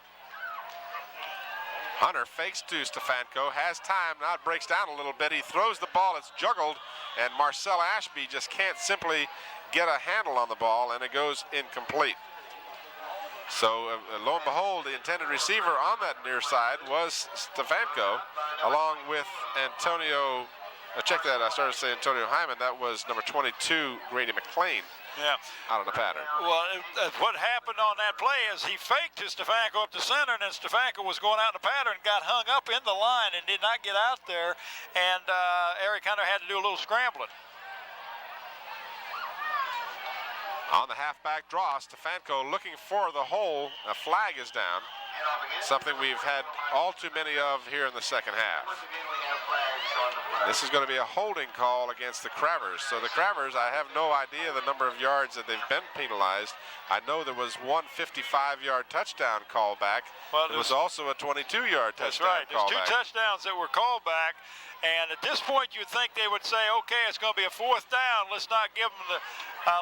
Hunter fakes to Stefanko, has time, now it breaks down a little bit. He throws the ball, it's juggled, and Marcel Ashby just can't simply get a handle on the ball, and it goes incomplete. So lo and behold, the intended receiver on that near side was Stefanko, along with Antonio. Check that, I started to say Antonio Hyman. That was number 22, Grady McLean. Yeah. Out of the pattern. Well, what happened on that play is he faked to Stefanko up the center, and then Stefanko was going out in the pattern, got hung up in the line and did not get out there, and Eric Hunter had to do a little scrambling. On the halfback draw, Stefanko looking for the hole. A flag is down. Something we've had all too many of here in the second half. This is going to be a holding call against the Crabbers. So the Crabbers, I have no idea the number of yards that they've been penalized. I know there was one 55-yard touchdown call back. Well, there was also a 22-yard touchdown There's call two back. touchdowns that were called back. And at this point, you'd think they would say, okay, it's going to be a 4th down. Let's not give them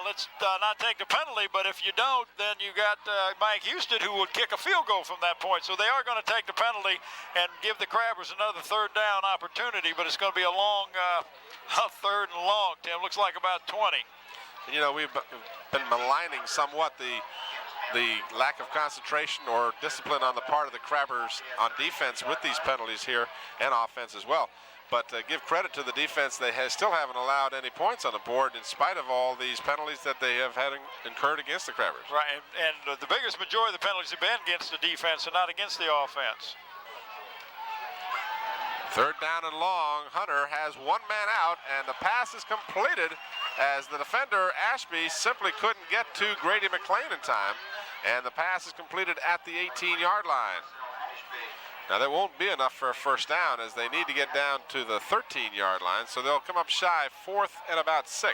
let's not take the penalty. But if you don't, then you got Mike Houston, who would kick a field goal from that point. So they are going to take the penalty and give the Crabbers another 3rd down opportunity. But it's going to be a long, 3rd and long, Tim. Looks like about 20. You know, we've been maligning somewhat the lack of concentration or discipline on the part of the Crabbers on defense with these penalties here, and offense as well. But give credit to the defense, they still haven't allowed any points on the board in spite of all these penalties that they have had incurred against the Crabbers. Right, and the biggest majority of the penalties have been against the defense and not against the offense. 3rd down and long. Hunter has one man out, and the pass is completed as the defender, Ashby, simply couldn't get to Grady McLean in time, and the pass is completed at the 18-yard line. Now, that won't be enough for a first down, as they need to get down to the 13-yard line, so they'll come up shy, 4th and about 6.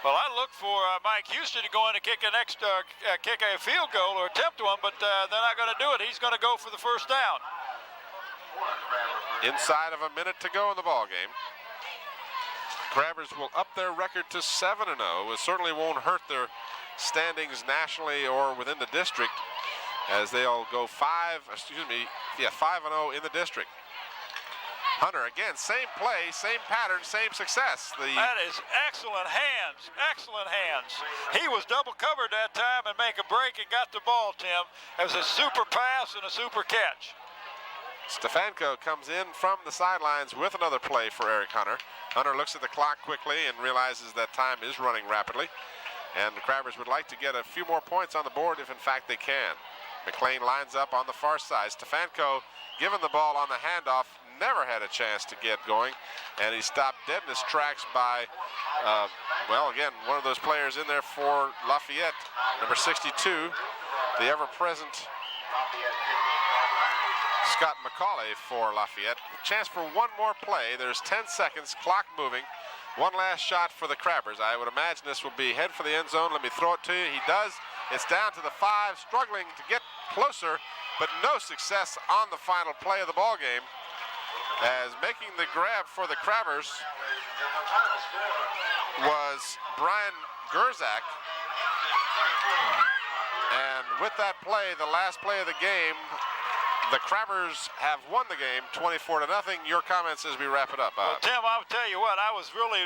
Well, I look for Mike Houston to go in and kick kick a field goal or attempt one, but they're not going to do it. He's going to go for the first down. Inside of a minute to go in the ball game. Crabbers will up their record to 7-0. It certainly won't hurt their standings nationally or within the district, as they'll go 5-0 in the district. Hunter again, same play, same pattern, same success. That is excellent hands, excellent hands. He was double covered that time and make a break and got the ball, Tim. It was a super pass and a super catch. Stefanko comes in from the sidelines with another play for Eric Hunter. Hunter looks at the clock quickly and realizes that time is running rapidly. And the Crabbers would like to get a few more points on the board if in fact they can. McLean lines up on the far side. Stefanko, given the ball on the handoff, never had a chance to get going, and he stopped dead in his tracks by, well, again, one of those players in there for Lafayette, number 62, the ever-present Scott McCauley for Lafayette. Chance for one more play. There's 10 seconds, clock moving. One last shot for the Crabbers. I would imagine this will be head for the end zone. Let me throw it to you. He does. It's down to the 5, struggling to get closer, but no success on the final play of the ball game. As making the grab for the Crabbers was Brian Gerzak. And with that play, the last play of the game, the Crabbers have won the game 24-0. Your comments as we wrap it up, Bob. Well, Tim, I'll tell you what, I was really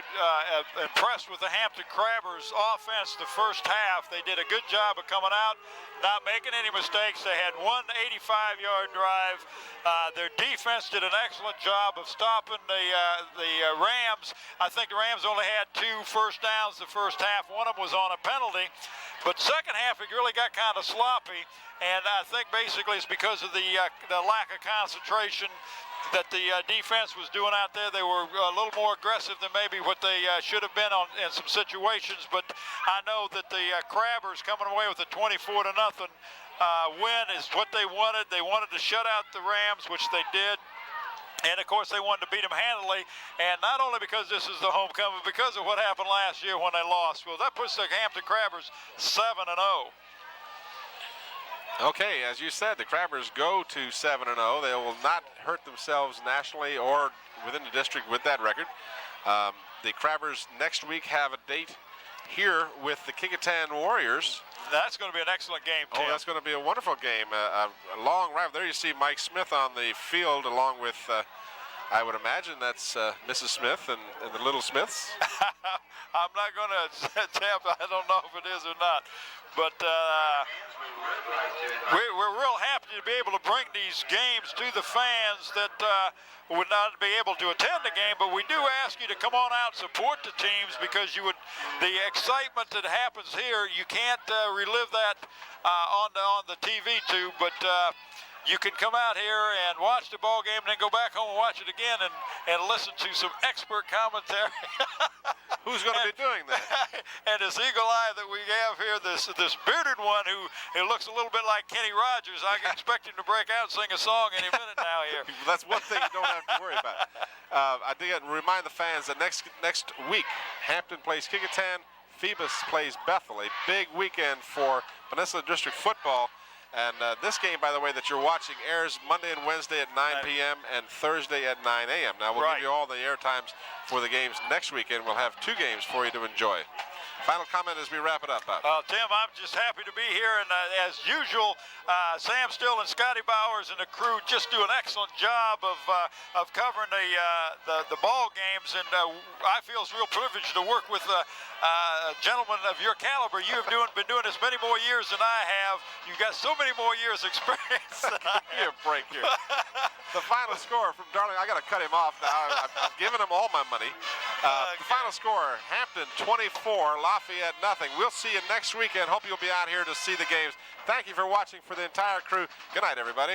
impressed with the Hampton Crabbers offense the first half. They did a good job of coming out, not making any mistakes. They had one 85-yard drive. Their defense did an excellent job of stopping the Rams. I think the Rams only had 2 first downs the first half. One of them was on a penalty. But second half, it really got kind of sloppy. And I think basically it's because of the lack of concentration that the defense was doing out there. They were a little more aggressive than maybe what they should have been in some situations. But I know that the Crabbers coming away with a 24-0 win is what they wanted. They wanted to shut out the Rams, which they did. And, of course, they wanted to beat them handily, and not only because this is the homecoming, but because of what happened last year when they lost. Well, that puts the Hampton Crabbers 7-0. Okay, as you said, the Crabbers go to 7-0. They will not hurt themselves nationally or within the district with that record. The Crabbers next week have a date here with the Kecoughtan Warriors. That's going to be an excellent game, Tim. Oh, that's going to be a wonderful game. A long ride. There you see Mike Smith on the field along with, I would imagine that's Mrs. Smith and the Little Smiths. I'm not going to tap. I don't know if it is or not. But we're real happy to be able to bring these games to the fans that would not be able to attend the game, but we do ask you to come on out and support the teams, because the excitement that happens here, you can't relive that on the TV tube, but you can come out here and watch the ball game and then go back home and watch it again and listen to some expert commentary. Who's going to be doing that? And this eagle eye that we have here, this bearded one who looks a little bit like Kenny Rogers. I can expect him to break out and sing a song any minute now here. That's one thing you don't have to worry about. I did remind the fans that next week, Hampton plays Kecoughtan, Phoebus plays Bethel. A big weekend for Peninsula District football. And this game, by the way, that you're watching airs Monday and Wednesday at 9 p.m. and Thursday at 9 a.m. Now, we'll give you all the air times for the games next weekend. We'll have 2 games for you to enjoy. Final comment as we wrap it up, Bob. Tim, I'm just happy to be here, and as usual, Sam Still and Scotty Bowers and the crew just do an excellent job of covering the ball games, and I feel it's a real privilege to work with a gentleman of your caliber. You have been doing this many more years than I have. You've got so many more years experience than I have. Give me a break here. The final score from Darling, I got to cut him off now. I've given him all my money. The final score, Hampton 24, Lafayette nothing. We'll see you next weekend. Hope you'll be out here to see the games. Thank you for watching for the entire crew. Good night, everybody.